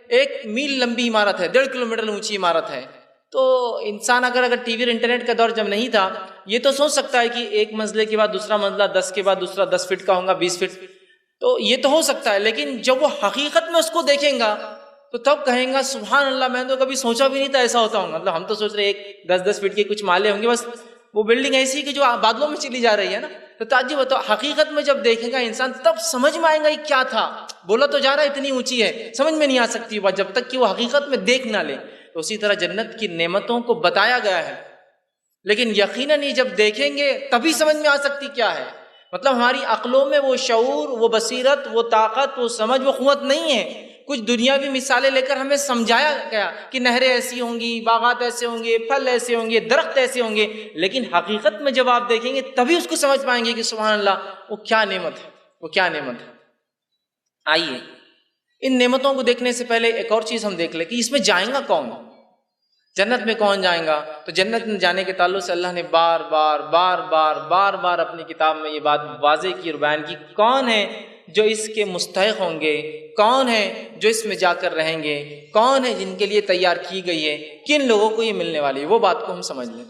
1 میل لمبی عمارت ہے، 1.5 کلومیٹر اونچی عمارت ہے، تو انسان اگر ٹی وی اور انٹرنیٹ کا دور جب نہیں تھا یہ تو سوچ سکتا ہے کہ 1 منزلے کے بعد دوسرا منزلہ، 10 کے بعد دوسرا، 10 فٹ کا ہوگا، 20 فٹ، تو یہ تو ہو سکتا ہے، لیکن جب وہ حقیقت میں اس کو دیکھیں گا تو تب کہیں گا سبحان اللہ، میں تو کبھی سوچا بھی نہیں تھا ایسا ہوتا ہوگا۔ مطلب ہم تو سوچ رہے 10 فٹ کے کچھ مالے ہوں گے، بس وہ بلڈنگ ایسی کہ جو بادلوں میں چلی جا رہی ہے نا، تو تعجب ہوتا ہے۔ حقیقت میں جب دیکھے گا انسان تب سمجھ میں آئے گا یہ کیا تھا، بولا تو جا رہا ہے اتنی اونچی ہے، سمجھ میں نہیں آ سکتی بات جب تک کہ وہ حقیقت میں دیکھ نہ لے۔ تو اسی طرح جنت کی نعمتوں کو بتایا گیا ہے، لیکن یقیناً یہ جب دیکھیں گے تبھی سمجھ میں آ سکتی کیا ہے۔ مطلب ہماری عقلوں میں وہ شعور، وہ بصیرت، وہ طاقت، وہ سمجھ، وہ قوت نہیں ہے۔ کچھ دنیاوی مثالیں لے کر ہمیں سمجھایا گیا کہ نہریں ایسی ہوں گی، باغات ایسے ہوں گے، پھل ایسے ہوں گے، درخت ایسے ہوں گے، لیکن حقیقت میں جب آپ دیکھیں گے تبھی اس کو سمجھ پائیں گے کہ سبحان اللہ وہ کیا نعمت ہے، وہ کیا نعمت ہے۔ آئیے ان نعمتوں کو دیکھنے سے پہلے ایک اور چیز ہم دیکھ لیں کہ اس میں جائیں گا کون، جنت میں کون جائیں گا۔ تو جنت میں جانے کے تعلق سے اللہ نے بار بار اپنی کتاب میں یہ بات واضح کی اور بیان کی، کون ہے جو اس کے مستحق ہوں گے، کون ہے جو اس میں جا کر رہیں گے، کون ہے جن کے لیے تیار کی گئی ہے، کن لوگوں کو یہ ملنے والی ہے، وہ بات کو ہم سمجھ لیں۔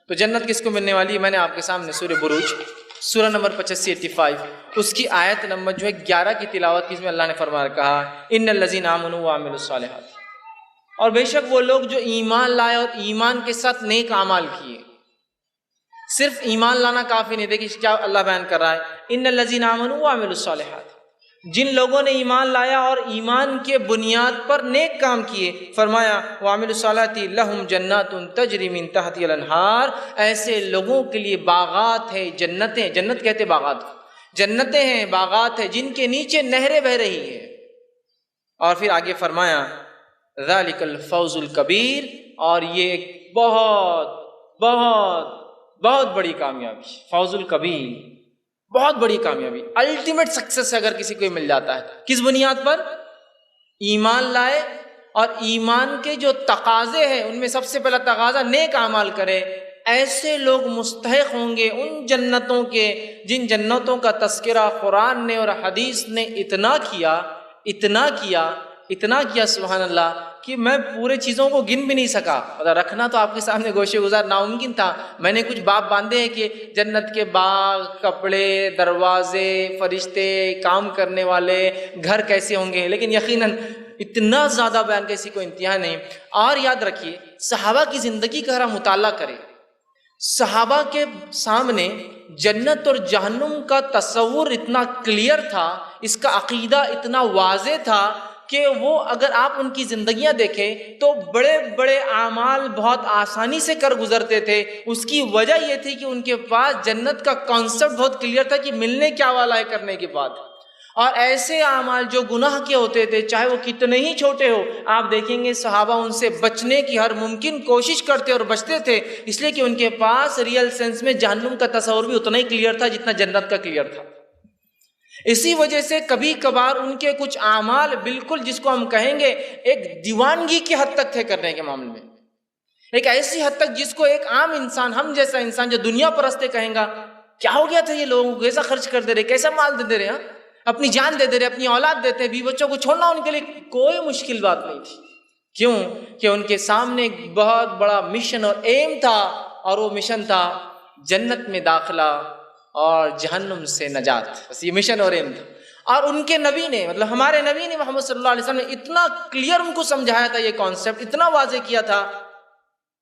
تو جنت کس کو ملنے والی ہے، میں نے آپ کے سامنے سورہ بروج سورہ نمبر 85 اس کی آیت نمبر 11 کی تلاوت کی، اس میں اللہ نے فرمایا کہا ان الذین آمنوا وعملوا الصالحات، اور بے شک وہ لوگ جو ایمان لائے اور ایمان کے ساتھ نیک اعمال کیے۔ صرف ایمان لانا کافی نہیں، دیکھیے کیا اللہ بیان کر رہا ہے، ان الذین آمنوا وعملوا الصالحات، جن لوگوں نے ایمان لایا اور ایمان کے بنیاد پر نیک کام کیے، فرمایا وعملوا الصالحات لہم جنات تجری من تحتها الانہار، ایسے لوگوں کے لیے باغات ہے، جنتیں، جنت کہتے باغات، جنتیں ہیں، باغات ہیں جن کے نیچے نہریں بہ رہی ہیں۔ اور پھر آگے فرمایا ذالک الفوز الکبیر، اور یہ ایک بہت بہت بہت بڑی کامیابی، فوز الکبیر، بہت بڑی کامیابی، الٹیمیٹ سکسیس اگر کسی کو مل جاتا ہے۔ کس بنیاد پر؟ ایمان لائے اور ایمان کے جو تقاضے ہیں ان میں سب سے پہلا تقاضا نیک اعمال کرے، ایسے لوگ مستحق ہوں گے ان جنتوں کے جن جنتوں کا تذکرہ قرآن نے اور حدیث نے اتنا کیا سبحان اللہ کہ میں پورے چیزوں کو گن بھی نہیں سکا، رکھنا تو آپ کے سامنے گوشے گزار ناممکن تھا۔ میں نے کچھ باب باندھے ہیں کہ جنت کے باغ، کپڑے، دروازے، فرشتے، کام کرنے والے، گھر کیسے ہوں گے، لیکن یقیناً اتنا زیادہ بیان کسی کو انتہا نہیں۔ اور یاد رکھیے صحابہ کی زندگی کا اگر مطالعہ کریں، صحابہ کے سامنے جنت اور جہنم کا تصور اتنا کلیئر تھا، اس کا عقیدہ اتنا واضح تھا کہ وہ اگر آپ ان کی زندگیاں دیکھیں تو بڑے بڑے اعمال بہت آسانی سے کر گزرتے تھے۔ اس کی وجہ یہ تھی کہ ان کے پاس جنت کا کانسیپٹ بہت کلیئر تھا کہ ملنے کیا والا ہے کرنے کے بعد۔ اور ایسے اعمال جو گناہ کے ہوتے تھے چاہے وہ کتنے ہی چھوٹے ہو، آپ دیکھیں گے صحابہ ان سے بچنے کی ہر ممکن کوشش کرتے اور بچتے تھے، اس لیے کہ ان کے پاس ریئل سینس میں جہنم کا تصور بھی اتنا ہی کلیئر تھا جتنا جنت کا کلیئر تھا۔ اسی وجہ سے کبھی کبھار ان کے کچھ اعمال بالکل جس کو ہم کہیں گے ایک دیوانگی کی حد تک تھے کرنے کے معاملے میں، ایک ایسی حد تک جس کو ایک عام انسان، ہم جیسا انسان جو دنیا پرست کہیں گا کیا ہو گیا تھا یہ لوگوں کو، کیسا خرچ کر دے رہے، کیسا مال دے دے رہے، اپنی جان دے دے رہے، اپنی اولاد دیتے، بیوی بچوں کو چھوڑنا ان کے لیے کوئی مشکل بات نہیں تھی۔ کیوں کہ ان کے سامنے ایک بہت بڑا مشن اور ایم تھا، اور وہ مشن تھا جنت میں داخلہ اور جہنم سے نجات، بس یہ مشن اور ایم تھا۔ اور ان کے نبی نے، مطلب ہمارے نبی نے محمد صلی اللہ علیہ وسلم نے اتنا کلیئر ان کو سمجھایا تھا، یہ کانسیپٹ اتنا واضح کیا تھا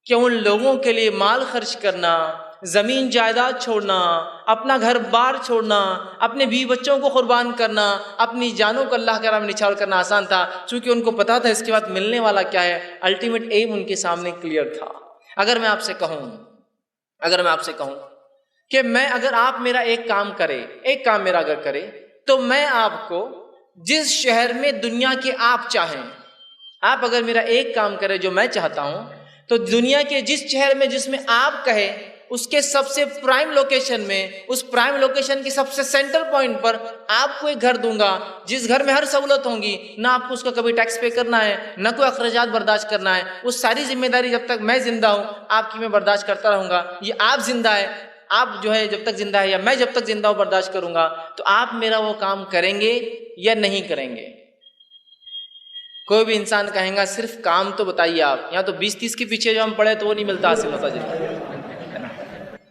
کہ ان لوگوں کے لیے مال خرچ کرنا، زمین جائیداد چھوڑنا، اپنا گھر بار چھوڑنا، اپنے بیوی بچوں کو قربان کرنا، اپنی جانوں کو اللہ کے راہ میں نچھاور کرنا آسان تھا، چونکہ ان کو پتا تھا اس کے بعد ملنے والا کیا ہے، الٹیمیٹ ایم ان کے سامنے کلیئر تھا۔ اگر میں آپ سے کہوں کہ اگر آپ میرا ایک کام میرا اگر کرے تو میں آپ کو جس شہر میں دنیا کے آپ چاہیں، آپ اگر میرا ایک کام کرے جو میں چاہتا ہوں، تو دنیا کے جس شہر میں جس میں آپ کہے اس کے سب سے پرائم لوکیشن میں، اس پرائم لوکیشن کی سب سے سینٹر پوائنٹ پر آپ کو ایک گھر دوں گا، جس گھر میں ہر سہولت ہوں گی، نہ آپ کو اس کا کبھی ٹیکس پے کرنا ہے، نہ کوئی اخراجات برداشت کرنا ہے، وہ ساری ذمہ داری جب تک میں زندہ ہوں آپ کی میں برداشت کرتا رہوں گا۔ یہ آپ زندہ ہے، آپ جو ہے جب تک زندہ ہے، یا میں جب تک زندہ ہوں برداشت کروں گا، تو آپ میرا وہ کام کریں گے یا نہیں کریں گے؟ کوئی بھی انسان کہیں گا صرف کام تو بتائیے آپ، یہاں تو 20-30 کے پیچھے جو ہم پڑے تو وہ نہیں ملتا، حاصل ہوتا جنت۔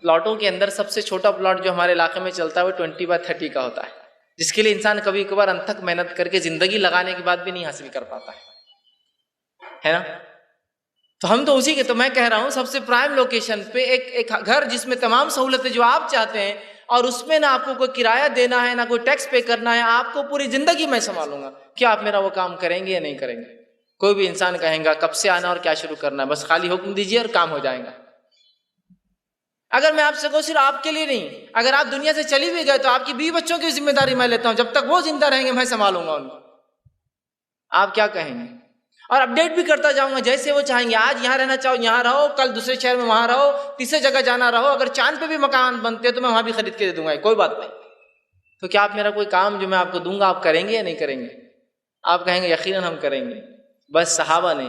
پلاٹوں کے اندر سب سے چھوٹا پلاٹ جو ہمارے علاقے میں چلتا ہے وہ 20x30 کا ہوتا ہے، جس کے لیے انسان کبھی کبھار انتھک محنت کر کے زندگی لگانے کے بعد بھی نہیں حاصل کر پاتا ہے نا۔ تو ہم تو اسی کے، تو میں کہہ رہا ہوں سب سے پرائم لوکیشن پہ ایک گھر جس میں تمام سہولتیں جو آپ چاہتے ہیں، اور اس میں نہ آپ کو کوئی کرایہ دینا ہے، نہ کوئی ٹیکس پے کرنا ہے، آپ کو پوری زندگی میں سنبھالوں گا، کیا آپ میرا وہ کام کریں گے یا نہیں کریں گے؟ کوئی بھی انسان کہیں گا کب سے آنا اور کیا شروع کرنا ہے، بس خالی حکم دیجیے اور کام ہو جائے گا۔ اگر میں آپ سے کہوں صرف آپ کے لیے نہیں، اگر آپ دنیا سے چلی بھی گئے تو آپ کی بیوی بچوں کی ذمہ داری میں لیتا ہوں، جب تک وہ زندہ رہیں گے میں سنبھالوں گا ان کو، آپ کیا کہیں گے؟ اور اپڈیٹ بھی کرتا جاؤں گا جیسے وہ چاہیں گے، آج یہاں رہنا چاہو یہاں رہو، کل دوسرے شہر میں وہاں رہو، تیسرے جگہ جانا رہو، اگر چاند پہ بھی مکان بنتے ہیں تو میں وہاں بھی خرید کے دے دوں گا، کوئی بات نہیں۔ تو کیا آپ میرا کوئی کام جو میں آپ کو دوں گا آپ کریں گے یا نہیں کریں گے؟ آپ کہیں گے یقیناً ہم کریں گے۔ بس صحابہ نے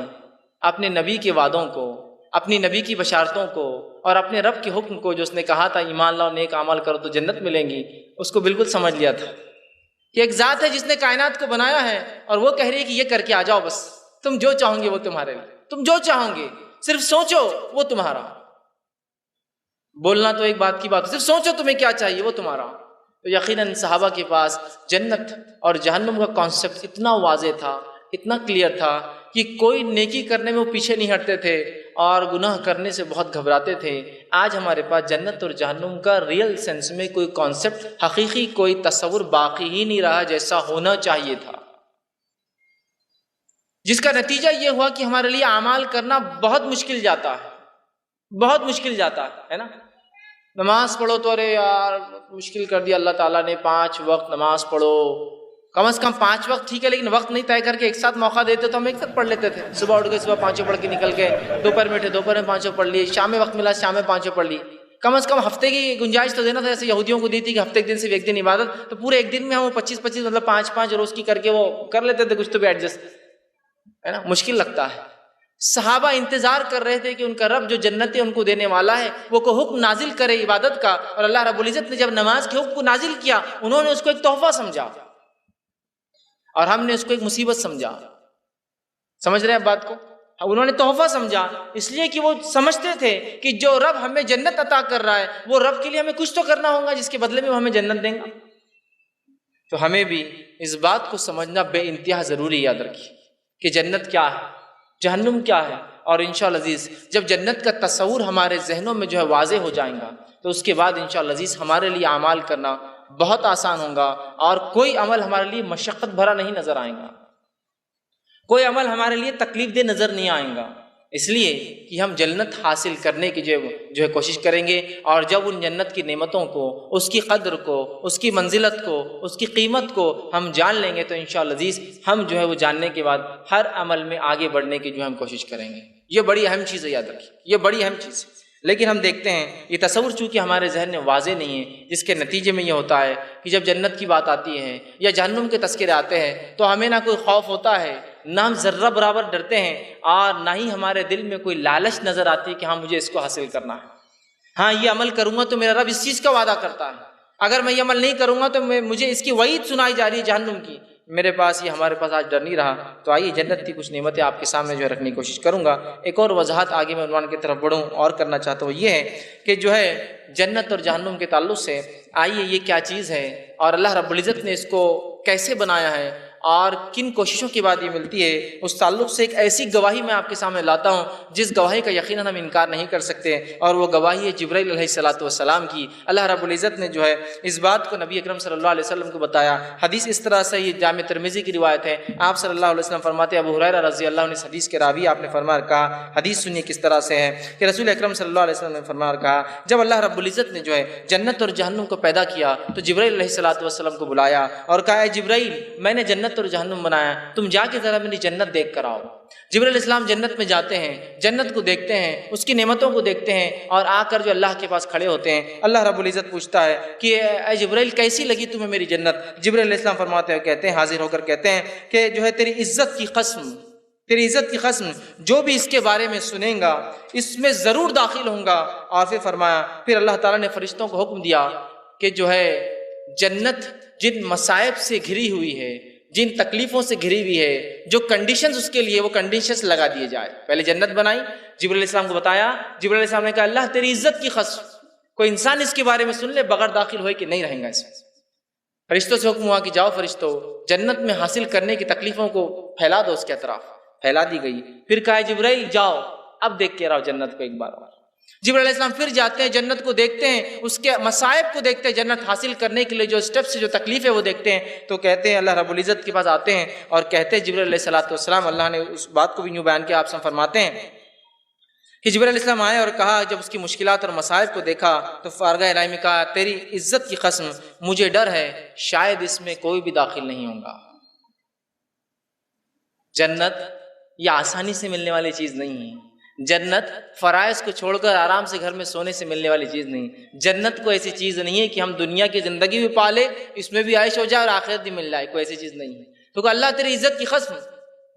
اپنے نبی کے وعدوں کو، اپنی نبی کی بشارتوں کو، اور اپنے رب کے حکم کو جو اس نے کہا تھا ایمان لاؤ نیک اعمال کرو تو جنت ملیں گی، اس کو بالکل سمجھ لیا تھا کہ ایک ذات ہے جس نے کائنات کو بنایا ہے اور وہ کہہ رہی ہے کہ یہ کر کے آ جاؤ، بس تم جو چاہو گے وہ تمہارے لیے، تم جو چاہو گے صرف سوچو وہ تمہارا۔ بولنا تو ایک بات کی بات، صرف سوچو تمہیں کیا چاہیے وہ تمہارا۔ تو یقیناً صحابہ کے پاس جنت اور جہنم کا کانسیپٹ اتنا واضح تھا، اتنا کلیئر تھا کہ کوئی نیکی کرنے میں وہ پیچھے نہیں ہٹتے تھے اور گناہ کرنے سے بہت گھبراتے تھے۔ آج ہمارے پاس جنت اور جہنم کا ریئل سینس میں کوئی کانسیپٹ، حقیقی کوئی تصور باقی ہی نہیں رہا جیسا ہونا چاہیے تھا، جس کا نتیجہ یہ ہوا کہ ہمارے لیے اعمال کرنا بہت مشکل جاتا ہے، بہت مشکل جاتا ہے نا۔ نماز پڑھو تو ارے یار مشکل کر دیا اللہ تعالیٰ نے، 5 وقت نماز پڑھو، کم از کم 5 وقت ٹھیک ہے، لیکن وقت نہیں طے کر کے ایک ساتھ موقع دیتے تو ہم ایک ساتھ پڑھ لیتے تھے۔ صبح اٹھ گئے صبح 5 پڑھ کے نکل گئے، دوپہر میں اٹھے دوپہر میں 5 پڑھ لیے، شام میں وقت ملا شام میں 5 پڑھ لی۔ کم از کم ہفتے کی گنجائش تو دینا تھا، جیسے یہودیوں کو دی تھی کہ ہفتے ایک دن صرف ایک دن عبادت، تو پورے ایک دن میں ہم 25 مطلب 5 روز کی کر کے وہ کر لیتے تھے، کچھ تو بھی ایڈجسٹ ہے نا۔ مشکل لگتا ہے۔ صحابہ انتظار کر رہے تھے کہ ان کا رب جو جنت ان کو دینے والا ہے وہ کو حکم نازل کرے عبادت کا، اور اللہ رب العزت نے جب نماز کے حکم کو نازل کیا انہوں نے اس کو ایک تحفہ سمجھا اور ہم نے اس کو ایک مصیبت سمجھا۔ سمجھ رہے ہیں بات کو؟ انہوں نے تحفہ سمجھا اس لیے کہ وہ سمجھتے تھے کہ جو رب ہمیں جنت عطا کر رہا ہے وہ رب کے لیے ہمیں کچھ تو کرنا ہوگا جس کے بدلے میں وہ ہمیں جنت دیں گا۔ تو ہمیں بھی اس بات کو سمجھنا بے انتہا ضروری یاد رکھیے کہ جنت کیا ہے، جہنم کیا ہے، اور انشاءاللہ عزیز جب جنت کا تصور ہمارے ذہنوں میں جو ہے واضح ہو جائیں گا تو اس کے بعد انشاءاللہ عزیز ہمارے لیے اعمال کرنا بہت آسان ہوگا، اور کوئی عمل ہمارے لیے مشقت بھرا نہیں نظر آئے گا، کوئی عمل ہمارے لیے تکلیف دہ نظر نہیں آئے گا، اس لیے کہ ہم جنت حاصل کرنے کی جو ہے کوشش کریں گے، اور جب ان جنت کی نعمتوں کو، اس کی قدر کو، اس کی منزلت کو، اس کی قیمت کو ہم جان لیں گے تو انشاءاللہ عزیز ہم جو ہے وہ جاننے کے بعد ہر عمل میں آگے بڑھنے کی جو ہم کوشش کریں گے۔ یہ بڑی اہم چیز ہے، یاد رکھیے یہ بڑی اہم چیز ہے۔ لیکن ہم دیکھتے ہیں یہ تصور چونکہ ہمارے ذہن میں واضح نہیں ہے، جس کے نتیجے میں یہ ہوتا ہے کہ جب جنت کی بات آتی ہے یا جہنم کے تذکرے آتے ہیں تو ہمیں نہ کوئی خوف ہوتا ہے، نہ ہم ذرہ برابر ڈرتے ہیں، اور نہ ہی ہمارے دل میں کوئی لالچ نظر آتی ہے کہ ہاں مجھے اس کو حاصل کرنا ہے، ہاں یہ عمل کروں گا تو میرا رب اس چیز کا وعدہ کرتا ہے، اگر میں یہ عمل نہیں کروں گا تو مجھے اس کی وعید سنائی جا رہی ہے جہنم کی۔ میرے پاس یہ ہمارے پاس آج ڈر نہیں رہا۔ تو آئیے جنت کی کچھ نعمتیں آپ کے سامنے جو ہے رکھنے کی کوشش کروں گا۔ ایک اور وضاحت آگے میں عنوان کی طرف بڑھوں اور کرنا چاہتا ہوں، یہ ہے کہ جو ہے جنت اور جہنم کے تعلق سے آئیے یہ کیا چیز ہے اور اللہ رب العزت نے اس کو کیسے بنایا ہے اور کن کوششوں کے بعد یہ ملتی ہے، اس تعلق سے ایک ایسی گواہی میں آپ کے سامنے لاتا ہوں جس گواہی کا یقیناً ہم انکار نہیں کر سکتے، اور وہ گواہی ہے جبرائیل علیہ السلام کی۔ اللہ رب العزت نے جو ہے اس بات کو نبی اکرم صلی اللہ علیہ وسلم کو بتایا۔ حدیث اس طرح سے، یہ جامع ترمذی کی روایت ہے، آپ صلی اللہ علیہ وسلم فرماتے ہیں، ابو ہریرہ رضی اللہ عنہ اس حدیث کے راوی آپ نے فرمایا کہا، حدیث سنیے کس طرح سے ہے کہ رسول اکرم صلی اللہ علیہ وسلم نے فرمایا کہا، جب اللہ رب العزت نے جو ہے جنت اور جہنم کو پیدا کیا تو جبرائیل علیہ السلام کو بلایا اور کہا، اے جبرائیل میں نے جنت اور جہنم بنایا، تم جا کے ذرا میری جنت دیکھ کر آؤ۔ جبرائیل علیہ السلام جنت میں جاتے ہیں، جنت کو دیکھتے ہیں، اس کی نعمتوں کو دیکھتے ہیں، اور آ کر جو اللہ کے پاس کھڑے ہوتے ہیں۔ اللہ رب العزت پوچھتا ہے کہ اے جبرائیل کیسی لگی تمہیں میری جنت؟ جبرائیل علیہ السلام فرماتے ہیں، کہتے ہیں، حاضر ہو کر کہتے ہیں کہ جو ہے تیری عزت کی قسم، تیری عزت کی قسم، جو بھی اس کے بارے میں سنیں گا اس میں ضرور داخل ہوں گا۔ اور پھر فرمایا، پھر اللہ تعالیٰ نے فرشتوں کو حکم دیا کہ جو ہے جنت جن مصائب سے گھری ہوئی ہے، جن تکلیفوں سے گھری ہوئی ہے، جو کنڈیشنز اس کے لیے، وہ کنڈیشنز لگا دیے جائے. پہلے جنت بنائی، جبرائیل علیہ السلام کو بتایا، جبرائیل علیہ السلام نے کہا اللہ تیری عزت کی قسم کوئی انسان اس کے بارے میں سن لے بغیر داخل ہوئے کہ نہیں رہیں گا اس میں. فرشتوں سے حکم ہوا کہ جاؤ فرشتوں جنت میں حاصل کرنے کی تکلیفوں کو پھیلا دو، اس کے اطراف پھیلا دی گئی. پھر کہا جبرائیل جاؤ اب دیکھ کے رہو جنت کو ایک بار. جبرائیل علیہ السلام پھر جاتے ہیں، جنت کو دیکھتے ہیں، اس کے مصائب کو دیکھتے ہیں، جنت حاصل کرنے کے لیے جو اسٹیپس جو تکلیف ہے وہ دیکھتے ہیں. تو کہتے ہیں اللہ رب العزت کے پاس آتے ہیں اور کہتے ہیں جبرائیل علیہ السلام، اللہ نے اس بات کو بھی یوں بیان کیا، آپ سے فرماتے ہیں کہ جبرائیل علیہ السلام آئے اور کہا، جب اس کی مشکلات اور مصائب کو دیکھا تو فارغہ الہی میں کہا تیری عزت کی قسم مجھے ڈر ہے شاید اس میں کوئی بھی داخل نہیں ہوگا. جنت یہ آسانی سے ملنے والی چیز نہیں ہے. جنت فرائض کو چھوڑ کر آرام سے گھر میں سونے سے ملنے والی چیز نہیں. جنت کو ایسی چیز نہیں ہے کہ ہم دنیا کی زندگی بھی پالے، اس میں بھی عائش ہو جائے اور آخرت بھی مل جائے، کوئی ایسی چیز نہیں ہے. تو کہ اللہ تیری عزت کی قسم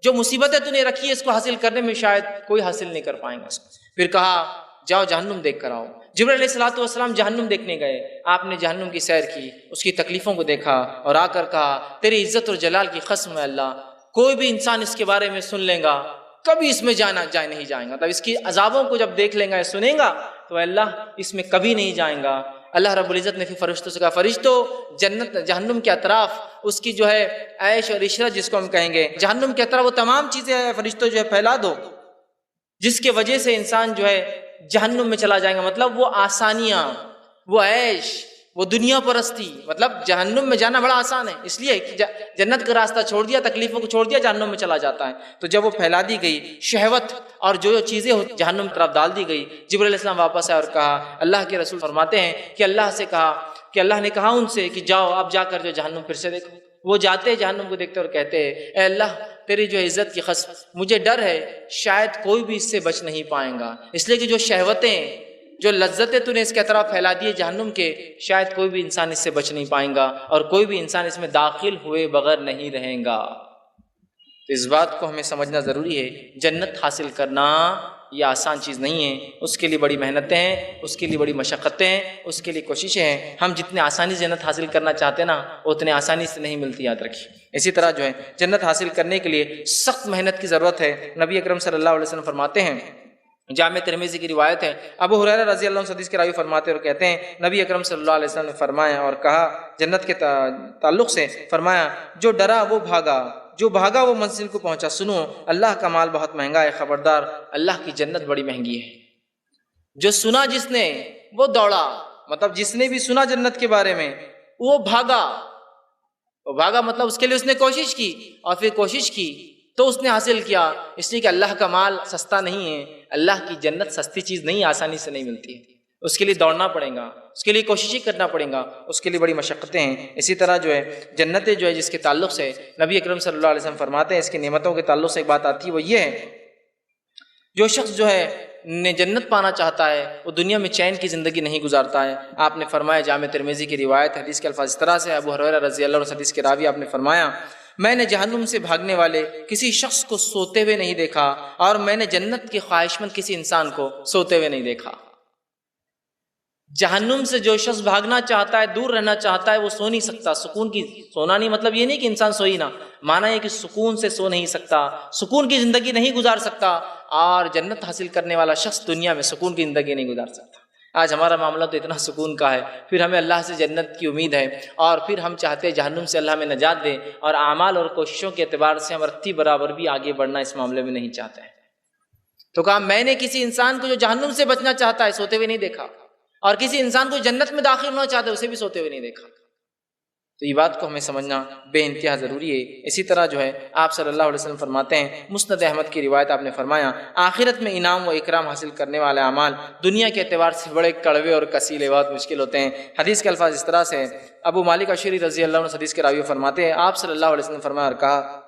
جو مصیبتیں تو نے رکھی ہے اس کو حاصل کرنے میں شاید کوئی حاصل نہیں کر پائیں گا اس کو. پھر کہا جاؤ جہنم دیکھ کر آؤ. جبرائیل علیہ السلام جہنم دیکھنے گئے، آپ نے جہنم کی سیر کی، اس کی تکلیفوں کو دیکھا اور آ کر کہا تیری عزت اور جلال کی قسم ہے اللہ کوئی بھی انسان اس کے بارے میں سن لے گا کبھی اس میں نہیں جائیں گا. تب اس کی عذابوں کو جب دیکھ لیں گا یا سنیں گا تو اللہ اس میں کبھی نہیں جائیں گا. اللہ رب العزت نے پھر فرشتوں سے کہا فرشتوں جنت جہنم کے اطراف اس کی جو ہے عیش اور عشرت جس کو ہم کہیں گے جہنم کے اطراف وہ تمام چیزیں فرشتوں جو ہے پھیلا دو جس کی وجہ سے انسان جو ہے جہنم میں چلا جائے گا. مطلب وہ آسانیاں، وہ عیش، وہ دنیا پرستی، مطلب جہنم میں جانا بڑا آسان ہے اس لیے کہ جنت کا راستہ چھوڑ دیا، تکلیفوں کو چھوڑ دیا، جہنم میں چلا جاتا ہے. تو جب وہ پھیلا دی گئی شہوت اور جو چیزیں جہنم کی طرف ڈال دی گئی، جبرائیل علیہ السلام واپس آئے اور کہا، اللہ کے رسول فرماتے ہیں کہ اللہ سے کہا کہ اللہ نے کہا ان سے کہ جاؤ آپ جا کر جو جہنم پھر سے دیکھو. وہ جاتے جہنم کو دیکھتے اور کہتے ہیں اے اللہ تیری جو عزت کی قسم مجھے ڈر ہے شاید کوئی بھی اس سے بچ نہیں پائیں گا، اس لیے کہ جو شہوتیں جو لذتیں تو نے اس کے طرف پھیلا دیے جہنم کے شاید کوئی بھی انسان اس سے بچ نہیں پائیں گا اور کوئی بھی انسان اس میں داخل ہوئے بغیر نہیں رہیں گا. تو اس بات کو ہمیں سمجھنا ضروری ہے، جنت حاصل کرنا یہ آسان چیز نہیں ہے، اس کے لیے بڑی محنتیں ہیں، اس کے لیے بڑی مشقتیں ہیں، اس کے لیے کوششیں ہیں. ہم جتنے آسانی سے جنت حاصل کرنا چاہتے ہیں نا اتنے آسانی سے نہیں ملتی، یاد رکھیے. اسی طرح جو ہے جنت حاصل کرنے کے لیے سخت محنت کی ضرورت ہے. نبی اکرم صلی اللہ علیہ وسلم فرماتے ہیں، جامع ترمذی کی روایت ہے، ابو ہریرہ رضی اللہ عنہ حدیث کے راوی فرماتے اور کہتے ہیں نبی اکرم صلی اللہ علیہ وسلم نے فرمایا اور کہا جنت کے تعلق سے فرمایا جو ڈرا وہ بھاگا، جو بھاگا وہ منزل کو پہنچا. سنو اللہ کا مال بہت مہنگا ہے، خبردار اللہ کی جنت بڑی مہنگی ہے. جو سنا جس نے وہ دوڑا، مطلب جس نے بھی سنا جنت کے بارے میں وہ بھاگا. وہ بھاگا مطلب اس کے لیے اس نے کوشش کی اور پھر کوشش کی تو اس نے حاصل کیا. اس لیے کہ اللہ کا مال سستا نہیں ہے، اللہ کی جنت سستی چیز نہیں، آسانی سے نہیں ملتی ہے. اس کے لیے دوڑنا پڑے گا، اس کے لیے کوششیں کرنا پڑے گا، اس کے لیے بڑی مشقتیں ہیں. اسی طرح جو ہے جنتیں جو ہے جس کے تعلق سے نبی اکرم صلی اللہ علیہ وسلم فرماتے ہیں اس کی نعمتوں کے تعلق سے ایک بات آتی ہے، وہ یہ ہے جو شخص جو ہے نے جنت پانا چاہتا ہے وہ دنیا میں چین کی زندگی نہیں گزارتا ہے. آپ نے فرمایا جامع ترمذی کی روایت حدیث کے الفاظ اس طرح سے، ابو ہریرہ رضی اللہ عنہ حدیث کے راوی آپ نے فرمایا میں نے جہنم سے بھاگنے والے کسی شخص کو سوتے ہوئے نہیں دیکھا اور میں نے جنت کے خواہشمند کسی انسان کو سوتے ہوئے نہیں دیکھا. جہنم سے جو شخص بھاگنا چاہتا ہے، دور رہنا چاہتا ہے، وہ سو نہیں سکتا. سکون کی سونا نہیں مطلب یہ نہیں کہ انسان سوئی نہ، معنی یہ کہ سکون سے سو نہیں سکتا، سکون کی زندگی نہیں گزار سکتا. اور جنت حاصل کرنے والا شخص دنیا میں سکون کی زندگی نہیں گزار سکتا. آج ہمارا معاملہ تو اتنا سکون کا ہے، پھر ہمیں اللہ سے جنت کی امید ہے اور پھر ہم چاہتے ہیں جہنم سے اللہ ہمیں نجات دے، اور اعمال اور کوششوں کے اعتبار سے ہم رتی برابر بھی آگے بڑھنا اس معاملے میں نہیں چاہتے ہیں. تو کہا میں نے کسی انسان کو جو جہنم سے بچنا چاہتا ہے سوتے ہوئے نہیں دیکھا، اور کسی انسان کو جنت میں داخل ہونا چاہتا ہے اسے بھی سوتے ہوئے نہیں دیکھا. تو یہ بات کو ہمیں سمجھنا بے انتہا ضروری ہے. اسی طرح جو ہے آپ صلی اللہ علیہ وسلم فرماتے ہیں، مسند احمد کی روایت آپ نے فرمایا آخرت میں انعام و اکرام حاصل کرنے والے اعمال دنیا کے اعتبار سے بڑے کڑوے اور کسیلے بہت مشکل ہوتے ہیں. حدیث کے الفاظ اس طرح سے، ابو مالک اشعری رضی اللہ عنہ حدیث کے راوی فرماتے ہیں آپ صلی اللہ علیہ وسلم فرمایا اور کہا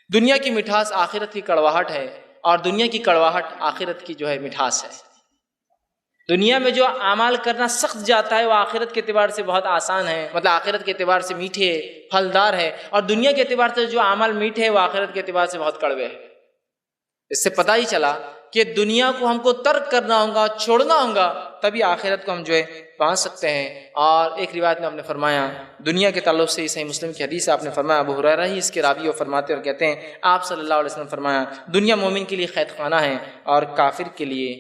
دنیا کی مٹھاس آخرت کی کڑواہٹ ہے اور دنیا کی کڑواہٹ آخرت کی جو ہے مٹھاس ہے. دنیا میں جو اعمال کرنا سخت جاتا ہے وہ آخرت کے اعتبار سے بہت آسان ہے، مطلب آخرت کے اعتبار سے میٹھے پھلدار ہے، اور دنیا کے اعتبار سے جو اعمال میٹھے ہیں وہ آخرت کے اعتبار سے بہت کڑوے ہیں. اس سے پتہ ہی چلا کہ دنیا کو ہم کو ترک کرنا ہوگا، چھوڑنا ہوگا تبھی آخرت کو ہم جو ہے پا سکتے ہیں۔ اور ایک روایت میں آپ نے فرمایا دنیا کے تعلق سے، صحیح مسلم کی حدیث ہے، آپ نے فرمایا، ابو ہریرہ ہی اس کے راوی اور فرماتے اور کہتے ہیں آپ صلی اللہ علیہ وسلم فرمایا دنیا مومن کے لیے قید خانہ ہے اور کافر کے لیے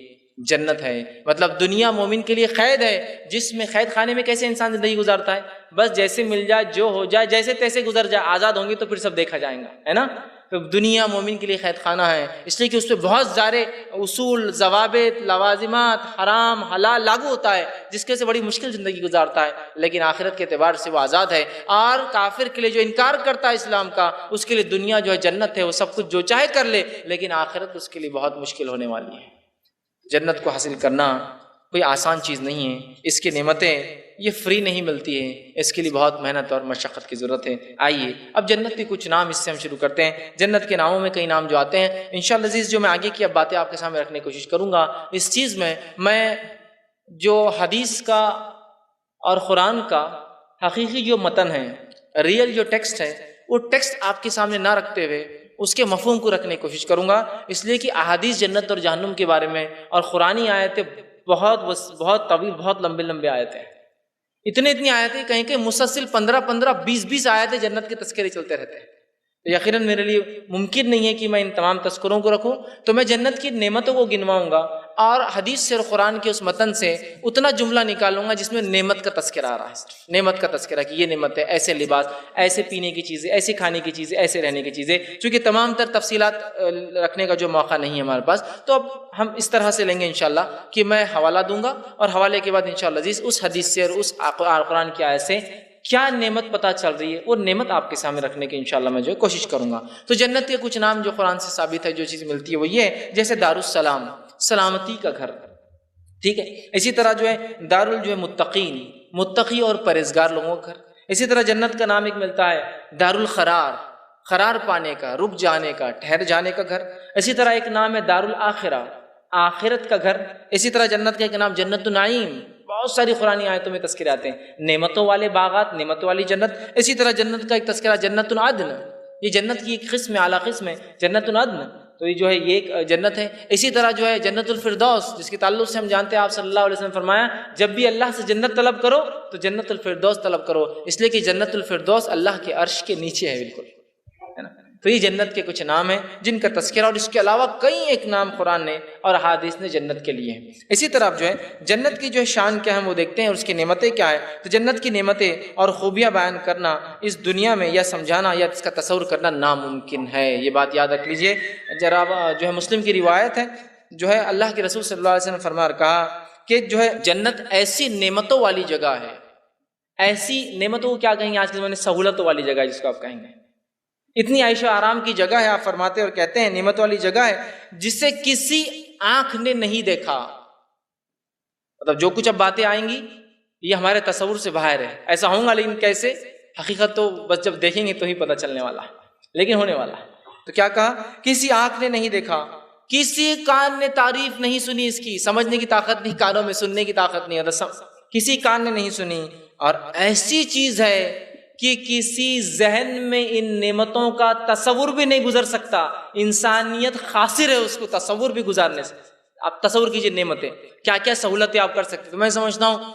جنت ہے۔ مطلب دنیا مومن کے لیے قید ہے، جس میں قید خانے میں کیسے انسان زندگی گزارتا ہے، بس جیسے مل جائے، جو ہو جائے، جیسے تیسے گزر جائے، آزاد ہوں گے تو پھر سب دیکھا جائے گا، ہے نا۔ تو دنیا مومن کے لیے قید خانہ ہے، اس لیے کہ اس پہ بہت سارے اصول، ضوابط، لوازمات، حرام حلال لاگو ہوتا ہے، جس کے سے بڑی مشکل زندگی گزارتا ہے، لیکن آخرت کے اعتبار سے وہ آزاد ہے۔ اور کافر کے لیے جو انکار کرتا ہے اسلام کا، اس کے لیے دنیا جو ہے جنت ہے، وہ سب کچھ جو چاہے کر لے، لیکن آخرت اس کے لیے بہت مشکل ہونے والی ہے۔ جنت کو حاصل کرنا کوئی آسان چیز نہیں ہے، اس کی نعمتیں یہ فری نہیں ملتی ہیں، اس کے لیے بہت محنت اور مشقت کی ضرورت ہے۔ آئیے اب جنت کے کچھ نام اس سے ہم شروع کرتے ہیں۔ جنت کے ناموں میں کئی نام جو آتے ہیں، انشاءاللہ عزیز جو میں آگے کی اب باتیں آپ کے سامنے رکھنے کی کوشش کروں گا، اس چیز میں جو حدیث کا اور قرآن کا حقیقی جو متن ہے، ریئل جو ٹیکسٹ ہے، وہ ٹیکسٹ آپ کے سامنے نہ رکھتے ہوئے اس کے مفہوم کو رکھنے کی کوشش کروں گا، اس لیے کہ احادیث جنت اور جہنم کے بارے میں اور قرآنی آیتیں بہت طویل، بہت لمبے آیتیں ہیں، اتنی آیتیں، کہیں کہ مسلسل 15 20 آیتیں جنت کے تذکرے چلتے رہتے ہیں۔ تو یقیناً میرے لیے ممکن نہیں ہے کہ میں ان تمام تذکروں کو رکھوں، تو میں جنت کی نعمتوں کو گنواؤں گا اور حدیث سے اور قرآن کے اس متن سے اتنا جملہ نکالوں گا جس میں نعمت کا تذکرہ آ رہا ہے، نعمت کا تذکرہ کہ یہ نعمت ہے، ایسے لباس، ایسے پینے کی چیزیں، ایسے کھانے کی چیزیں، ایسے رہنے کی چیزیں، چونکہ تمام تر تفصیلات رکھنے کا جو موقع نہیں ہے ہمارے پاس، تو اب ہم اس طرح سے لیں گے انشاءاللہ کہ میں حوالہ دوں گا اور حوالے کے بعد انشاءاللہ عزیز اس حدیث سے اور اس قرآن کی آیت سے کیا نعمت پتہ چل رہی ہے، وہ نعمت آپ کے سامنے رکھنے کی انشاءاللہ میں جو کوشش کروں گا۔ تو جنت کے کچھ نام جو قرآن سے ثابت ہے، جو چیز ملتی ہے وہ یہ ہے، جیسے دارالسلام، سلامتی کا گھر، ٹھیک ہے۔ اسی طرح جو ہے جو ہے متقین، متقی اور پرہیزگار لوگوں کا گھر۔ اسی طرح جنت کا نام ایک ملتا ہے دارالقرار، قرار پانے کا، رک جانے کا، ٹھہر جانے کا گھر۔ اسی طرح ایک نام ہے دارالآخرہ، آخرت کا گھر۔ اسی طرح جنت کا ایک نام جنت النعیم، بہت ساری قرآنی آیتوں میں تذکرے آتے ہیں، نعمتوں والے باغات، نعمتوں والی جنت۔ اسی طرح جنت کا ایک تذکرہ جنت العدن، یہ جنت کی ایک قسم ہے، اعلیٰ قسم ہے جنت العدن، تو یہ جو ہے یہ ایک جنت ہے۔ اسی طرح جو ہے جنت الفردوس، جس کے تعلق سے ہم جانتے ہیں آپ صلی اللہ علیہ وسلم فرمایا جب بھی اللہ سے جنت طلب کرو تو جنت الفردوس طلب کرو، اس لیے کہ جنت الفردوس اللہ کے عرش کے نیچے ہے بالکل، ہے نا۔ تو یہ جنت کے کچھ نام ہیں جن کا تذکرہ، اور اس کے علاوہ کئی ایک نام قرآن نے اور احادیث نے جنت کے لیے ہیں۔ اسی طرح جو ہے جنت کی جو ہے شان کیا ہے وہ دیکھتے ہیں، اور اس کی نعمتیں کیا ہیں۔ تو جنت کی نعمتیں اور خوبیاں بیان کرنا اس دنیا میں یا سمجھانا یا اس کا تصور کرنا ناممکن ہے، یہ بات یاد رکھ لیجئے۔ ذرا جو ہے مسلم کی روایت ہے، جو ہے اللہ کے رسول صلی اللہ علیہ وسلم فرما کہا کہ جو ہے جنت ایسی نعمتوں والی جگہ ہے، ایسی نعمتوں کو کیا کہیں گے آج کے زمانے میں، سہولتوں والی جگہ جس کو آپ کہیں گے، اتنی عیش و آرام کی جگہ ہے، آپ فرماتے اور کہتے ہیں نعمت والی جگہ ہے جسے کسی آنکھ نے نہیں دیکھا۔ مطلب جو کچھ اب باتیں آئیں گی یہ ہمارے تصور سے باہر ہے، ایسا ہوں گا لیکن کیسے، حقیقت تو بس جب دیکھیں گے تو ہی پتہ چلنے والا ہے، لیکن ہونے والا ہے۔ تو کیا کہا، کسی آنکھ نے نہیں دیکھا، کسی کان نے تعریف نہیں سنی، اس کی سمجھنے کی طاقت نہیں، کانوں میں سننے کی طاقت نہیں، کسی کان نے نہیں سنی، اور ایسی چیز ہے کہ کسی ذہن میں ان نعمتوں کا تصور بھی نہیں گزر سکتا، انسانیت خاسر ہے اس کو تصور بھی گزارنے سے۔ آپ تصور کیجئے نعمتیں، کیا کیا سہولتیں آپ کر سکتے۔ تو میں سمجھتا ہوں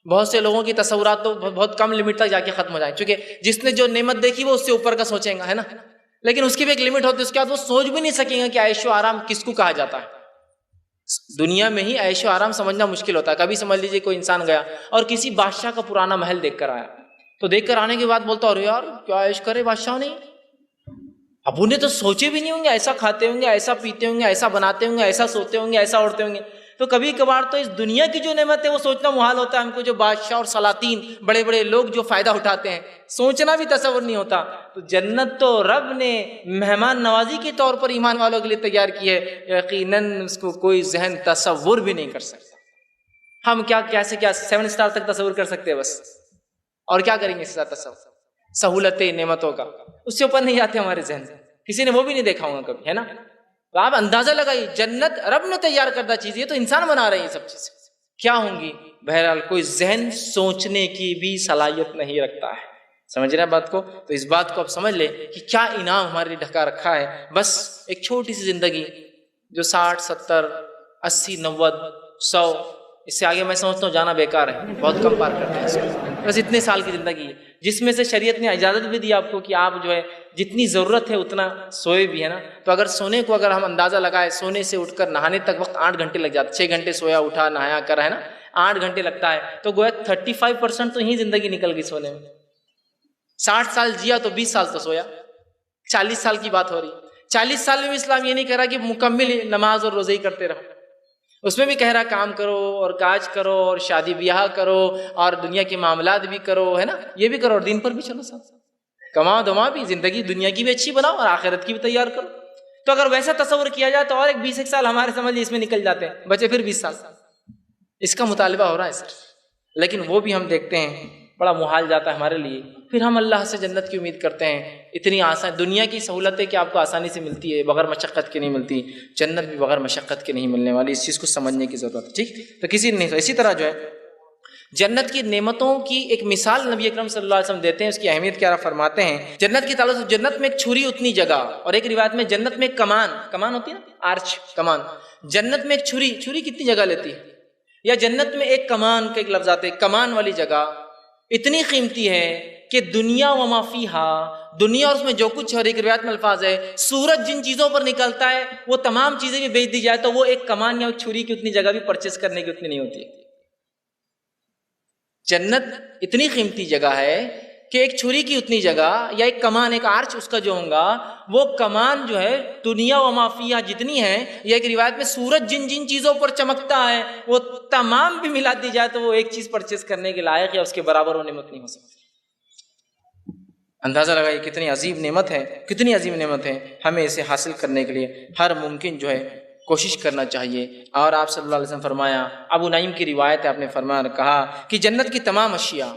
بہت سے لوگوں کی تصورات تو بہت کم لمٹ تک جا کے ختم ہو جائیں، کیونکہ جس نے جو نعمت دیکھی وہ اس سے اوپر کا سوچیں گا، ہے نا، لیکن اس کی بھی ایک لمٹ ہوتی ہے، اس کے بعد وہ سوچ بھی نہیں سکیں گا کہ عیش و آرام کس کو کہا جاتا ہے۔ دنیا میں ہی عیش و آرام سمجھنا مشکل ہوتا ہے۔ کبھی سمجھ لیجئے کوئی انسان گیا اور کسی بادشاہ کا پرانا محل دیکھ کر آیا، تو دیکھ کر آنے کے بعد بولتا ارے یار کیا عیش کرے بادشاہ نے، اب انہیں تو سوچے بھی نہیں ہوں گے، ایسا کھاتے ہوں گے، ایسا پیتے ہوں گے، ایسا بناتے ہوں گے، ایسا سوتے ہوں گے، ایسا اوڑھتے ہوں گے۔ تو کبھی کبھار تو اس دنیا کی جو نعمت ہے وہ سوچنا محال ہوتا ہے ہم کو، جو بادشاہ اور سلاطین بڑے بڑے لوگ جو فائدہ اٹھاتے ہیں، سوچنا بھی تصور نہیں ہوتا۔ تو جنت تو رب نے مہمان نوازی کے طور پر ایمان والوں کے لیے تیار کی ہے، یقیناً اس کو کوئی ذہن تصور بھی نہیں کر سکتا۔ ہم کیا 7 اسٹار تک تصور کر سکتے ہیں بس، اور کیا کریں گے اس کے ساتھ تصور، سہولتیں نعمتوں کا، اس سے اوپر نہیں جاتے ہمارے ذہن سے، کسی نے وہ بھی نہیں دیکھا ہوگا کبھی، ہے نا۔ تو آپ اندازہ لگائیے، جنت رب نے تیار کردہ چیز، یہ تو انسان بنا رہے ہیں، یہ سب چیزیں کیا ہوں گی۔ بہرحال کوئی ذہن سوچنے کی بھی صلاحیت نہیں رکھتا ہے، سمجھ رہے ہیں بات کو۔ تو اس بات کو آپ سمجھ لیں کہ کیا انعام ہمارے لیے ڈھکا رکھا ہے۔ بس ایک چھوٹی سی زندگی جو 60 70 80 90 100 اس سے آگے میں سمجھتا ہوں جانا بیکار ہے، بہت کم پار کرتے ہیں اس کو، بس اتنے سال کی زندگی ہے جس میں سے شریعت نے اجازت بھی دی آپ کو کہ آپ جو ہے جتنی ضرورت ہے اتنا سوئے بھی ہے نا. تو اگر سونے کو اگر ہم اندازہ لگائے، سونے سے اٹھ کر نہانے تک وقت 8 گھنٹے لگ جاتے، 6 گھنٹے سویا اٹھا نہایا کر ہے نا، 8 گھنٹے لگتا ہے، تو گویا 35% تو یہی زندگی نکل گئی سونے میں. 60 سال جیا تو 20 سال تو سویا، 40 سال کی بات ہو رہی. 40 سال میں بھی اسلام یہ نہیں کہہ رہا کہ مکمل نماز اور روزے ہی کرتے رہو، اس میں بھی کہہ رہا کام کرو اور کاج کرو اور شادی بیاہ کرو اور دنیا کے معاملات بھی کرو، ہے نا، یہ بھی کرو اور دین پر بھی چلو، ساتھ کماؤ دماؤ بھی، زندگی دنیا کی بھی اچھی بناؤ اور آخرت کی بھی تیار کرو. تو اگر ویسا تصور کیا جائے تو اور ایک 20 سال ہمارے سمجھ اس میں نکل جاتے ہیں، بچے پھر 20 سال. اس کا مطالبہ ہو رہا ہے سر، لیکن وہ بھی ہم دیکھتے ہیں بڑا محال جاتا ہے ہمارے لیے. پھر ہم اللہ سے جنت کی امید کرتے ہیں. اتنی آسان دنیا کی سہولتیں کہ آپ کو آسانی سے ملتی ہے، بغیر مشقت کے نہیں ملتی، جنت بھی بغیر مشقت کے نہیں ملنے والی. اس چیز کو سمجھنے کی ضرورت ہے، ٹھیک. تو کسی نے اسی طرح جو ہے جنت کی نعمتوں کی ایک مثال نبی اکرم صلی اللہ علیہ وسلم دیتے ہیں، اس کی اہمیت کیا فرماتے ہیں. جنت کی تعلق سے جنت میں ایک چھری اتنی جگہ، اور ایک روایت میں جنت میں ایک کمان ہوتی ہے نا، آرچ کمان، جنت میں ایک چھری کتنی جگہ لیتی ہے، یا جنت میں ایک کمان کا ایک لفظ آتے ہے، کمان والی جگہ اتنی قیمتی ہے کہ دنیا و ما فیہا، دنیا اور اس میں جو کچھ ہے، اور ایک روایت میں الفاظ ہے سورج جن چیزوں پر نکلتا ہے وہ تمام چیزیں بھی بیچ دی جائے تو وہ ایک کمان یا ایک چھری کی اتنی جگہ بھی پرچیز کرنے کی اتنی نہیں ہوتی ہے. جنت اتنی قیمتی جگہ ہے کہ ایک چھری کی اتنی جگہ یا ایک کمان، ایک آرچ اس کا جو ہوگا، وہ کمان جو ہے دنیا و ما فیہا جتنی ہے، یا ایک روایت میں سورج جن جن چیزوں پر چمکتا ہے وہ تمام بھی ملا دی جائے تو وہ ایک چیز پرچیز کرنے کے لائق یا اس کے برابر وہ نعمت نہیں ہو سکتی. اندازہ لگائیے کتنی عظیم نعمت ہے، کتنی عظیم نعمت ہے. ہمیں اسے حاصل کرنے کے لیے ہر ممکن جو ہے کوشش کرنا چاہیے. اور آپ صلی اللہ علیہ وسلم فرمایا، ابو نعیم کی روایت ہے، آپ نے فرمایا کہا کہ جنت کی تمام اشیاء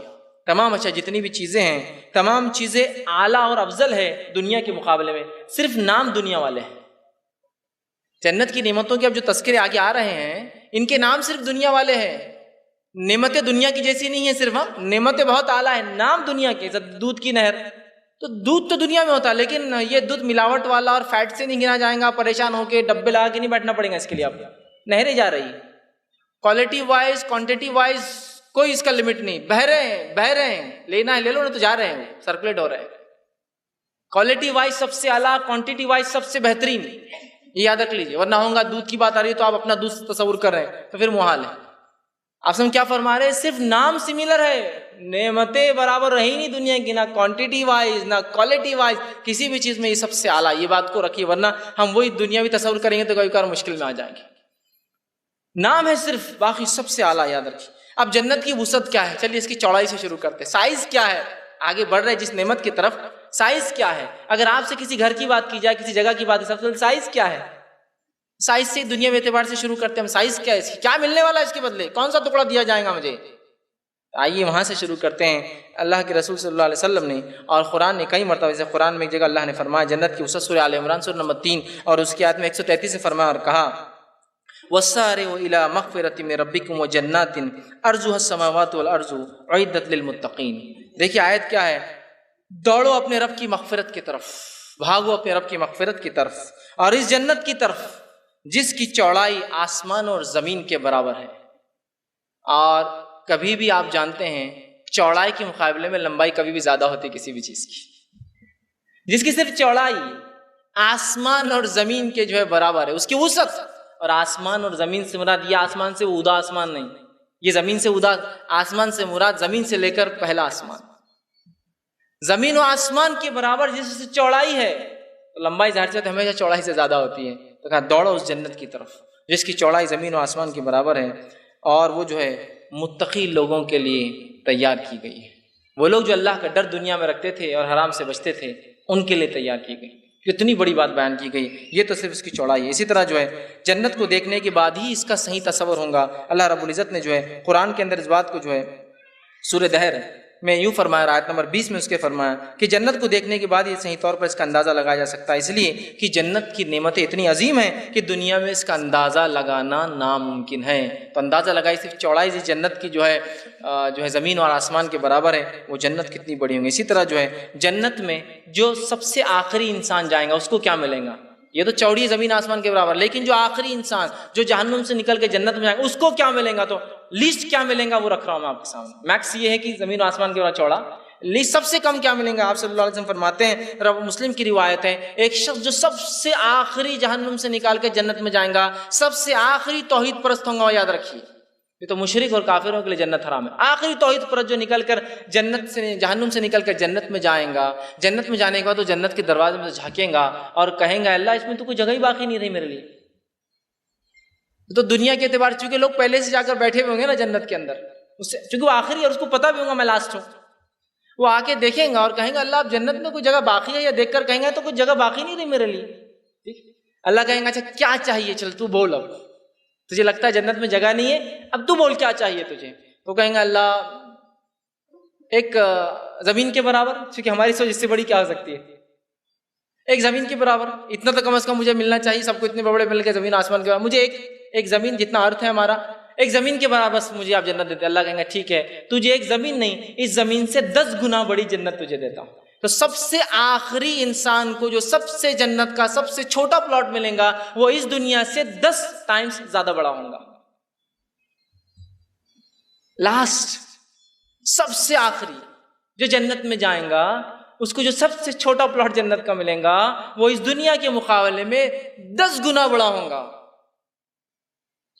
جتنی بھی چیزیں ہیں، تمام چیزیں اعلیٰ اور افضل ہے دنیا کے مقابلے میں، صرف نام دنیا والے ہیں. جنت کی نعمتوں کے اب جو تذکرے آگے آ رہے ہیں ان کے نام صرف دنیا والے ہیں. نعمتیں دنیا کی جیسی نہیں ہیں، صرف نعمتیں بہت اعلیٰ ہیں، نام دنیا کے. دودھ کی نہر، تو دودھ تو دنیا میں ہوتا ہے لیکن یہ دودھ ملاوٹ والا اور فیٹ سے نہیں گنا جائے گا، پریشان ہو کے ڈبے لگا کے نہیں بیٹھنا پڑے گا اس کے لیے. آپ نہریں جا رہی ہیں، کوالٹی وائز کوانٹٹی وائز کوئی اس کا لمٹ نہیں، بہہ رہے ہیں، لینا ہے لے لو، نہیں تو جا رہے ہیں، سرکولیٹ ہو رہے ہیں. کوالٹی وائز سب سے اعلیٰ، کوانٹٹی وائز سب سے بہترین، یہ یاد رکھ لیجیے. ورنہ ہوگا دودھ کی بات آ رہی ہے تو آپ اپنا دودھ تصور کر رہے ہیں تو پھر محال ہے. آپ سب کیا فرما رہے ہیں؟ صرف نام سملر ہے، نعمتیں برابر رہی نہیں دنیا کی، نہ کوانٹٹی وائز نہ کوالٹی وائز، کسی بھی چیز میں یہ سب سے اعلیٰ. یہ بات کو رکھیے، ورنہ ہم وہی دنیاوی تصور کریں گے تو کبھی کبھار مشکل میں آ جائیں گے. نام ہے صرف، باقی سب سے اعلیٰ یاد رکھیے. اب جنت کی وسعت کیا ہے؟ چلیے اس کی چوڑائی سے شروع کرتے ہیں. سائز کیا ہے؟ آگے بڑھ رہے جس نعمت کی طرف، سائز کیا ہے؟ اگر آپ سے کسی گھر کی بات کی جائے، کسی جگہ کی بات کی، سب سے سائز کیا ہے؟ سائز سے دنیا میں اعتبار سے شروع کرتے ہیں. ہم سائز کیا ہے اس کی، کیا ملنے والا ہے اس کے بدلے، کون سا ٹکڑا دیا جائے گا مجھے؟ آئیے وہاں سے شروع کرتے ہیں. اللہ کے رسول صلی اللہ علیہ وسلم نے اور قرآن نے کئی مرتبہ، جیسے قرآن میں ایک جگہ اللہ نے فرمایا جنت کی وسعت، سورہ آل عمران سورہ نمبر 3 اور اس کی آیت میں 133 سے فرمایا اور کہا وَالسَّارِعُوا إِلَىٰ مَغْفِرَةٍ مِّن رَّبِّكُمْ وَجَنَّاتٍ أَرْضُهَا السَّمَاوَاتُ وَالْأَرْضُ أُعِدَّتْ لِلْمُتَّقِينَ. دیکھیے آیت کیا ہے، دوڑو اپنے رب کی مغفرت کی طرف، بھاگو اپنے رب کی مغفرت کی طرف اور اس جنت کی طرف جس کی چوڑائی آسمان اور زمین کے برابر ہے. اور کبھی بھی آپ جانتے ہیں چوڑائی کے مقابلے میں لمبائی کبھی بھی زیادہ ہوتی کسی بھی چیز کی، جس کی صرف چوڑائی آسمان اور زمین کے جو ہے برابر ہے، اس کی وسعت. اور آسمان اور زمین سے مراد یہ آسمان سے اودا آسمان نہیں، یہ زمین سے اودا آسمان سے مراد زمین سے لے کر پہلا آسمان، زمین و آسمان کے برابر جس سے چوڑائی ہے. تو لمبائی ظاہر سے ہمیشہ چوڑائی سے زیادہ ہوتی ہے. تو کہا دوڑو اس جنت کی طرف جس کی چوڑائی زمین و آسمان کے برابر ہے، اور وہ جو ہے متقی لوگوں کے لیے تیار کی گئی ہے. وہ لوگ جو اللہ کا ڈر دنیا میں رکھتے تھے اور حرام سے بچتے تھے ان کے لیے تیار کی گئی. کتنی بڑی بات بیان کی گئی. یہ تو صرف اس کی چوڑائی ہے. اسی طرح جو ہے جنت کو دیکھنے کے بعد ہی اس کا صحیح تصور ہوگا. اللہ رب العزت نے جو ہے قرآن کے اندر اس بات کو جو ہے سورہ دہر میں یوں فرمایا، آیت نمبر 20 میں اس کے فرمایا کہ جنت کو دیکھنے کے بعد یہ صحیح طور پر اس کا اندازہ لگایا جا سکتا ہے، اس لیے کہ جنت کی نعمتیں اتنی عظیم ہیں کہ دنیا میں اس کا اندازہ لگانا ناممکن ہے. تو اندازہ لگائی صرف چوڑائی سے جنت کی جو ہے زمین اور آسمان کے برابر ہے، وہ جنت کتنی بڑی ہوں گی. اسی طرح جو ہے جنت میں جو سب سے آخری انسان جائیں گا اس کو کیا ملے گا؟ یہ تو چوڑی زمین آسمان کے برابر، لیکن جو آخری انسان جو جہنم سے نکل کے جنت میں جائے گا اس کو کیا ملے گا، تو لیسٹ کیا ملے گا وہ رکھ رہا ہوں میں آپ کے سامنے۔ میکس یہ ہے کہ زمین و آسمان کے برابر چوڑا، لیسٹ سب سے کم کیا ملیں گا؟ آپ صلی اللہ علیہ وسلم فرماتے ہیں، رب مسلم کی روایت ہے، ایک شخص جو سب سے آخری جہنم سے نکال کے جنت میں جائیں گا، سب سے آخری توحید پرست ہوں گا، یاد رکھیے یہ تو مشرک اور کافروں کے لیے جنت حرام ہے۔ آخری توحید پرست جو نکل کر جنت سے جہنم سے نکل کر جنت میں جائیں گا، جنت میں جانے کے بعد وہ جنت کے دروازے میں جھانکیں گا اور کہیں گا اللہ اس میں تو کوئی جگہ ہی باقی نہیں رہی میرے لیے۔ تو دنیا کے اعتبار سے چونکہ لوگ پہلے سے جا کر بیٹھے ہوئے ہوں گے نا جنت کے اندر، اس سے چونکہ وہ آخری اور اس کو پتہ بھی ہوگا میں لاسٹ ہوں، وہ آ کے دیکھیں گا اور کہیں گا اللہ اب جنت میں کوئی جگہ باقی ہے، یا دیکھ کر کہیں گا تو کوئی جگہ باقی نہیں رہی میرے لیے۔ ٹھیک، اللہ کہیں گا اچھا کیا چاہیے، چل تو بول، اب تجھے لگتا ہے جنت میں جگہ نہیں ہے، اب تو بول کیا چاہیے تجھے۔ تو کہیں گا اللہ ایک زمین کے برابر، کیونکہ ہماری سوچ اس سے بڑی کیا ہو سکتی ہے، ایک زمین کے برابر، اتنا تو کم از کم مجھے ملنا چاہیے، سب کو اتنے بڑے مل کے زمین آسمان کے برابر، مجھے ایک زمین جتنا ارتھ ہے ہمارا، ایک زمین کے برابر بس مجھے آپ جنت دیتے۔ اللہ کہیں گا ٹھیک ہے، تجھے ایک زمین نہیں، اس زمین سے 10 گنا بڑی جنت تجھے دیتا ہوں۔ تو سب سے آخری انسان کو جو سب سے جنت کا سب سے چھوٹا پلاٹ ملے گا وہ اس دنیا سے 10 ٹائمز زیادہ بڑا ہوگا۔ لاسٹ سب سے آخری جو جنت میں جائیں گا اس کو جو سب سے چھوٹا پلاٹ جنت کا ملے گا وہ اس دنیا کے مقابلے میں 10 گنا بڑا ہوگا۔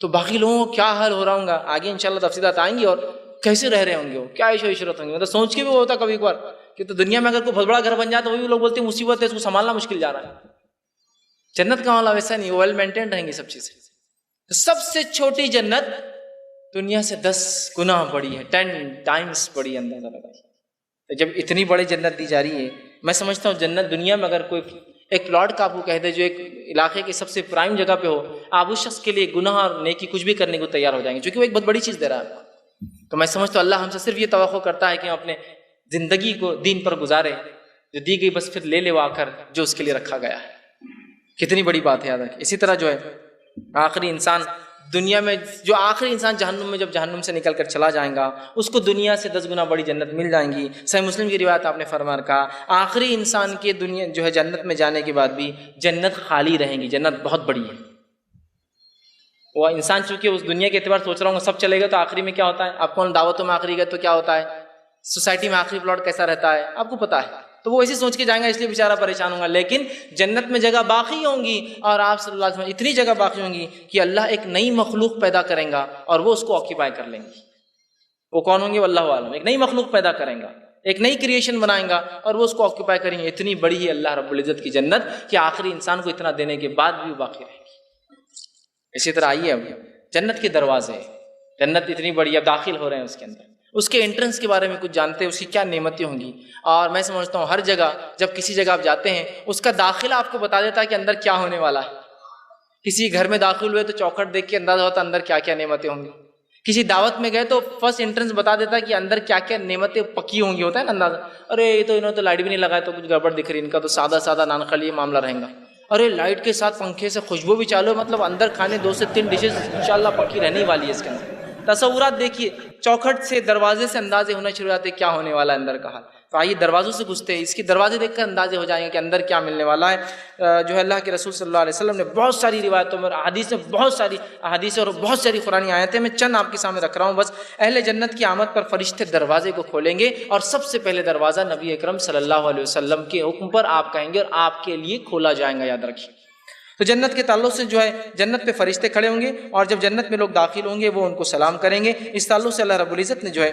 تو باقی لوگوں کو کیا حال ہو رہا ہوگا، آگے انشاءاللہ تفصیلات آئیں گی، اور کیسے رہ رہے ہوں گے وہ، کیا عیش و عشرت ہوں گے، مطلب سوچ کے بھی وہ ہوتا کبھی کبھار کہ تو دنیا میں اگر کوئی بہت بڑا گھر بن جائے تو وہ بھی لوگ بولتے ہیں مصیبت ہے، اس کو سنبھالنا مشکل جا رہا ہے۔ جنت کا معاملہ ویسا نہیں، ویل مینٹینڈ رہیں گی سب چیزیں۔ سب سے چھوٹی جنت دنیا سے 10 گنا بڑی ہے، 10 ٹائمز بڑی ہے، اندازہ لگائیے۔ جب اتنی بڑی جنت دی جا رہی ہے، میں سمجھتا ہوں جنت دنیا میں اگر کوئی ایک پلاٹ کا آپ کو کہہ دے جو ایک علاقے کی سب سے پرائم جگہ پہ ہو، آپ اس شخص کے لیے گناہ اور نیکی کچھ بھی کرنے کو تیار ہو جائیں گے، کیونکہ وہ ایک بہت بڑی چیز دے رہا ہے۔ تو میں سمجھتا ہوں اللہ ہم سے صرف یہ توقع کرتا ہے کہ ہم اپنے زندگی کو دین پر گزارے، جو دی گئی بس پھر لے لے وہ آ کر جو اس کے لیے رکھا گیا ہے۔ کتنی بڑی بات ہے، یاد رکھیں۔ اسی طرح جو ہے آخری انسان دنیا میں، جو آخری انسان جہنم میں جب جہنم سے نکل کر چلا جائے گا اس کو دنیا سے 10 گنا بڑی جنت مل جائیں گی۔ صحیح مسلم کی روایت آپ نے فرمان کہا آخری انسان کے دنیا جو ہے جنت میں جانے کے بعد بھی جنت خالی رہیں گی، جنت بہت بڑی ہے۔ وہ انسان چونکہ اس دنیا کے اعتبار سوچ رہا ہوں سب چلے گا تو آخری میں کیا ہوتا ہے، آپ کو دعوتوں میں آخری گئے تو کیا ہوتا ہے، سوسائٹی میں آخری پلاٹ کیسا رہتا ہے آپ کو پتا ہے، تو وہ ایسے سوچ کے جائیں گا اس لیے بیچارہ پریشان ہوگا۔ لیکن جنت میں جگہ باقی ہوں گی، اور آپ صلی اللہ علیہ وسلم اتنی جگہ باقی ہوں گی کہ اللہ ایک نئی مخلوق پیدا کریں گا اور وہ اس کو آکیپائی کر لیں گی۔ وہ کون ہوں گے واللہ عالم، ایک نئی مخلوق پیدا کریں گا، ایک نئی کریشن بنائیں گا اور وہ اس کو آکیپائی کریں گے۔ اتنی بڑی ہے اللہ رب العزت کی جنت کہ آخری انسان کو اتنا دینے کے بعد بھی وہ باقی رہے گی۔ اسی طرح آئیے اب جنت کے دروازے، جنت اتنی بڑی، اب داخل ہو رہے ہیں اس کے اندر، اس کے انٹرنس کے بارے میں کچھ جانتے ہیں، اس کی کیا نعمتیں ہوں گی۔ اور میں سمجھتا ہوں ہر جگہ جب کسی جگہ آپ جاتے ہیں اس کا داخلہ آپ کو بتا دیتا ہے کہ اندر کیا ہونے والا ہے۔ کسی گھر میں داخل ہوئے تو چوکھٹ دیکھ کے اندازہ ہوتا ہے اندر کیا کیا نعمتیں ہوں گی۔ کسی دعوت میں گئے تو فرسٹ انٹرنس بتا دیتا ہے کہ اندر کیا کیا نعمتیں پکی ہوں گی، ہوتا ہے نا اندازہ، ارے یہ تو انہوں نے تو لائٹ بھی نہیں لگایا تو کچھ گڑبڑ دکھ رہی، ان کا تو سادہ سادہ نان خلی معاملہ رہے گا، ارے لائٹ کے ساتھ پنکھے سے خوشبو بھی چالو، مطلب اندر کھانے 2 سے 3 ڈشز انشاءاللہ پکی رہنے والی ہے اس کے اندر۔ تصورات دیکھیے، چوکھٹ سے دروازے سے اندازے ہونا شروع ہو جاتے کیا ہونے والا ہے اندر کا حال۔ تو آئیے دروازوں سے گھستے ہیں، اس کی دروازے دیکھ کر اندازے ہو جائیں گے کہ اندر کیا ملنے والا ہے۔ جو ہے اللہ کے رسول صلی اللہ علیہ وسلم نے بہت ساری روایتوں میں، احادیث میں بہت ساری احادیث اور بہت ساری قرآنی آیتیں، میں چند آپ کے سامنے رکھ رہا ہوں بس۔ اہل جنت کی آمد پر فرشتے دروازے کو کھولیں گے اور سب سے پہلے دروازہ نبی اکرم صلی اللہ علیہ وسلم کے حکم پر آپ کہیں گے اور آپ کے لیے کھولا جائے گا، یاد رکھیے۔ تو جنت کے تعلق سے جو ہے جنت پہ فرشتے کھڑے ہوں گے اور جب جنت میں لوگ داخل ہوں گے وہ ان کو سلام کریں گے۔ اس تعلق سے اللہ رب العزت نے جو ہے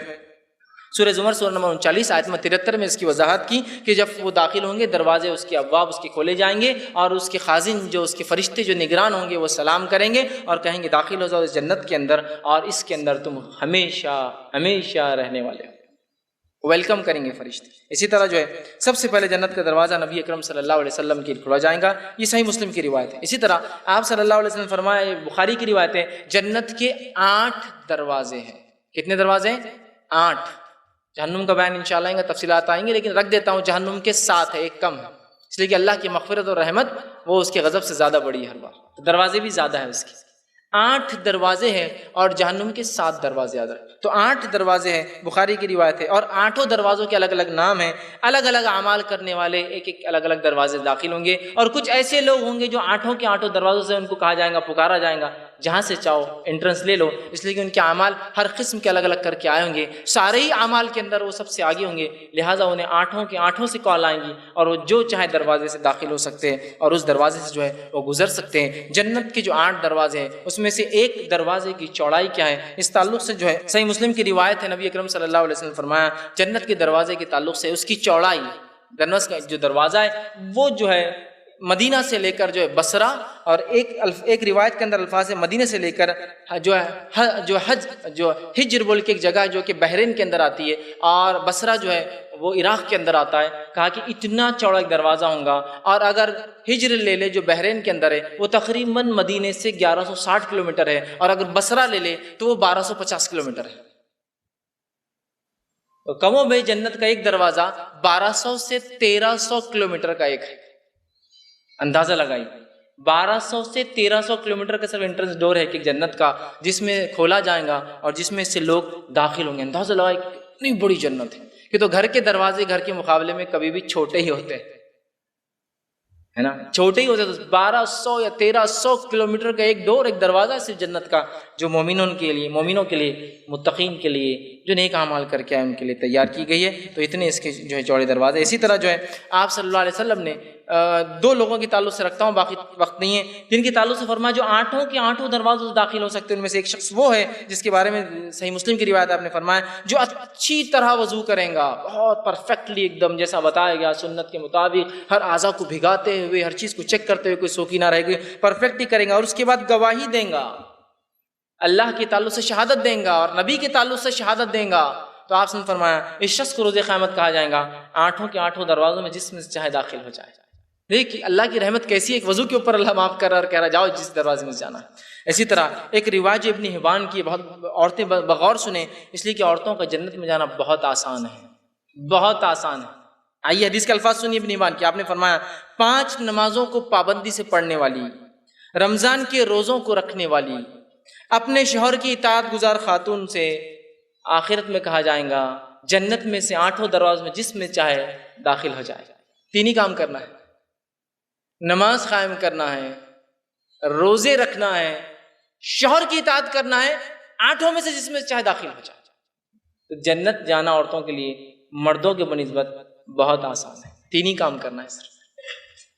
سورہ زمر سورہ نمبر 39 آیت نمبر 73 میں اس کی وضاحت کی کہ جب وہ داخل ہوں گے دروازے اس کے ابواب اس کے کھولے جائیں گے اور اس کے خازن جو اس کے فرشتے جو نگران ہوں گے وہ سلام کریں گے اور کہیں گے داخل ہو جاؤ اس جنت کے اندر اور اس کے اندر تم ہمیشہ ہمیشہ رہنے والے ہو، ویلکم کریں گے فرشتے۔ اسی طرح جو ہے سب سے پہلے جنت کا دروازہ نبی اکرم صلی اللہ علیہ وسلم کے کھولا جائے گا، یہ صحیح مسلم کی روایت ہے۔ اسی طرح آپ صلی اللہ علیہ وسلم فرمایا، بخاری کی روایت ہے، جنت کے 8 دروازے ہیں۔ کتنے دروازے ہیں؟ 8۔ جہنم کا بیان انشاءاللہ آئیں گے، تفصیلات آئیں گے، لیکن رکھ دیتا ہوں جہنم کے 7 ہے، ایک کم ہے، اس لیے کہ اللہ کی مغفرت اور رحمت وہ اس کے غضب سے زیادہ بڑی ہے ہر بار، تو دروازے بھی زیادہ ہیں اس کے۔ 8 دروازے ہیں اور جہنم کے 7 دروازے یاد رکھیں۔ تو 8 دروازے ہیں، بخاری کی روایت ہے، اور 8 دروازوں کے الگ الگ نام ہیں، الگ الگ اعمال کرنے والے ایک ایک الگ الگ دروازے داخل ہوں گے، اور کچھ ایسے لوگ ہوں گے جو 8 کے 8 دروازوں سے ان کو کہا جائے گا، پکارا جائے گا، جہاں سے چاہو انٹرنس لے لو، اس لیے کہ ان کے اعمال ہر قسم کے الگ الگ کر کے آئے ہوں گے، سارے ہی اعمال کے اندر وہ سب سے آگے ہوں گے، لہٰذا انہیں 8 کے 8 سے کال آئیں گی اور وہ جو چاہے دروازے سے داخل ہو سکتے ہیں اور اس دروازے سے جو ہے وہ گزر سکتے ہیں۔ جنت کے جو 8 دروازے ہیں اس میں سے ایک دروازے کی چوڑائی کیا ہے، اس تعلق سے جو ہے صحیح مسلم کی روایت ہے، نبی اکرم صلی اللہ علیہ وسلم فرمایا جنت کے دروازے کے تعلق سے اس کی چوڑائی، جنت کا جو دروازہ ہے وہ جو ہے مدینہ سے لے کر جو ہے بصرہ، اور ایک روایت کے اندر الفاظ ہے مدینہ سے لے کر جو ہجر بول کے ایک جگہ جو کہ بحرین کے اندر آتی ہے، اور بصرہ جو ہے وہ عراق کے اندر آتا ہے، کہا کہ اتنا چوڑا ایک دروازہ ہوگا، اور اگر ہجر لے لے جو بحرین کے اندر ہے وہ تقریباً مدینے سے 1160 کلومیٹر ہے، اور اگر بصرہ لے لے تو وہ 1250 کلومیٹر ہے۔ تو کم و بیش جنت کا ایک دروازہ 1200 سے 1300 کلومیٹر کا ایک ہے، اندازہ لگائی 1200 سے 1300 کلومیٹر کا صرف انٹرنس ڈور ہے کہ جنت کا، جس میں کھولا جائے گا اور جس میں سے لوگ داخل ہوں گے۔ اندازہ لگائی اتنی بڑی جنت ہے کہ تو گھر کے دروازے گھر کے مقابلے میں کبھی بھی چھوٹے ہی ہوتے ہیں، ہے نا، چھوٹے ہی ہوتے، تو 1200 یا 1300 کلومیٹر کا ایک ڈور، ایک دروازہ صرف جنت کا، جو مومنوں کے لیے متقین کے لیے جو نیک اعمال کر کے آئے ان کے لیے تیار کی گئی ہے۔ تو اتنے اس کے جو ہے چوڑے دروازے۔ اسی طرح جو ہے آپ صلی اللہ علیہ وسلم نے 2 لوگوں کے تعلق سے رکھتا ہوں، باقی وقت نہیں ہے، جن کے تعلق سے فرمایا جو 8 کے 8 دروازوں سے داخل ہو سکتے ہیں، ان میں سے ایک شخص وہ ہے جس کے بارے میں صحیح مسلم کی روایت آپ نے فرمایا جو اچھی طرح وضو کریں گا، بہت پرفیکٹلی ایک دم جیسا بتایا گیا سنت کے مطابق، ہر اعضاء کو بھگاتے ہوئے، ہر چیز کو چیک کرتے ہوئے، کوئی سوکی نہ رہے گی، پرفیکٹلی کریں گا، اور اس کے بعد گواہی دیں گا، اللہ کے تعلق سے شہادت دیں گا اور نبی کے تعلق سے شہادت دیں گا۔ تو آپ نے فرمایا اس شخص کو روز قیامت کہا جائے گا 8 کے 8 دروازوں میں جس میں سے چاہے داخل ہو جائے۔ دیکھیے اللہ کی رحمت کیسی ہے، ایک وضو کے اوپر اللہ معاف کر رہا اور کہہ رہا جاؤ جس دروازے میں جانا ہے۔ اسی طرح ایک روایت ابن حبان کی، بہت عورتیں بغور سنیں اس لیے کہ عورتوں کا جنت میں جانا بہت آسان ہے، بہت آسان ہے۔ آئیے حدیث کے الفاظ سنیے ابن حبان کی، آپ نے فرمایا 5 نمازوں کو پابندی سے پڑھنے والی، رمضان کے روزوں کو رکھنے والی، اپنے شوہر کی اطاعت گزار خاتون سے آخرت میں کہا جائے گا جنت میں سے 8 دروازوں میں جس میں چاہے داخل ہو جائے۔ 3 ہی کام کرنا ہے، نماز قائم کرنا ہے، روزے رکھنا ہے، شوہر کی اطاعت کرنا ہے، 8 میں سے جس میں چاہے داخل ہو جائے۔ تو جنت جانا عورتوں کے لیے مردوں کے بنسبت بہت آسان ہے، 3 ہی کام کرنا ہے صرف۔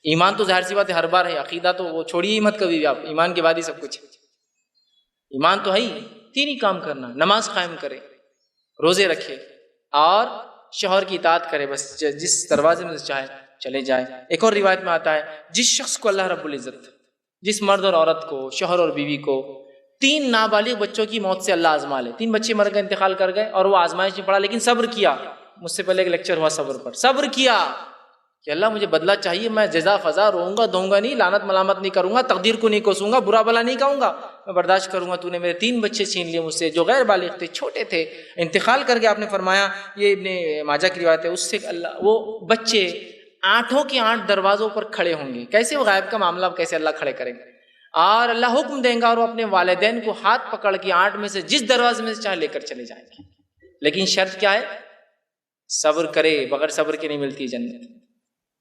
ایمان تو ظاہر سی بات ہے ہر بار ہے، عقیدہ تو وہ چھوڑیے ہی مت کبھی بھی، آپ ایمان کے بعد ہی سب کچھ ہے، ایمان تو ہے ہی، 3 ہی کام کرنا، نماز قائم کرے، روزے رکھے اور شوہر کی اطاعت کرے، بس جس دروازے میں چاہے چلے جائے۔ ایک اور روایت میں آتا ہے جس شخص کو اللہ رب العزت، جس مرد اور عورت کو، شوہر اور بیوی کو 3 نابالغ بچوں کی موت سے اللہ آزما لے، 3 بچے مر گئے، انتقال کر گئے، اور وہ آزمائش میں پڑا لیکن صبر کیا، مجھ سے پہلے ایک لیکچر ہوا صبر پر، صبر کیا کہ اللہ مجھے بدلہ چاہیے، میں جزا فضا روؤں گا دوں گا نہیں، لعنت ملامت نہیں کروں گا، تقدیر کو نہیں کوسوں گا، برا بلا نہیں کہوں گا، میں برداشت کروں گا، تو نے میرے 3 بچے چھین لیے مجھ سے جو غیر بالغ تھے، چھوٹے تھے، انتقال کر گئے۔ آپ نے فرمایا یہ ابن ماجہ کی روایت ہے، اس سے اللہ وہ بچے 8 کے 8 دروازوں پر کھڑے ہوں گے، کیسے وہ غائب کا معاملہ کیسے اللہ کھڑے کریں گے، اور اللہ حکم دیں گا اور وہ اپنے والدین کو ہاتھ پکڑ کے 8 میں سے جس دروازے میں سے چاہے لے کر چلے جائیں گے، لیکن شرط کیا ہے، صبر کرے، بغیر صبر کے نہیں ملتی جنت،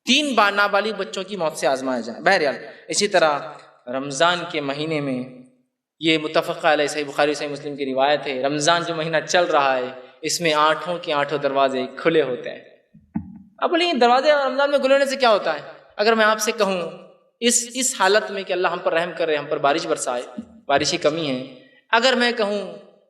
3 نابالغ بچوں کی موت سے آزمایا جائے۔ بہرحال اسی طرح رمضان کے مہینے میں یہ متفق علیہ صحیح بخاری صحیح مسلم کی روایت ہے، رمضان جو مہینہ چل رہا ہے اس میں 8 کے 8 دروازے کھلے ہوتے ہیں۔ اب بولیں دروازے رمضان میں کھلے ہونے سے کیا ہوتا ہے؟ اگر میں آپ سے کہوں اس حالت میں کہ اللہ ہم پر رحم کرے، ہم پر بارش برسائے، بارش کی کمی ہے، اگر میں کہوں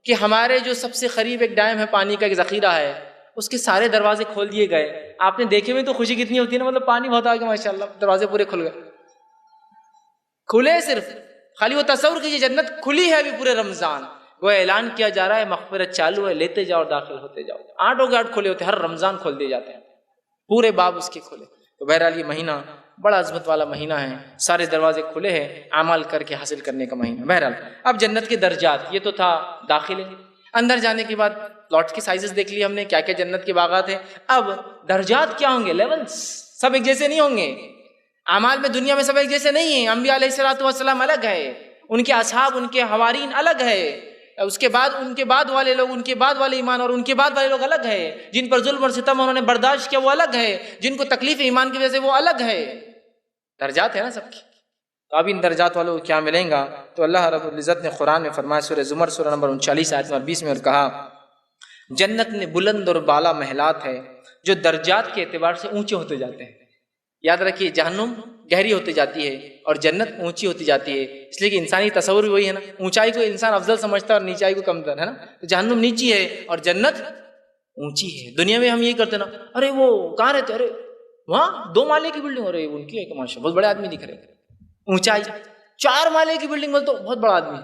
کہ ہمارے جو سب سے قریب ایک ڈیم ہے، پانی کا ایک ذخیرہ ہے، اس کے سارے دروازے کھول دیے گئے، آپ نے دیکھے ہوئے تو خوشی کتنی ہوتی ہے نا، مطلب پانی بہت آ گیا ماشاءاللہ، دروازے پورے کھل گئے، کھلے صرف خالی وہ تصور کیجیے جنت کھلی ہے ابھی پورے رمضان، وہ اعلان کیا جا رہا ہے مغفرت چالو ہے، لیتے جاؤ اور داخل ہوتے جاؤ، 8 کے 8 کھلے ہوتے ہیں، ہر رمضان کھول دیے جاتے ہیں، پورے باب اس کے کھلے۔ تو بہرحال یہ مہینہ بڑا عظمت والا مہینہ ہے، سارے دروازے کھلے ہیں اعمال کر کے حاصل کرنے کا مہینہ۔ بہرحال اب جنت کے درجات، یہ تو تھا داخلے، اندر جانے کے بعد پلاٹ کے سائزز دیکھ لیے ہم نے، کیا کیا جنت کے باغات ہیں، اب درجات کیا ہوں گے، لیولز سب ایک جیسے نہیں ہوں گے، اعمال میں دنیا میں سب ایک جیسے نہیں ہیں، انبیاء علیہ الصلوۃ والسلام الگ ہے، ان کے اصحاب، ان کے حوارین الگ ہے، اس کے بعد ان کے بعد والے لوگ، ان کے بعد والے ایمان اور ان کے بعد والے لوگ الگ ہے، جن پر ظلم اور ستم انہوں نے برداشت کیا وہ الگ ہے، جن کو تکلیف ایمان کی وجہ سے وہ الگ ہے. درجات ہے نا سب کی. تو اب ان درجات والوں کو کیا ملیں گا؟ تو اللہ رب العزت نے قرآن میں فرمایا سورہ زمر سورہ نمبر 39 آیت نمبر 20 میں، اور کہا جنت میں بلند اور بالا محلات ہے جو درجات کے اعتبار سے اونچے ہوتے جاتے ہیں. یاد رکھیے جہنم گہری ہوتی جاتی ہے اور جنت اونچی ہوتی جاتی ہے، اس لیے کہ انسانی تصور بھی وہی ہے نا، اونچائی کو انسان افضل سمجھتا ہے اور نیچائی کو کمتر، ہے نا. تو جہنم نیچی ہے اور جنت اونچی ہے. دنیا میں ہم یہ کرتے نا، ارے وہ کہاں رہتے، ارے وہاں 2 مالے کی بلڈنگ، ارے ان کی ایک ماشاء بہت بڑے آدمی دکھ رہے. اونچائی 4 مالے کی بلڈنگ بول تو بہت بڑا آدمی،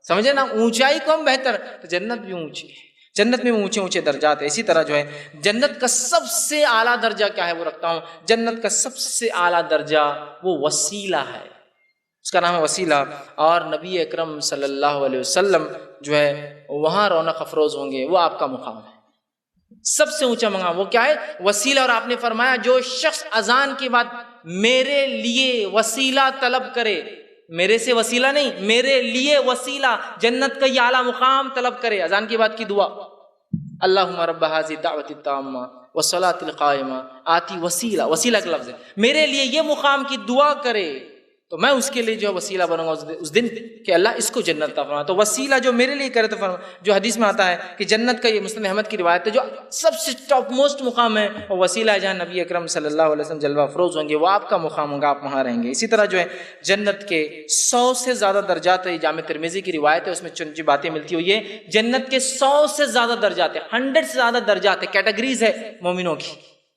سمجھے نا، اونچائی کو ہم بہتر. تو جنت بھی اونچی ہے، جنت میں اونچے اونچے درجات ہیں. اسی طرح جو ہے جنت کا سب سے اعلیٰ درجہ کیا ہے وہ رکھتا ہوں، جنت کا سب سے اعلیٰ درجہ وہ وسیلہ ہے، اس کا نام ہے وسیلہ. اور نبی اکرم صلی اللہ علیہ وسلم جو ہے وہاں رونق افروز ہوں گے، وہ آپ کا مقام ہے. سب سے اونچا مقام وہ کیا ہے؟ وسیلہ. اور آپ نے فرمایا جو شخص اذان کے بعد میرے لیے وسیلہ طلب کرے، میرے سے وسیلہ نہیں، میرے لیے وسیلہ، جنت کا یہ اعلیٰ مقام طلب کرے. اذان کے بعد کی دعا، اللہم رب ھذہ الدعوۃ التامہ والصلاۃ القائمہ آتی وسیلہ، وسیلہ کا لفظ ہے، میرے لیے یہ مقام کی دعا کرے تو میں اس کے لیے جو وسیلہ بنوں گا اس دن کہ اللہ اس کو جنت عطا فرما. تو وسیلہ جو میرے لیے کرے تو فرما. جو حدیث میں آتا ہے کہ جنت کا، یہ مسلم احمد کی روایت ہے، جو سب سے ٹاپ موسٹ مقام ہے وہ وسیلہ ہے، جہاں نبی اکرم صلی اللہ علیہ وسلم جلوہ افروز ہوں گے، وہ آپ کا مقام ہوگا، آپ وہاں رہیں گے. اسی طرح جو ہے جنت کے 100 سے زیادہ درجات ہے، جامع ترمذی کی روایت ہے، اس میں چند باتیں ملتی ہوئی ہے. جنت کے 100 سے زیادہ درجات ہیں، 100 سے زیادہ درجات ہے، کیٹیگریز ہے مومنوں کی،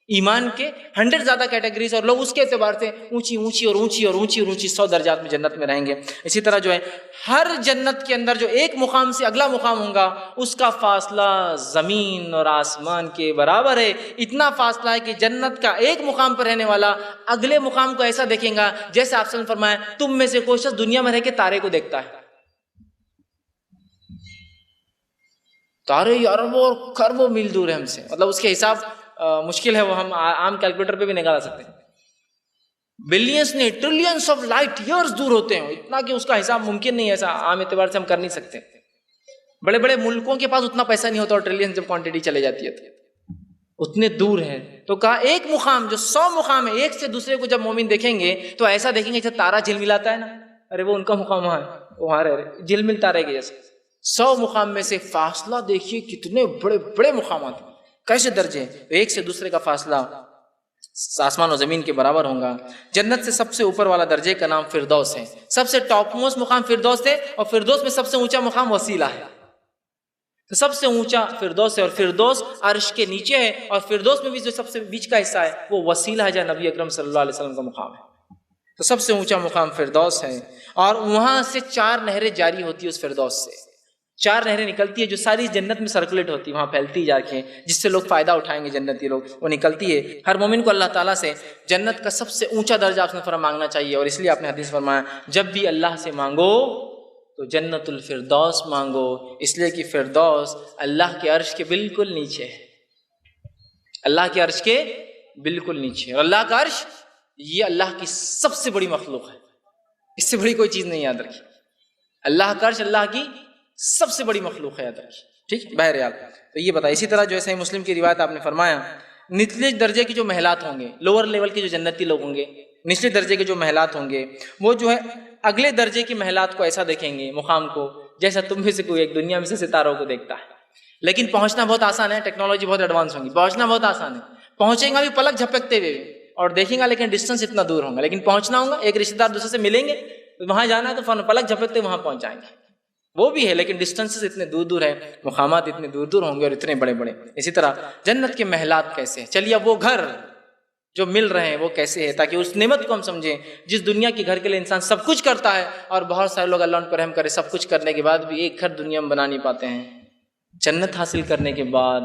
ایمان کے 100 زیادہ کیٹیگریز، اور لوگ اس کے اعتبار سے اونچی اونچی اور اونچی اور اونچی اور اونچی 100 درجات میں جنت میں رہیں گے. اسی طرح جو ہے ہر جنت کے اندر جو ایک مقام سے اگلا مقام ہوگا اس کا فاصلہ زمین اور آسمان کے برابر ہے. اتنا فاصلہ ہے کہ جنت کا ایک مقام پر رہنے والا اگلے مقام کو ایسا دیکھیں گا جیسے آپ نے فرمایا تم میں سے کوئی شخص دنیا میں رہ کے تارے کو دیکھتا ہے. تارے اربوں اور خربوں میل دور ہے ہم سے، مطلب اس کے حساب مشکل ہے، وہ ہم عام کیلکولیٹر پہ بھی نکالا سکتے ہیں. بلینس نہیں، ٹریلینس آف لائٹ ایئرز دور ہوتے ہیں، اتنا کہ اس کا حساب ممکن نہیں ہے، ایسا عام اعتبار سے ہم کر نہیں سکتے. بڑے بڑے ملکوں کے پاس اتنا پیسہ نہیں ہوتا اور ٹریلین جب کوانٹٹی چلے جاتی ہے تو اتنے دور ہیں. تو کہا ایک مقام جو 100 مقام ہے، ایک سے دوسرے کو جب مومن دیکھیں گے تو ایسا دیکھیں گے جیسے تارا جھل ملاتا ہے نا، ارے وہ ان کا مقام وہاں ہے، وہاں رہے جھل ملتا رہے گا جیسے. 100 مقام میں سے فاصلہ دیکھیے کتنے بڑے بڑے مقامات، کیسے درجے، ایک سے دوسرے کا فاصلہ آسمان و زمین کے برابر ہوں گا. جنت سے سب سے اوپر والا درجے کا نام فردوس ہے، سب سے ٹاپ موسٹ مقام فردوس ہے، اور فردوس میں سب سے اونچا مقام وسیلہ ہے. تو سب سے اونچا فردوس ہے، اور فردوس عرش کے نیچے ہے، اور فردوس میں بھی جو سب سے بیچ کا حصہ ہے وہ وسیلہ ہے، جہاں نبی اکرم صلی اللہ علیہ وسلم کا مقام ہے. تو سب سے اونچا مقام فردوس ہے، اور وہاں سے 4 نہریں جاری ہوتی ہے، اس فردوس سے 4 نہریں نکلتی ہے جو ساری جنت میں سرکولیٹ ہوتی ہے، وہاں پھیلتی جا کے، جس سے لوگ فائدہ اٹھائیں گے جنتی لوگ، وہ نکلتی ہے. ہر مومن کو اللہ تعالیٰ سے جنت کا سب سے اونچا درجہ آپ نے مانگنا چاہیے، اور اس لیے آپ نے حدیث فرمایا جب بھی اللہ سے مانگو تو جنت الفردوس مانگو، اس لیے کہ فردوس اللہ کے عرش کے بالکل نیچے ہے، اللہ کے عرش کے بالکل نیچے. اور اللہ کا عرش یہ اللہ کی سب سے بڑی مخلوق ہے، اس سے بڑی کوئی چیز نہیں، یاد رکھیے. اللہ کا عرش اللہ کی سب سے بڑی مخلوق ہے، یاد رکھیے. ٹھیک، بہرحال تو یہ بتا. اسی طرح جو ہے صحیح مسلم کی روایت آپ نے فرمایا نچلے درجے کے جو محلات ہوں گے، لوور لیول کے جو جنتی لوگ ہوں گے، نچلے درجے کے جو محلات ہوں گے، وہ جو ہے اگلے درجے کے محلات کو ایسا دیکھیں گے، مقام کو، جیسا تم میں سے کوئی ایک دنیا میں سے ستاروں کو دیکھتا ہے. لیکن پہنچنا بہت آسان ہے، ٹیکنالوجی بہت ایڈوانس ہوگی، پہنچنا بہت آسان ہے. پہنچیں گا بھی پلک جھپکتے ہوئے اور دیکھیں گا، لیکن ڈسٹینس اتنا دور ہوگا. لیکن پہنچنا ہوگا، ایک رشتے دار دوسرے سے ملیں گے، وہاں جانا ہے تو پلک جھپکتے وہاں پہنچ جائیں گے، وہ بھی ہے، لیکن ڈسٹینسز اتنے دور دور ہے، مقامات اتنے دور دور ہوں گے اور اتنے بڑے بڑے. اسی طرح جنت کے محلات کیسے ہیں، چلیے اب وہ گھر جو مل رہے ہیں وہ کیسے ہے، تاکہ اس نعمت کو ہم سمجھیں جس دنیا کے گھر کے لیے انسان سب کچھ کرتا ہے، اور بہت سارے لوگ اللہ ان پر رحم کرے سب کچھ کرنے کے بعد بھی ایک گھر دنیا میں بنا نہیں پاتے ہیں. جنت حاصل کرنے کے بعد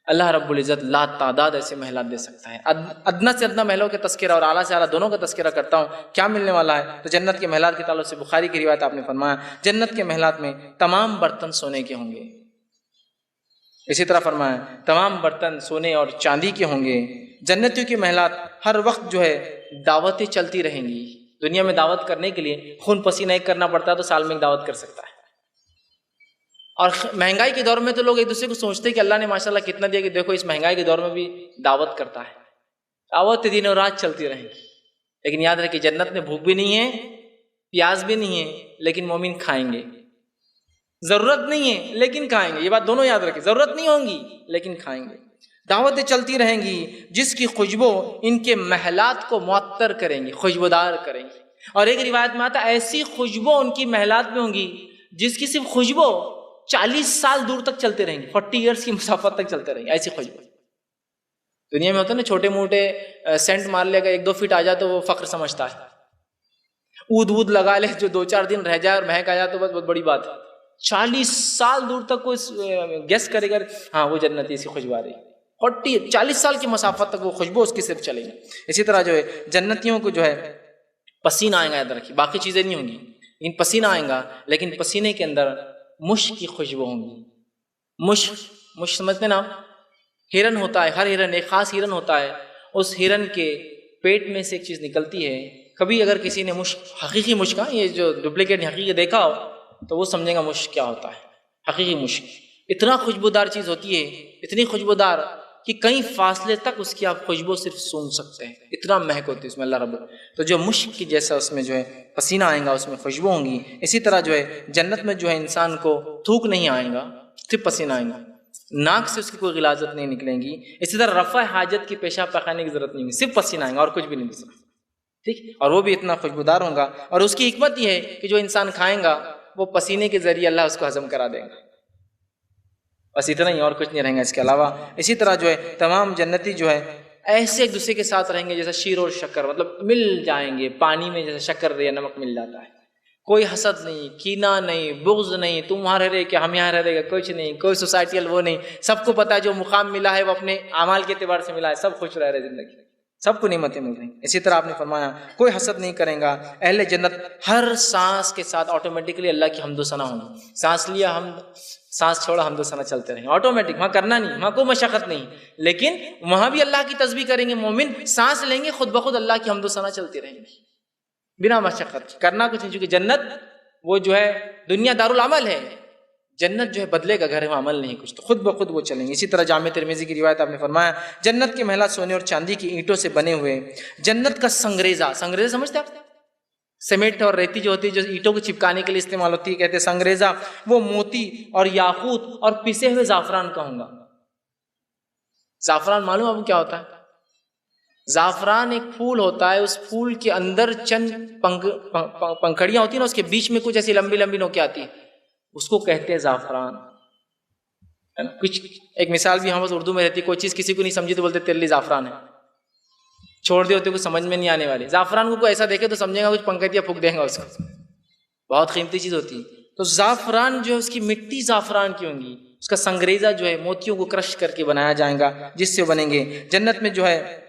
اللہ رب العزت لا تعداد ایسے محلات دے سکتا ہے. ادنا سے ادنا محلوں کے تذکرہ اور اعلیٰ سے اعلیٰ دونوں کا تذکرہ کرتا ہوں، کیا ملنے والا ہے. تو جنت کے محلات کے تعلق سے بخاری کی روایت آپ نے فرمایا جنت کے محلات میں تمام برتن سونے کے ہوں گے. اسی طرح فرمایا تمام برتن سونے اور چاندی کے ہوں گے. جنتیوں کے محلات ہر وقت جو ہے دعوتیں چلتی رہیں گی، دنیا میں دعوت کرنے کے لیے خون پسینہ ایک کرنا پڑتا ہے تو سال میں ایک دعوت کر سکتا ہے. اور مہنگائی کے دور میں تو لوگ ایک دوسرے کو سوچتے ہیں کہ اللہ نے ماشاءاللہ کتنا دیا کہ دیکھو اس مہنگائی کے دور میں بھی دعوت کرتا ہے. دعوت دن اور رات چلتی رہیں گی، لیکن یاد رکھیں جنت میں بھوک بھی نہیں ہے، پیاس بھی نہیں ہے، لیکن مومن کھائیں گے. ضرورت نہیں ہے لیکن کھائیں گے، یہ بات دونوں یاد رکھیں، ضرورت نہیں ہوں گی لیکن کھائیں گے. دعوتیں چلتی رہیں گی جس کی خوشبو ان کے محلات کو معطر کریں گی، خوشبودار کریں گی. اور ایک روایت میں آتا ہے ایسی خوشبو ان کی محلات میں ہوں گی جس کی صرف خوشبو 40 سال دور تک چلتے رہیں گے، 40 ایئرس کی مسافت تک چلتے رہیں گے. ایسی خوشبو دنیا میں ہوتا ہے نا، چھوٹے موٹے سینٹ مار لے گا 1-2 فٹ آ جائے تو وہ فخر سمجھتا ہے. اود لگا لے جو 2-4 دن رہ جائے اور مہک آ جائے تو بس بہت بڑی بات ہے. 40 سال دور تک کوئی گیس کرے گا ہاں وہ جنتی سی خوشبو آ رہی ہے. 40 سال کی مسافت تک وہ خوشبو اس کی صرف چلے گی. اسی طرح جو ہے جنتیوں کو جو ہے پسینہ آئے گا، یاد رکھیے باقی چیزیں نہیں ہوں گی لیکن پسینہ آئے گا، لیکن پسینے کے اندر مشک کی خوشبو ہوں گی. مشک سمجھتے نا، ہرن ہوتا ہے، ہر ہرن ایک خاص ہرن ہوتا ہے، اس ہرن کے پیٹ میں سے ایک چیز نکلتی ہے. کبھی اگر کسی نے مشک، حقیقی مشک، یہ جو ڈپلیکیٹ حقیقی دیکھا ہو تو وہ سمجھے گا مشک کیا ہوتا ہے. حقیقی مشک اتنا خوشبودار چیز ہوتی ہے، اتنی خوشبودار کہ کئی فاصلے تک اس کی آپ خوشبو صرف سونگھ سکتے ہیں، اتنا مہک ہوتی ہے اس میں اللہ رب. تو جو مشک کی جیسا اس میں جو ہے پسینہ آئے گا، اس میں خوشبو ہوں گی. اسی طرح جو ہے جنت میں جو ہے انسان کو تھوک نہیں آئے گا، صرف پسینہ آئے گا، ناک سے اس کی کوئی غلاظت نہیں نکلیں گی. اسی طرح رفع حاجت کی پیشاب پخانے کی ضرورت نہیں ہوگی، صرف پسینہ آئے گا اور کچھ بھی نہیں دوسرا. ٹھیک، اور وہ بھی اتنا خوشبودار ہوگا. اور اس کی حکمت یہ ہے کہ جو انسان کھائیں گا وہ پسینے کے ذریعے اللہ اس کو ہضم کرا دے گا، بس اتنا ہی، اور کچھ نہیں رہیں گا اس کے علاوہ. اسی طرح جو ہے تمام جنتی جو ہے ایسے ایک دوسرے کے ساتھ رہیں گے جیسا شیر اور شکر، مطلب مل جائیں گے پانی میں جیسا شکر یا نمک مل جاتا ہے. کوئی حسد نہیں، کینہ نہیں، بغض نہیں، تم وہاں رہ رہے کہ ہم یہاں رہ رہے گا، کچھ نہیں، کوئی سوسائٹیل وہ نہیں. سب کو پتا ہے جو مقام ملا ہے وہ اپنے اعمال کے اعتبار سے ملا ہے، سب خوش رہ رہے زندگی، سب کو نعمتیں مل رہی ہیں. اسی طرح آپ نے فرمایا کوئی حسد نہیں کرے گا. اہل جنت ہر سانس کے ساتھ آٹومیٹکلی اللہ کی حمد و ثنا ہوگی. سانس لیا حمد، سانس چھوڑا حمد و ثنا چلتے رہیں، آٹومیٹک، وہاں کرنا نہیں، وہاں کوئی مشقت نہیں، لیکن وہاں بھی اللہ کی تسبیح کریں گے. مومن سانس لیں گے خود بخود اللہ کی حمد و ثنا چلتی رہیں گی بنا مشقت، کرنا کچھ نہیں. چونکہ جنت وہ جو ہے دنیا دارالعمل ہے، جنت جو ہے بدلے کا گھر ہے، وہ عمل نہیں کچھ، تو خود بخود وہ چلیں گے. اسی طرح جامع ترمذی کی روایت آپ نے فرمایا جنت کے محلات سونے اور چاندی کی اینٹوں سے بنے ہوئے. جنت کا سنگریزہ سمجھتے آپ؟ سیمنٹ اور ریتی جو ہوتی ہے جو اینٹوں کو چپکانے کے لیے استعمال ہوتی ہے، کہتے ہیں سنگریزہ، وہ موتی اور یاقوت اور پسے ہوئے زعفران کا ہوں گا. زعفران معلوم آپ کو کیا ہوتا ہے؟ زعفران ایک پھول ہوتا ہے، اس پھول کے اندر چند پنکھڑیاں ہوتی ہیں نا، اس کے بیچ میں کچھ ایسی لمبی لمبی نوکیں آتی ہیں، اس کو کہتے ہیں زعفران. کچھ ایک مثال بھی ہم اردو میں رہتی ہے، کوئی چیز کسی کو نہیں سمجھی تو بولتے تیرے لیے زعفران ہے، چھوڑ دے ہوتے کچھ سمجھ میں نہیں آنے والی. زعفران کو کوئی ایسا دیکھے تو سمجھے گا کچھ پنکھڑیاں پھونک دیں گا اس کو، بہت قیمتی چیز ہوتی ہے. تو زعفران جو ہے اس کی مٹی زعفران کی ہوں گی، اس کا سنگریزہ جو ہے موتیوں کو کرش کر کے بنایا جائے گا جس سے بنیں گے. جنت میں جو ہے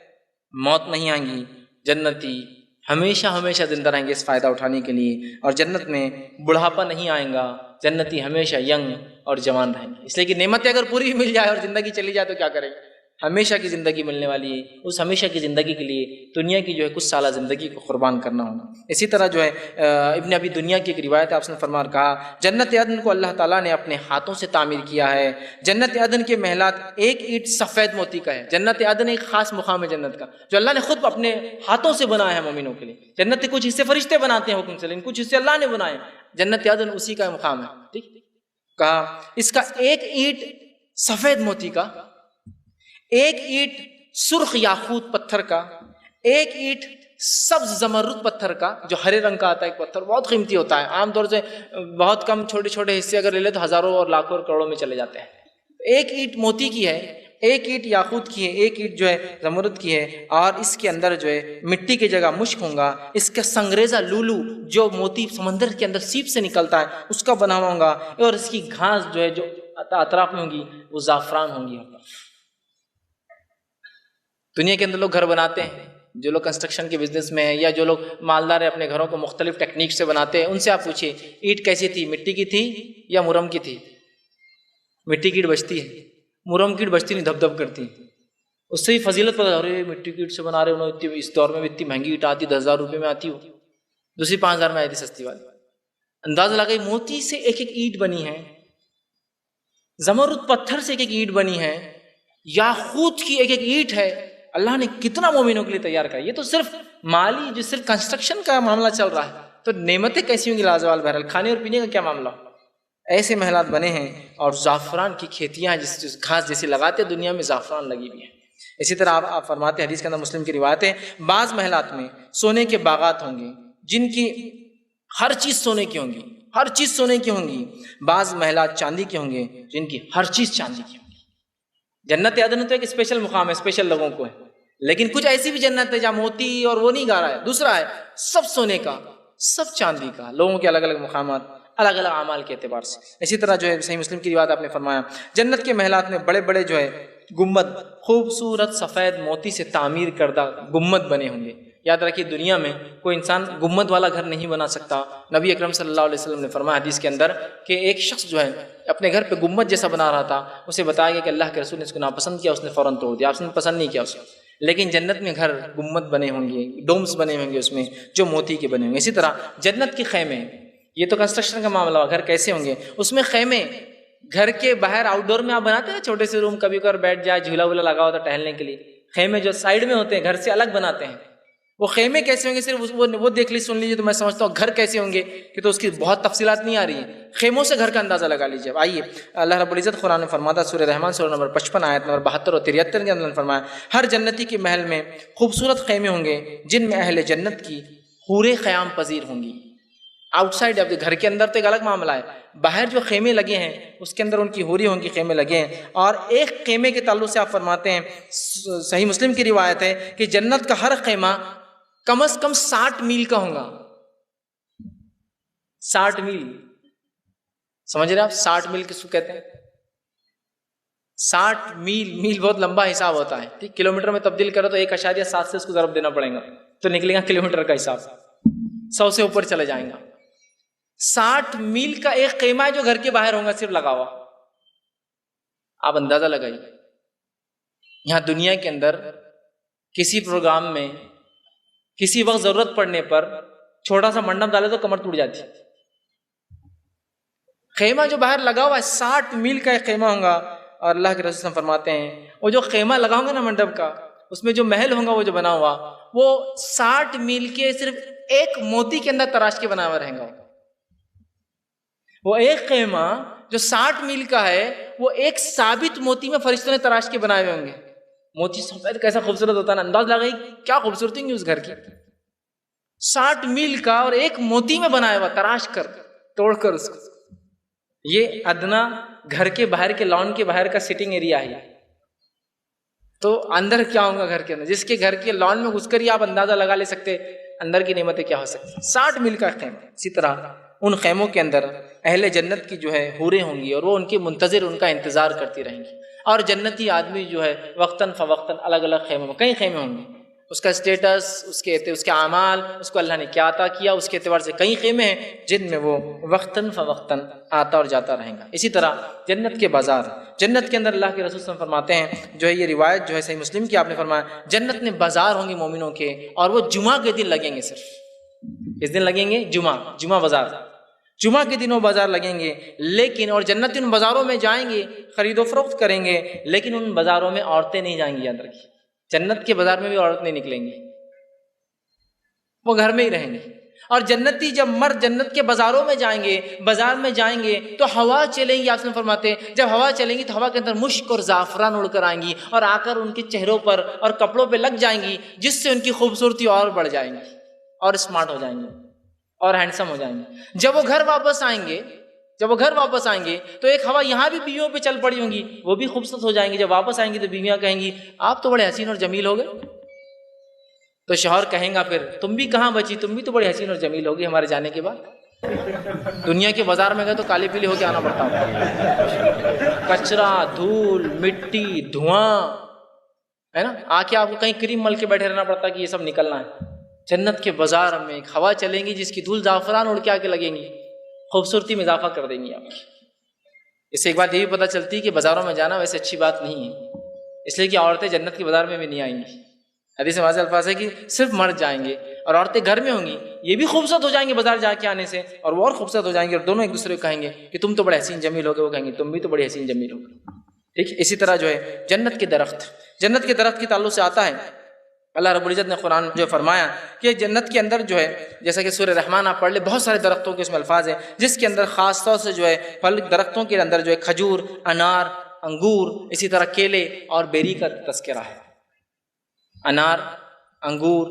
موت نہیں آئیں گی، جنتی ہمیشہ ہمیشہ زندہ رہیں گے اس فائدہ اٹھانے کے لیے. اور جنت میں بڑھاپا نہیں آئے گا، جنتی ہمیشہ ینگ اور جوان رہیں گے. اس لیے کہ نعمتیں اگر پوری بھی مل جائے اور زندگی چلی جائے تو کیا کریں گے؟ ہمیشہ کی زندگی ملنے والی ہے، اس ہمیشہ کی زندگی کے لیے دنیا کی جو ہے کچھ سالہ زندگی کو قربان کرنا ہوگا. اسی طرح جو ہے ابن ابی دنیا کی ایک روایت ہے، آپ نے فرمایا کہا جنت عدن کو اللہ تعالیٰ نے اپنے ہاتھوں سے تعمیر کیا ہے. جنت عدن کے محلات ایک اینٹ سفید موتی کا ہے. جنت عدن ایک خاص مقام ہے جنت کا جو اللہ نے خود اپنے ہاتھوں سے بنایا ہے مومنوں کے لیے. جنت کے کچھ حصے فرشتے بناتے ہیں حکم سے، لیکن کچھ حصے اللہ نے بنائے. جنت عدن اسی کا مقام ہے. ٹھیک، کہا اس کا ایک اینٹ سفید موتی کا، ایک اینٹ سرخ یاقوت پتھر کا، ایک اینٹ سبز زمرد پتھر کا جو ہرے رنگ کا آتا ہے. ایک پتھر بہت قیمتی ہوتا ہے، عام طور سے بہت کم چھوٹے چھوٹے حصے اگر لے لے تو ہزاروں اور لاکھوں اور کروڑوں میں چلے جاتے ہیں. ایک اینٹ موتی کی ہے، ایک اینٹ یاقوت کی ہے، ایک اینٹ جو ہے زمرد کی ہے، اور اس کے اندر جو ہے مٹی کی جگہ مشک ہوگا. اس کا سنگریزہ لولو جو موتی سمندر کے اندر سیپ سے نکلتا ہے اس کا بنا ہوا ہوگا. اور اس کی گھاس جو ہے جو اطراف میں ہوگی وہ زعفران ہوں گی. دنیا کے اندر لوگ گھر بناتے ہیں، جو لوگ کنسٹرکشن کے بزنس میں ہیں یا جو لوگ مالدار ہیں اپنے گھروں کو مختلف ٹیکنیک سے بناتے ہیں، ان سے آپ پوچھیے اینٹ کیسی تھی، مٹی کی تھی یا مرم کی تھی؟ مٹی کی اینٹ بچتی ہے، مرم کی اینٹ بچتی نہیں، دھب دھب کرتی. اس سے ہی فضیلت پتہ، ارے مٹی کی اینٹ سے بنا رہے انہوں، اس دور میں بھی اتنی مہنگی اینٹ آتی، 10,000 روپے میں آتی ہو. دوسری 5,000 میں آئی تھی سستی والی. اندازہ لگائی موتی سے ایک ایک اینٹ بنی ہے، زمرد پتھر سے ایک ایک اینٹ بنی ہے، یاقوت کی ایک ایک اینٹ ہے. اللہ نے کتنا مومنوں کے لیے تیار کیا. یہ تو صرف مالی جو صرف کنسٹرکشن کا معاملہ چل رہا ہے، تو نعمتیں کیسی ہوں گی لازوال. بہرحال کھانے اور پینے کا کیا معاملہ. ایسے محلات بنے ہیں، اور زعفران کی کھیتیاں جس گھاس جیسی لگاتے دنیا میں زعفران لگی ہوئی ہے. اسی طرح آپ فرماتے ہیں، حدیث کے اندر مسلم کی روایت ہے، بعض محلات میں سونے کے باغات ہوں گے جن کی ہر چیز سونے کی ہوں گی، ہر چیز سونے کی ہوں گی. بعض محلات چاندی کے ہوں گے جن کی ہر چیز چاندی کی ہوں گی. جنت عدن تو ایک اسپیشل مقام ہے، اسپیشل لوگوں کو ہے. لیکن کچھ ایسی بھی جنت ہے جہاں موتی اور وہ نہیں گا رہا ہے، دوسرا ہے سب سونے کا، سب چاندی کا. لوگوں کے الگ الگ مقامات، الگ الگ اعمال کے اعتبار سے. اسی طرح جو ہے صحیح مسلم کی روایت آپ نے فرمایا، جنت کے محلات میں بڑے بڑے جو ہے گنبد، خوبصورت سفید موتی سے تعمیر کردہ گنبد بنے ہوں گے. یاد رکھیے دنیا میں کوئی انسان گنبد والا گھر نہیں بنا سکتا. نبی اکرم صلی اللہ علیہ وسلم نے فرمایا حدیث کے اندر کہ ایک شخص جو ہے اپنے گھر پہ گنبد جیسا بنا رہا تھا، اسے بتایا گیا کہ اللہ کے رسول نے اس کو ناپسند کیا، اس نے فوراً توڑ دیا، آپ نے پسند نہیں کیا اسے. لیکن جنت میں گھر گنبد بنے ہوں گے، ڈومز بنے ہوں گے اس میں جو موتی کے بنے ہوں گے. اسی طرح جنت کے خیمے، یہ تو کنسٹرکشن کا معاملہ ہوا، گھر کیسے ہوں گے. اس میں خیمے گھر کے باہر آؤٹ ڈور میں آپ بناتے ہیں چھوٹے سے روم، کبھی کبھار بیٹھ جائے، جھولا وولا لگا ہوتا ٹہلنے کے لیے. خیمے جو سائڈ میں ہوتے ہیں گھر سے الگ بناتے ہیں، وہ خیمے کیسے ہوں گے صرف وہ دیکھ لی سن لیجیے تو میں سمجھتا ہوں گھر کیسے ہوں گے کہ تو اس کی بہت تفصیلات نہیں آ رہی ہیں. خیموں سے گھر کا اندازہ لگا لیجیے. آئیے اللہ رب العزت قرآن میں فرماتا، سورہ رحمان سورہ نمبر 55 آیت نمبر 72 اور 73 کے اندر فرمایا، ہر جنتی کے محل میں خوبصورت خیمے ہوں گے جن میں اہل جنت کی حوریں قیام پذیر ہوں گی. آؤٹ سائڈ اب گھر کے اندر تو ایک الگ معاملہ ہے، باہر جو خیمے لگے ہیں اس کے اندر ان کی حوری ہوں گی، خیمے لگے ہیں. اور ایک خیمے کے تعلق سے آپ فرماتے ہیں، صحیح مسلم کی روایت ہے کہ جنت کا ہر خیمہ کم از کم 60 میل کا ہوگا. 60 میل، سمجھ رہے آپ 60 میل کس کو کہتے ہیں؟ 60 میل، میل بہت لمبا حساب ہوتا ہے. ٹھیک، کلومیٹر میں تبدیل کرو تو 1.7 سے اس کو ضرب دینا پڑے گا تو نکلے گا کلومیٹر کا حساب، 100 سے اوپر چلے جائیں گا. 60 میل کا ایک خیمہ ہے جو گھر کے باہر ہوگا صرف لگا ہوا. آپ اندازہ لگائیے، یہاں دنیا کے اندر کسی پروگرام میں کسی وقت ضرورت پڑنے پر چھوٹا سا منڈپ ڈالے تو کمر ٹوٹ جاتی. خیمہ جو باہر لگا ہوا ہے 60 میل کا ایک خیمہ ہوگا. اور اللہ کے رسول صلی اللہ علیہ وسلم فرماتے ہیں وہ جو خیمہ لگا ہوگا نا منڈپ کا، اس میں جو محل ہوگا وہ جو بنا ہوا، وہ 60 میل کے صرف ایک موتی کے اندر تراش کے بنا ہوا رہے گا. وہ ایک خیمہ جو 60 میل کا ہے وہ ایک ثابت موتی میں فرشتوں نے تراش کے بنائے ہوئے ہوں گے. موتی سفید کیسا خوبصورت ہوتا ہے نا، انداز لگائی کیا خوبصورتی ہوگی اس گھر کی. 60 میل کا اور ایک موتی میں بنایا ہوا، تراش کر توڑ کر اس کو. یہ ادنا گھر کے باہر کے لان کے باہر کا سٹنگ ایریا ہے. تو اندر کیا ہوگا گھر کے اندر، جس کے گھر کے لان میں گھس کر ہی آپ اندازہ لگا لے سکتے اندر کی نعمتیں کیا ہو سکتی. 60 میل کا خیمہ. اسی طرح ان خیموں کے اندر اہل جنت کی جو ہے حوریں ہوں گی اور وہ ان کے منتظر ان کا انتظار کرتی رہیں گی. اور جنتی آدمی جو ہے وقتاً فوقتاً الگ الگ خیموں میں، کئی خیمے ہوں گے، اس کا اسٹیٹس، اس کے اعمال، اس کو اللہ نے کیا عطا کیا، اس کے اعتبار سے کئی خیمے ہیں جن میں وہ وقتاً فوقتاً آتا اور جاتا رہے گا. اسی طرح جنت کے بازار، جنت کے اندر اللہ کے رسول صلی اللہ علیہ وسلم فرماتے ہیں، جو ہے یہ روایت جو ہے صحیح مسلم کی آپ نے فرمایا، جنت میں بازار ہوں گے مومنوں کے اور وہ جمعہ کے دن لگیں گے. صرف کس دن لگیں گے؟ جمعہ بازار. جمعہ کے دنوں بازار لگیں گے. لیکن اور جنت ان بازاروں میں جائیں گے، خرید و فروخت کریں گے، لیکن ان بازاروں میں عورتیں نہیں جائیں گی. یاد رکھیے جنت کے بازار میں بھی عورت نہیں نکلیں گی، وہ گھر میں ہی رہیں گے. اور جنتی جب مرد جنت کے بازاروں میں جائیں گے، بازار میں جائیں گے تو ہوا چلیں گی. آپ نے فرماتے ہیں جب ہوا چلیں گی تو ہوا کے اندر مشک اور زعفران اڑ کر آئیں گی اور آ کر ان کے چہروں پر اور کپڑوں پہ لگ جائیں گی، جس سے ان کی خوبصورتی اور بڑھ جائیں گی اور اسمارٹ ہو جائیں گے اور ہینڈسم ہو جائیں گے. جب وہ گھر واپس آئیں گے تو ایک ہوا یہاں بھی بیویوں پہ چل پڑی ہوں گی، وہ بھی خوبصورت ہو جائیں گی. جب واپس آئیں گی تو بیویاں کہیں گی آپ تو بڑے حسین اور جمیل ہو گئے. تو شوہر کہیں گا پھر تم بھی کہاں بچی، تم بھی تو بڑے حسین اور جمیل ہوگی ہمارے جانے کے بعد. دنیا کے بازار میں گئے تو کالی پیلی ہو کے آنا پڑتا ہوگا، کچرا، دھول، مٹی، دھواں ہے نا، آ کے آپ کو کہیں کریم مل کے بیٹھے رہنا پڑتا کہ یہ سب نکلنا ہے. جنت کے بازار میں ایک ہوا چلیں گی جس کی دھول زعفران اڑ کے آ کے لگیں گی، خوبصورتی میں اضافہ کر دیں گی آپ کی. اس سے ایک بات یہ بھی پتہ چلتی ہے کہ بازاروں میں جانا ویسے اچھی بات نہیں ہے، اس لیے کہ عورتیں جنت کے بازار میں بھی نہیں آئیں گی. حدیث میں واضح الفاظ ہے کہ صرف مرد جائیں گے. اور عورتیں گھر میں ہوں گی، یہ بھی خوبصورت ہو جائیں گے بازار جا کے آنے سے، اور وہ اور خوبصورت ہو جائیں گے، اور دونوں ایک دوسرے کو کہیں گے کہ تم تو بڑے حسین جمیل ہو گے، وہ کہیں گے تم بھی تو بڑے حسین جمیل ہو گے. ٹھیک ہے. اسی طرح جو ہے جنت کے درخت کے تعلق سے آتا ہے، اللہ رب العزت نے قرآن جو فرمایا کہ جنت کے اندر جو ہے، جیسا کہ سورہ رحمان آپ پڑھ لیں، بہت سارے درختوں کے اس میں الفاظ ہیں، جس کے اندر خاص طور سے جو ہے پھل درختوں کے اندر جو ہے کھجور، انار، انگور، اسی طرح کیلے اور بیری کا تذکرہ ہے. انار، انگور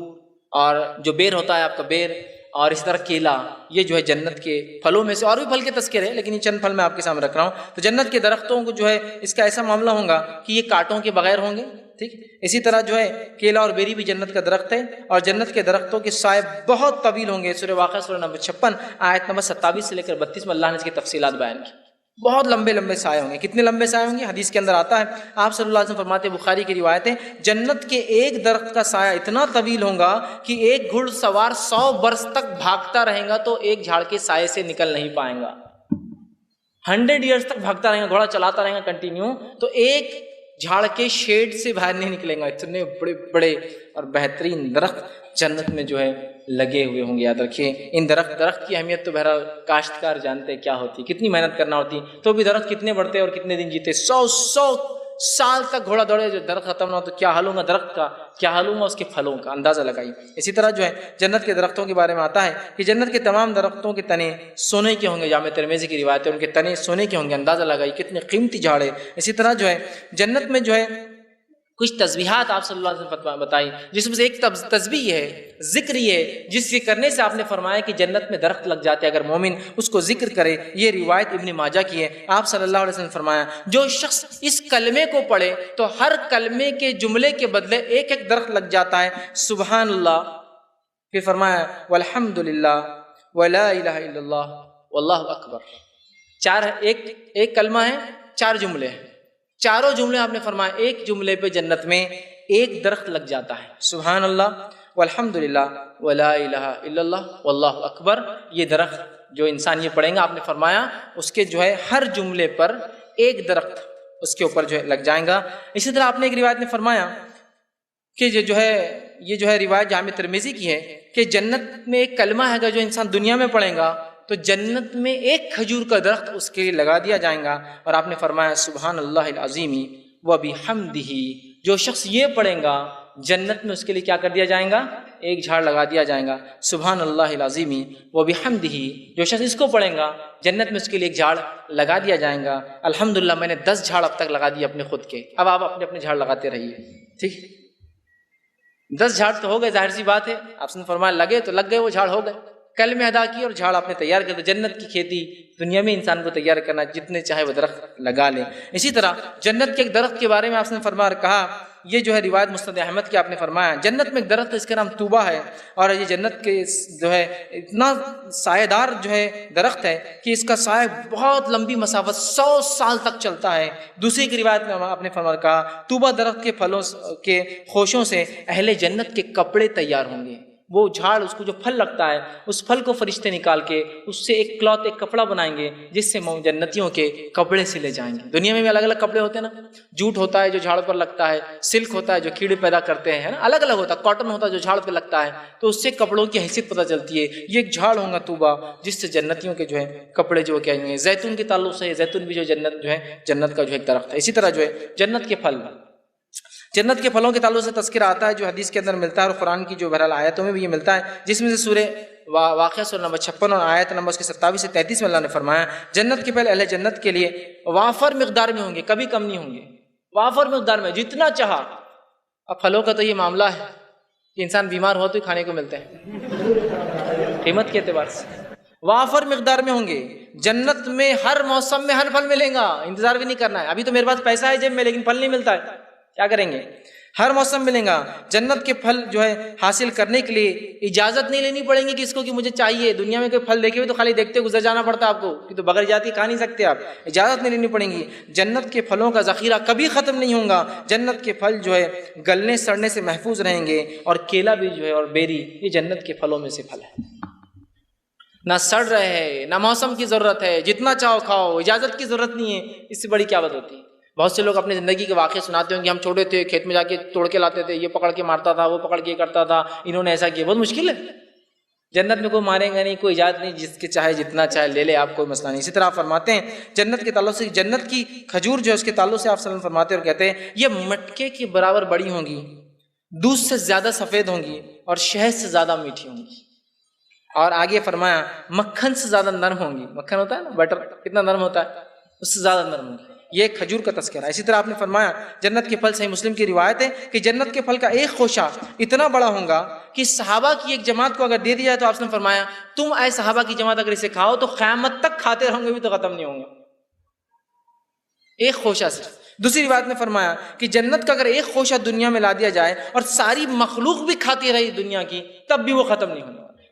اور جو بیر ہوتا ہے آپ کا بیر، اور اسی طرح کیلا، یہ جو ہے جنت کے پھلوں میں سے، اور بھی پھل کے تذکرے ہیں لیکن یہ چند پھل میں آپ کے سامنے رکھ رہا ہوں. تو جنت کے درختوں کو جو ہے اس کا ایسا معاملہ ہوگا کہ یہ کانٹوں کے بغیر ہوں گے. ٹھیک. اسی طرح جو ہے کیلا اور بیری بھی جنت کا درخت ہے، اور جنت کے درختوں کے سائے بہت طویل ہوں گے. سورہ واقعہ سورہ نمبر 56 آیت نمبر 27 سے لے کر 32 میں اللہ نے اس کی تفصیلات بیان کی. بہت لمبے لمبے سائے ہوں گے. کتنے لمبے سائے ہوں گے؟ حدیث کے اندر آتا ہے، آپ صلی اللہ علیہ وسلم فرماتے ہیں، بخاری کی روایت ہے، جنت کے ایک درخت کا سایہ اتنا طویل ہوگا کہ ایک گھڑ سوار 100 برس تک بھاگتا رہے گا تو ایک جھاڑ کے سائے سے نکل نہیں پائے گا. 100 ایئرس تک بھاگتا رہے گا، گھوڑا چلاتا رہے گا کنٹینیو، تو ایک جھاڑ کے شیڈ سے باہر نہیں نکلیں گا. اتنے بڑے بڑے اور بہترین درخت جنت میں جو ہے لگے ہوئے ہوں گے. یاد رکھیے ان درخت کی اہمیت تو بہرحال کاشتکار جانتے ہیں کیا ہوتی، کتنی محنت کرنا ہوتی، تو بھی درخت کتنے بڑھتے اور کتنے دن جیتے. 100 سال تک گھوڑا دوڑے، جو درخت ختم نہ ہو تو کیا حال ہوگا درخت کا، کیا حال ہوگا اس کے پھلوں کا، اندازہ لگائیے. اسی طرح جو ہے جنت کے درختوں کے بارے میں آتا ہے کہ جنت کے تمام درختوں کے تنے سونے کے ہوں گے. جامع ترمذی کی روایت ہے ان کے تنے سونے کے ہوں گے. اندازہ لگائیے کتنے قیمتی جھاڑ ہے. اسی طرح جو ہے جنت میں جو ہے کچھ تسبیحات آپ صلی اللہ علیہ وسلم بتائی، جس میں سے ایک تسبیح ہے، ذکر یہ ہے جس کے کرنے سے آپ نے فرمایا کہ جنت میں درخت لگ جاتے اگر مومن اس کو ذکر کرے. یہ روایت ابن ماجہ کی ہے. آپ صلی اللہ علیہ وسلم فرمایا جو شخص اس کلمے کو پڑھے تو ہر کلمے کے جملے کے بدلے ایک ایک درخت لگ جاتا ہے. سبحان اللہ، پھر فرمایا والحمد للہ ولا الہ الا اللہ واللہ اکبر. ایک کلمہ ہے، 4 جملے ہیں، چاروں جملے آپ نے فرمایا ایک جملے پہ جنت میں ایک درخت لگ جاتا ہے. سبحان اللہ والحمد للہ ولا الہ الا اللہ واللہ اکبر. یہ درخت جو انسان یہ پڑھیں گا آپ نے فرمایا اس کے جو ہے ہر جملے پر ایک درخت اس کے اوپر جو ہے لگ جائیں گا. اسی طرح آپ نے ایک روایت میں فرمایا کہ یہ جو ہے روایت جامع ترمذی کی ہے کہ جنت میں ایک کلمہ ہے جو انسان دنیا میں پڑھے گا تو جنت میں ایک کھجور کا درخت اس کے لیے لگا دیا جائے گا. اور آپ نے فرمایا سبحان اللہ العظیم وبحمدہ. جو شخص یہ پڑھے گا جنت میں اس کے لیے کیا کر دیا جائے گا؟ ایک جھاڑ لگا دیا جائے گا. سبحان اللہ العظیم وبحمدہ. جو شخص اس کو پڑھے گا جنت میں اس کے لیے ایک جھاڑ لگا دیا جائے گا. الحمدللہ میں نے 10 جھاڑ اب تک لگا دیے اپنے خود کے، اب آپ اپنے اپنے جھاڑ لگاتے رہیے. ٹھیک، 10 جھاڑ تو ہو گئے، ظاہر سی بات ہے. آپ نے فرمایا لگے تو لگ گئے، وہ جھاڑ ہو گئے. کل میں ادا کی اور جھاڑ آپ نے تیار کر دیا. جنت کی کھیتی دنیا میں انسان کو تیار کرنا، جتنے چاہے وہ درخت لگا لیں. اسی طرح جنت کے ایک درخت کے بارے میں آپ نے فرمایا اور کہا، یہ جو ہے روایت مسند احمد کی آپ نے فرمایا جنت میں ایک درخت اس کا نام طوبہ ہے، اور یہ جنت کے جو ہے اتنا سایہ دار جو ہے درخت ہے کہ اس کا سایہ بہت لمبی مسافت 100 سال تک چلتا ہے. دوسری کی روایت میں آپ نے فرمایا کہا طوبہ درخت کے پھلوں کے خوشوں سے اہل جنت کے کپڑے تیار ہوں گے. وہ جھاڑ اس کو جو پھل لگتا ہے اس پھل کو فرشتے نکال کے اس سے ایک کلوتھ، ایک کپڑا بنائیں گے جس سے جنتیوں کے کپڑے سلے جائیں گے. دنیا میں بھی الگ الگ کپڑے ہوتے ہیں نا، جوٹ ہوتا ہے جو جھاڑ پر لگتا ہے، سلک ہوتا ہے جو کیڑے پیدا کرتے ہیں نا، الگ الگ ہوتا ہے، کاٹن ہوتا ہے جو جھاڑ پہ لگتا ہے، تو اس سے کپڑوں کی حیثیت پتہ چلتی ہے. یہ ایک جھاڑ ہوگا طوبہ جس سے جنتیوں کے جو ہے کپڑے جو کیا جائیں گے. زیتون کے تعلق سے زیتون بھی جو جنت جو ہے جنت کا جو ایک درخت ہے. اسی طرح جو ہے جنت کے پھل، جنت کے پھلوں کے تعلق سے تذکرہ آتا ہے جو حدیث کے اندر ملتا ہے اور قرآن کی جو بہرحال آیتوں میں بھی یہ ملتا ہے، جس میں سے سورہ واقعہ سورہ نمبر 56 اور آیت نمبر اس کے 27 سے 33 میں اللہ نے فرمایا جنت کے پھل اہل جنت کے لیے وافر مقدار میں ہوں گے، کبھی کم نہیں ہوں گے. وافر مقدار میں جتنا چاہا. اب پھلوں کا تو یہ معاملہ ہے کہ انسان بیمار ہو تو ہی کھانے کو ملتے ہیں قیمت کے اعتبار سے. وافر مقدار میں ہوں گے. جنت میں ہر موسم میں ہر پھل ملے گا، انتظار بھی نہیں کرنا ہے. ابھی تو میرے پاس پیسہ ہے جیب میں لیکن پھل نہیں ملتا ہے، کیا کریں گے؟ ہر موسم ملیں گا. جنت کے پھل جو ہے حاصل کرنے کے لیے اجازت نہیں لینی پڑیں گی کس کو کہ مجھے چاہیے. دنیا میں کوئی پھل دیکھے ہوئے تو خالی دیکھتے گزر جانا پڑتا آپ کو کہ تو بغیر جاتی کھا نہیں سکتے آپ. اجازت نہیں لینی پڑیں گی. جنت کے پھلوں کا ذخیرہ کبھی ختم نہیں ہوگا. جنت کے پھل جو ہے گلنے سڑنے سے محفوظ رہیں گے. اور کیلا بھی جو ہے اور بیری یہ جنت کے پھلوں میں سے پھل ہے. نہ سڑ رہے ہیں، نہ موسم کی ضرورت ہے، جتنا چاہو کھاؤ، اجازت کی ضرورت نہیں ہے. اس سے بڑی کیا بات ہوتی ہے. بہت سے لوگ اپنی زندگی کے واقعے سناتے ہوں کہ ہم چھوٹے تھے، کھیت میں جا کے توڑ کے لاتے تھے، یہ پکڑ کے مارتا تھا، وہ پکڑ کے کرتا تھا، انہوں نے ایسا کیا. بہت مشکل ہے. جنت میں کوئی مارے گا نہیں، کوئی اجازت نہیں، جس کے چاہے جتنا چاہے لے لے، آپ کوئی مسئلہ نہیں. اسی طرح آپ فرماتے ہیں جنت کے تعلق سے، جنت کی کھجور جو ہے اس کے تعلق سے آپ صلی اللہ علیہ وسلم فرماتے ہیں اور کہتے ہیں یہ مٹکے کے برابر بڑی ہوں گی، دودھ سے زیادہ سفید ہوں گی اور شہد سے زیادہ میٹھی ہوں گی. اور آگے فرمایا مکھن سے زیادہ نرم ہوں گی. مکھن ہوتا ہے نا، بٹر کتنا نرم ہوتا ہے، اس سے زیادہ نرم ہوں گی. یہ ایک کھجور کا تذکرہ ہے. اسی طرح آپ نے فرمایا جنت کے پھل، صحیح مسلم کی روایت ہے کہ جنت کے پھل کا ایک خوشہ اتنا بڑا ہوگا کہ صحابہ کی ایک جماعت کو اگر دے دیا جائے تو آپ نے فرمایا تم اے صحابہ کی جماعت اگر اسے کھاؤ تو قیامت تک کھاتے رہو گے بھی تو ختم نہیں ہوں گے. ایک خوشہ سے. دوسری روایت میں فرمایا کہ جنت کا اگر ایک خوشہ دنیا میں لا دیا جائے اور ساری مخلوق بھی کھاتی رہی دنیا کی تب بھی وہ ختم نہیں ہونے والا.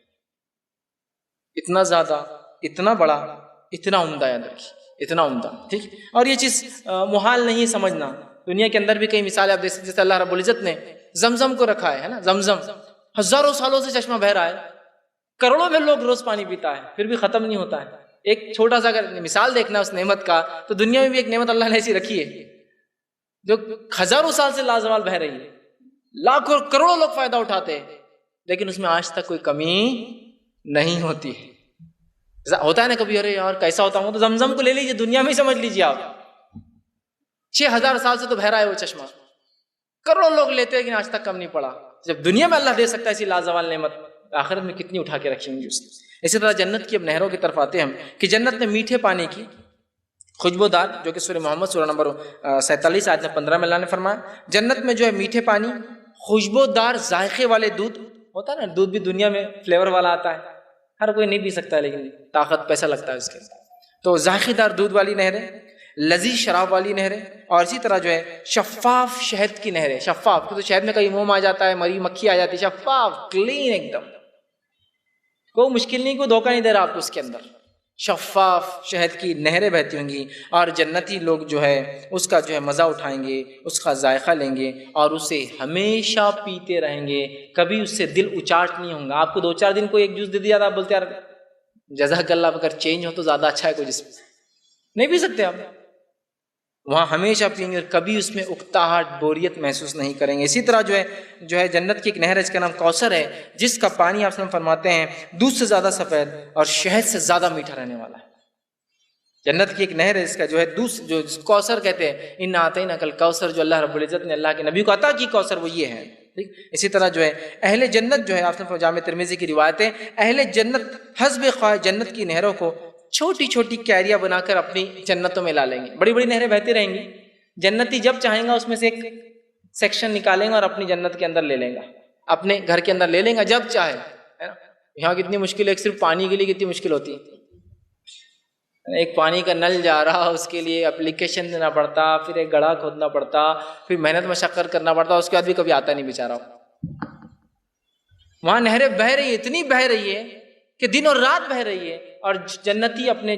اتنا زیادہ، اتنا بڑا، اتنا عمدہ ہے اندر کی، اتنا عمدہ. ٹھیک. اور یہ چیز محال نہیں سمجھنا. دنیا کے اندر بھی کئی مثالیں آپ دیکھ سکتے، جیسے اللہ رب العزت نے زمزم کو رکھا ہے نا. زمزم ہزاروں سالوں سے چشمہ بہہ رہا ہے، کروڑوں میں لوگ روز پانی پیتا ہے، پھر بھی ختم نہیں ہوتا ہے. ایک چھوٹا سا اگر مثال دیکھنا اس نعمت کا تو دنیا میں بھی ایک نعمت اللہ نے ایسی رکھی ہے جو ہزاروں سال سے لازوال بہہ رہی ہے، لاکھوں کروڑوں لوگ فائدہ اٹھاتے ہیں، لیکن اس میں آج تک کوئی کمی نہیں ہوتی ہے. ہوتا ہے نا کبھی، ارے یار کیسا ہوتا ہوں، تو زمزم کو لے لیجیے، دنیا میں ہی سمجھ لیجیے آپ. 6000 سال سے تو بہہ رہا ہے وہ چشمہ، کروڑوں لوگ لیتے ہیں لیکن آج تک کم نہیں پڑا. جب دنیا میں اللہ دے سکتا ہے ایسی لازوال نعمت، آخرت میں کتنی اٹھا کے رکھی ہوں گی اس نے. اسی طرح جنت کی اب نہروں کی طرف آتے ہیں ہم کہ جنت میں میٹھے پانی کی خوشبودار، جو کہ سورہ محمد سورہ نمبر 47 آیت 15 میں اللہ نے فرمایا جنت میں جو ہے میٹھے پانی، خوشبودار ذائقے والے دودھ. ہوتا ہے نا دودھ بھی دنیا میں فلیور والا آتا ہے، ہر کوئی نہیں پی سکتا ہے لیکن طاقت پیسہ لگتا ہے اس کے. تو ذائقے دار دودھ والی نہریں، لذیذ شراب والی نہریں، اور اسی طرح جو ہے شفاف شہد کی نہریں. شفاف کیونکہ شہد میں کئی موم آ جاتا ہے، مری مکھی آ جاتی ہے. شفاف کلین ایک دم، کوئی مشکل نہیں، کوئی دھوکہ نہیں دے رہا آپ کو اس کے اندر. شفاف شہد کی نہریں بہتی ہوں گی اور جنتی لوگ جو ہے اس کا جو ہے مزہ اٹھائیں گے، اس کا ذائقہ لیں گے اور اسے ہمیشہ پیتے رہیں گے. کبھی اس سے دل اچاٹ نہیں ہوں گا. آپ کو 2-4 دن کوئی ایک جوس دے دیا تھا، آپ بولتے یار جزاک اللہ، اگر چینج ہو تو زیادہ اچھا ہے، کوئی جسم نہیں پی سکتے آپ. وہاں ہمیشہ پئیں گے اور کبھی اس میں اکتاہٹ، بوریت محسوس نہیں کریں گے. اسی طرح جو ہے جنت کی ایک نہر ہے جس کا نام کوثر ہے، جس کا پانی آپ وسلم فرماتے ہیں دودھ سے زیادہ سفید اور شہد سے زیادہ میٹھا رہنے والا ہے. جنت کی ایک نہر ہے اس کا جو ہے دودھ، جو کوثر کہتے ہیں، ان اعطیناک الکوثر، جو اللہ رب العزت نے اللہ کے نبی کو عطا کی کوثر وہ یہ ہے. ٹھیک. اسی طرح جو ہے اہل جنت جو ہے آپ نے جامع ترمذی کی روایت ہے، اہل جنت حسب خواہ جنت کی نہروں کو چھوٹی چھوٹی کیریاں بنا کر اپنی جنتوں میں لا لیں گے. بڑی بڑی نہریں بہتی رہیں گی، جنتی جب چاہیں گا اس میں سے ایک سیکشن نکالیں گا اور اپنی جنت کے اندر لے لیں گا، اپنے گھر کے اندر لے لیں گا جب چاہے. ہے نا. یہاں کتنی مشکل ہے، صرف پانی کے لیے کتنی مشکل ہوتی ہے. ایک پانی کا نل جا رہا، اس کے لیے اپلیکیشن دینا پڑتا، پھر ایک گڑھا کھودنا پڑتا، پھر محنت مشقت کرنا پڑتا، اس کے بعد بھی کبھی آتا نہیں بیچارہ. وہاں نہریں بہہ رہی ہے، اتنی بہہ رہی ہے کہ دن اور رات بہہ رہی ہے، اور جنتی اپنے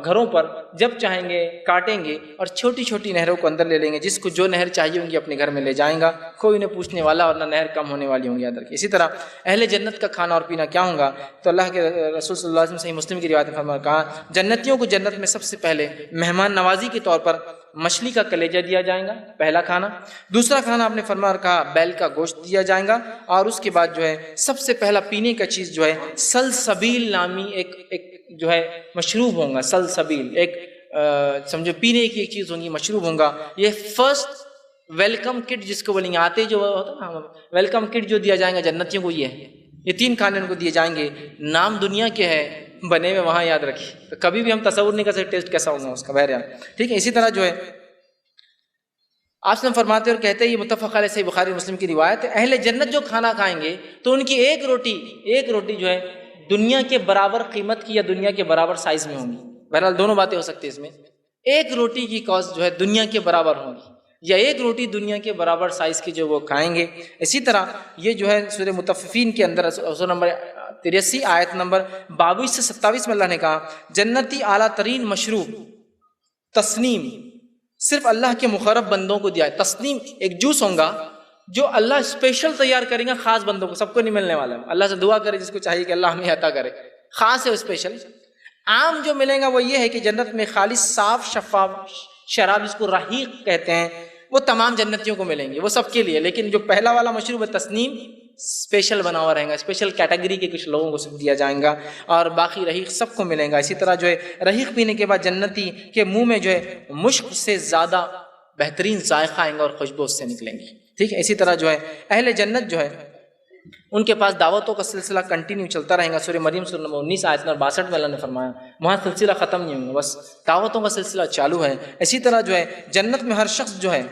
گھروں پر جب چاہیں گے کاٹیں گے اور چھوٹی چھوٹی نہروں کو اندر لے لیں گے. جس کو جو نہر چاہیے ہوں گی اپنے گھر میں لے جائیں گا، کوئی انہیں پوچھنے والا اور نہ نہر کم ہونے والی ہوں گی اندر کی. اسی طرح اہل جنت کا کھانا اور پینا کیا ہوگا تو اللہ کے رسول صلی اللہ علیہ وسلم صحیح مسلم کی روایت میں فرمایا، کہا جنتیوں کو جنت میں سب سے پہلے مہمان نوازی کے طور پر مچھلی کا کلیجہ دیا جائے گا، پہلا کھانا. دوسرا کھانا آپ نے فرمایا اور کہا بیل کا گوشت دیا جائے گا، اور اس کے بعد جو ہے سب سے پہلا پینے کا چیز جو ہے سلسبیل نامی ایک جو ہے مشروب ہوگا. سلسبیل ایک سمجھو پینے کی ایک چیز ہوگی، مشروب ہوگا. یہ فرسٹ ویلکم کٹ جس کو بولیں گے، آتے جو ہوتا ہے نا ویلکم کٹ جو دیا جائے گا جنتیوں کو، یہ 3 کھانے ان کو دیے جائیں گے. نام دنیا کے ہے، بنے میں وہاں یاد رکھیے، تو کبھی بھی ہم تصور نہیں کر سکتے ٹیسٹ کیسا ہوگا اس کا. بہرحال ٹھیک ہے. اسی طرح جو ہے آپ نے فرماتے اور کہتے ہیں، یہ متفق علیہ صحیح بخاری مسلم کی روایت ہے، اہل جنت جو کھانا کھائیں گے تو ان کی ایک روٹی جو ہے دنیا کے برابر قیمت کی یا دنیا کے برابر سائز میں ہوں گی. بہرحال دونوں باتیں ہو سکتی ہیں اس میں. ایک روٹی کی کاسٹ جو ہے دنیا کے برابر ہوگی، یا ایک روٹی دنیا کے برابر سائز کی جو وہ کھائیں گے. اسی طرح یہ جو ہے سورہ مطففین کے اندر سورہ نمبر 83 آیت نمبر 22 سے 27 میں اللہ نے کہا جنتی اعلیٰ ترین مشروب تسنیم صرف اللہ کے مقرب بندوں کو دیا ہے. تسنیم ایک جوس ہوگا جو اللہ اسپیشل تیار کریں گا خاص بندوں کو، سب کو نہیں ملنے والا ہے. اللہ سے دعا کرے جس کو چاہیے کہ اللہ ہمیں عطا کرے، خاص ہے اسپیشل. عام جو ملے گا وہ یہ ہے کہ جنت میں خالص صاف شفاف شراب جس کو رحیق کہتے ہیں، وہ تمام جنتیوں کو ملیں گے، وہ سب کے لیے. لیکن جو پہلا والا مشروب ہے تسنیم، اسپیشل بنا ہوا رہے گا، اسپیشل کیٹیگری کے کچھ لوگوں کو صرف دیا جائے گا، اور باقی رحیق سب کو ملے گا. اسی طرح جو ہے رحیق پینے کے بعد جنتی کے منہ میں جو ہے مشک سے زیادہ بہترین ذائقہ آئیں گا اور خوشبو اس سے نکلیں گی. ٹھیک ہے. اسی طرح جو ہے اہل جنت جو ہے ان کے پاس دعوتوں کا سلسلہ کنٹینیو چلتا رہے گا. سورہ مریم سورہ نمبر 19 آیت نمبر 62 میں اللہ نے فرمایا وہاں سلسلہ ختم نہیں ہوگا، بس دعوتوں کا سلسلہ چالو ہے. اسی طرح جو ہے جنت میں ہر شخص جو ہے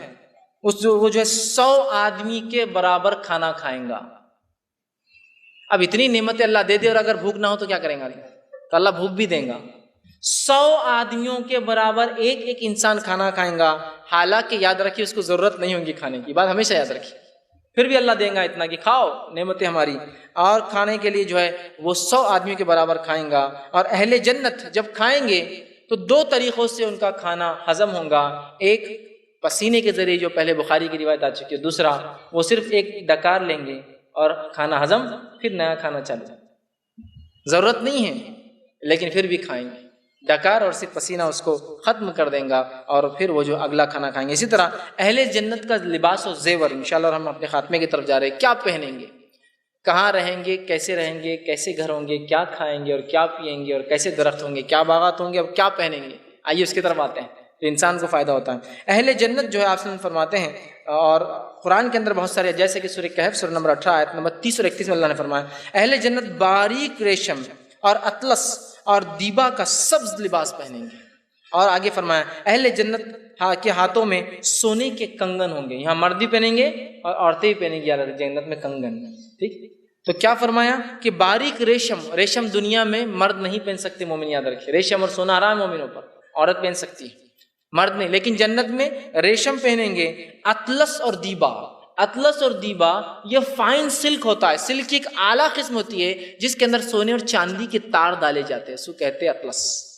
وہ جو ہے 100 آدمی کے برابر کھانا کھائیں گا. اب اتنی نعمتیں اللہ دے دے اور اگر بھوک نہ ہو تو کیا کریں گا؟ تو اللہ بھوک بھی دیں گا. 100 آدمیوں کے برابر ایک انسان کھانا کھائیں گا. حالانکہ یاد رکھیے اس کو ضرورت نہیں ہوگی کھانے کی، بات ہمیشہ یاد رکھیے، پھر بھی اللہ دیں گا اتنا کہ کھاؤ، نعمتیں ہماری. اور کھانے کے لیے جو ہے وہ 100 آدمیوں کے برابر کھائیں گا. اور اہل جنت جب کھائیں گے تو 2 طریقوں سے ان کا کھانا ہضم ہوگا. ایک پسینے کے ذریعے جو پہلے بخاری کی روایت آ چکی ہے، دوسرا وہ صرف ایک ڈکار لیں گے اور کھانا ہضم، پھر نیا کھانا چالو. ضرورت نہیں ہے لیکن پھر بھی کھائیں گے. ڈکار اور صرف پسینہ اس کو ختم کر دیں گا اور پھر وہ جو اگلا کھانا کھائیں گے. اسی طرح اہل جنت کا لباس و زیور انشاءاللہ، اور ہم اپنے خاتمے کی طرف جا رہے ہیں، کیا پہنیں گے، کہاں رہیں گے، کیسے رہیں گے، کیسے گھر ہوں گے، کیا کھائیں گے اور کیا پئیں گے، اور کیسے درخت ہوں گے، کیا باغات ہوں گے، اور کیا پہنیں گے. آئیے اس کی طرف آتے ہیں تو انسان کو فائدہ ہوتا ہے. اہل جنت جو ہے آپ سے فرماتے ہیں، اور قرآن کے اندر بہت سارے، جیسے کہ سورہ کہف سورہ نمبر 18 آیت نمبر 30 اور 31 میں اللہ نے فرمایا اہل جنت باریک ریشم اور اطلس اور دیبا کا سبز لباس پہنیں گے. اور آگے فرمایا اہل جنت کے ہاتھوں میں سونے کے کنگن ہوں گے. یہاں مرد بھی پہنیں گے اور عورتیں بھی پہنیں گی جنت میں کنگن. ٹھیک. تو کیا فرمایا کہ باریک ریشم دنیا میں مرد نہیں پہن سکتے. مومن یاد رکھے، ریشم اور سونا حرام ہے مومنوں پر، عورت پہن سکتی ہے، مرد نہیں. لیکن جنت میں ریشم پہنیں گے. اطلس اور دیبا یہ فائن سلک ہوتا ہے، سلک کی ایک اعلیٰ قسم ہوتی ہے جس کے اندر سونے اور چاندی کے تار ڈالے جاتے ہیں، سو کہتے ہیں اطلس.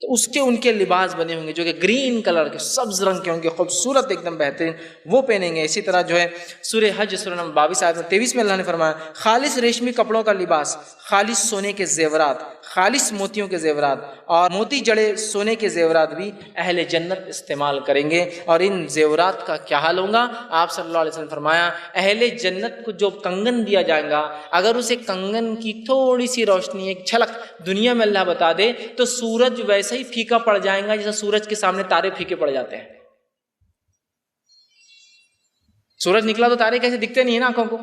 تو اس کے ان کے لباس بنے ہوں گے جو کہ گرین کلر کے، سبز رنگ کے ہوں گے، خوبصورت ایک دم بہترین، وہ پہنیں گے. اسی طرح جو ہے سورہ حج سورہ نمبر 22 آیت 23 میں اللہ نے فرمایا خالص ریشمی کپڑوں کا لباس، خالص سونے کے زیورات، خالص موتیوں کے زیورات اور موتی جڑے سونے کے زیورات بھی اہل جنت استعمال کریں گے. اور ان زیورات کا کیا حال ہوگا؟ آپ صلی اللہ علیہ وسلم فرمایا اہل جنت کو جو کنگن دیا جائے گا، اگر اسے کنگن کی تھوڑی سی روشنی، ایک جھلک دنیا میں اللہ بتا دے تو سورج ویسے ہی پھیکا پڑ جائے گا جیسا سورج کے سامنے تارے پھیکے پڑ جاتے ہیں. سورج نکلا تو تارے کیسے دکھتے نہیں ہیں نا آنکھوں کو،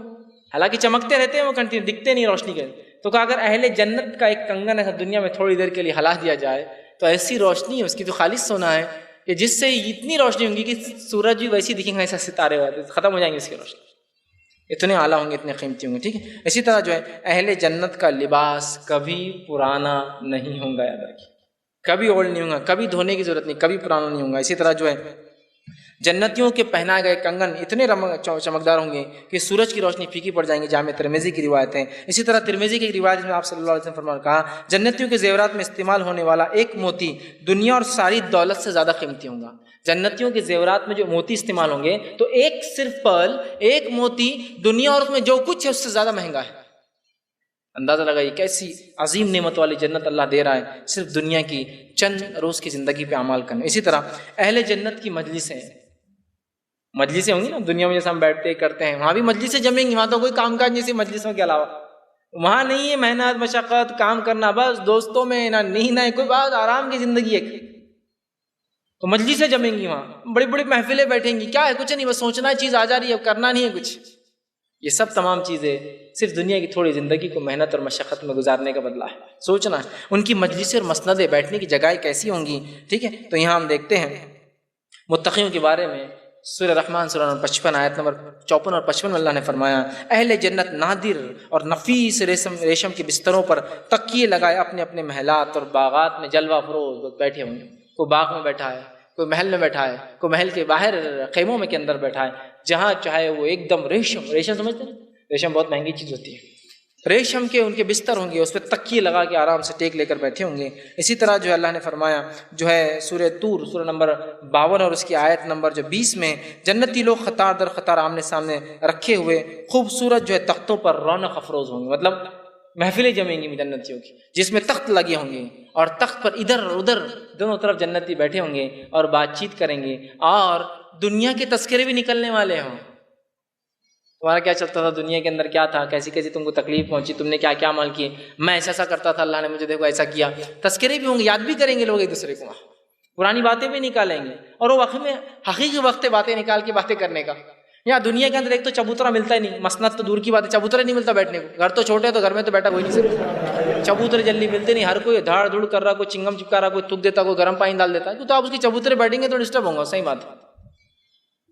حالانکہ چمکتے رہتے ہیں، وہ کنٹینیو دکھتے نہیں روشنی کے. تو کہا اگر اہل جنت کا ایک کنگن ایسا دنیا میں تھوڑی دیر کے لیے ہلا دیا جائے تو ایسی روشنی ہے اس کی، تو خالص سونا ہے کہ جس سے اتنی روشنی ہوگی کہ سورج بھی ویسی دکھیں گا ایسا ستارے ہوتے ختم ہو جائیں گے اس کی روشنی. اتنے اعلیٰ ہوں گے، اتنے قیمتی ہوں گے. ٹھیک ہے. اسی طرح جو ہے اہل جنت کا لباس کبھی پرانا نہیں ہوگا. یاد رکھیے، کبھی اولڈ نہیں ہوگا، کبھی دھونے کی ضرورت نہیں، کبھی پرانا نہیں ہوگا. اسی طرح جو ہے جنتیوں کے پہنائے گئے کنگن اتنے چمکدار ہوں گے کہ سورج کی روشنی پھیکی پڑ جائیں گی. جامع ترمذی کی روایت ہے. اسی طرح ترمذی کی روایت میں آپ صلی اللہ علیہ وسلم فرمان کہا جنتیوں کے زیورات میں استعمال ہونے والا ایک موتی دنیا اور ساری دولت سے زیادہ قیمتی ہوگا. جنتیوں کے زیورات میں جو موتی استعمال ہوں گے تو ایک صرف پرل، ایک موتی دنیا اور اس میں جو کچھ ہے اس سے زیادہ مہنگا ہے. اندازہ لگائیے کیسی عظیم نعمت والی جنت اللہ دے رہا ہے صرف دنیا کی چند روز کی زندگی پہ اعمال کرنے. اسی طرح اہل جنت کی مجلسیں ہوں گی نا دنیا میں جیسے ہم بیٹھتے کرتے ہیں، وہاں بھی مجلسیں جمیں گی. وہاں تو کوئی کام کاج جیسی مجلسوں کے علاوہ وہاں نہیں ہے، محنت مشقت کام کرنا، بس دوستوں میں نہ نیند نہ کوئی بات، آرام کی زندگی ہے. تو مجلسیں جمیں گی، وہاں بڑی بڑی محفلیں بیٹھیں گی. کیا ہے؟ کچھ نہیں، بس سوچنا چیز آ جا رہی ہے، کرنا نہیں ہے کچھ. یہ سب تمام چیزیں صرف دنیا کی تھوڑی زندگی کو محنت اور مشقت میں گزارنے کا بدلہ ہے. سوچنا ہے ان کی مجلسیں اور مسندیں، بیٹھنے کی جگہیں کیسی ہوں گی. ٹھیک ہے. تو یہاں ہم دیکھتے ہیں متقیوں کے بارے میں سورہ رحمان سورہ نمبر 55 آیت نمبر 54 اور 55 میں اللہ نے فرمایا اہل جنت نادر اور نفیس ریشم کے بستروں پر تکیے لگائے اپنے اپنے محلات اور باغات میں جلوہ فروز بیٹھے ہوں گے. کوئی باغ میں بیٹھا ہے، کوئی محل میں بیٹھا ہے، کوئی محل کے باہر خیموں میں کے اندر بیٹھا ہے. جہاں چاہے وہ ایک دم ریشم سمجھتے ہیں، ریشم بہت مہنگی چیز ہوتی ہے. ریشم کے ان کے بستر ہوں گے، اس پہ تکیے لگا کے آرام سے ٹیک لے کر بیٹھے ہوں گے. اسی طرح جو ہے اللہ نے فرمایا جو ہے سورہ طور سورہ نمبر 52 اور اس کی آیت نمبر جو 20 میں جنتی لوگ قطار در قطار آمنے سامنے رکھے ہوئے خوبصورت جو ہے تختوں پر رونق افروز ہوں گے. مطلب محفلیں جمیں گی جنتیوں کی، جس میں تخت لگے ہوں گے اور تخت پر ادھر ادھر دونوں طرف جنتی بیٹھے ہوں گے اور بات چیت کریں گے، اور دنیا کے تذکرے بھی نکلنے والے ہوں۔ تمہارا کیا چلتا تھا دنیا کے اندر، کیا تھا، کیسی کیسی تم کو تکلیف پہنچی، تم نے کیا کیا عمل کیے، میں ایسا ایسا کرتا تھا، اللہ نے مجھے دیکھو ایسا کیا، تذکرے بھی ہوں گے، یاد بھی کریں گے لوگ ایک دوسرے کو، پرانی باتیں بھی نکالیں گے، اور وہ وقت میں حقیقی وقت باتیں نکال کے باتیں کرنے کا۔ یہاں دنیا کے اندر ایک تو چبوترا ملتا ہی نہیں، مسند تو دور کی بات ہے، چبوترا نہیں ملتا بیٹھنے کو، گھر تو چھوٹے تو گھر میں تو بیٹھا کوئی نہیں سکتا، چبوترے جلدی ملتے نہیں، ہر کوئی دھاڑ دھوڑ کر رہا، کوئی چنگم چپکا رہا، کوئی تک دیتا، کوئی گرم پانی ڈال دیتا ہے، تو آپ اس کے چبوترے بیٹھیں گے تو ڈسٹرب ہوں گا، صحیح بات ہے۔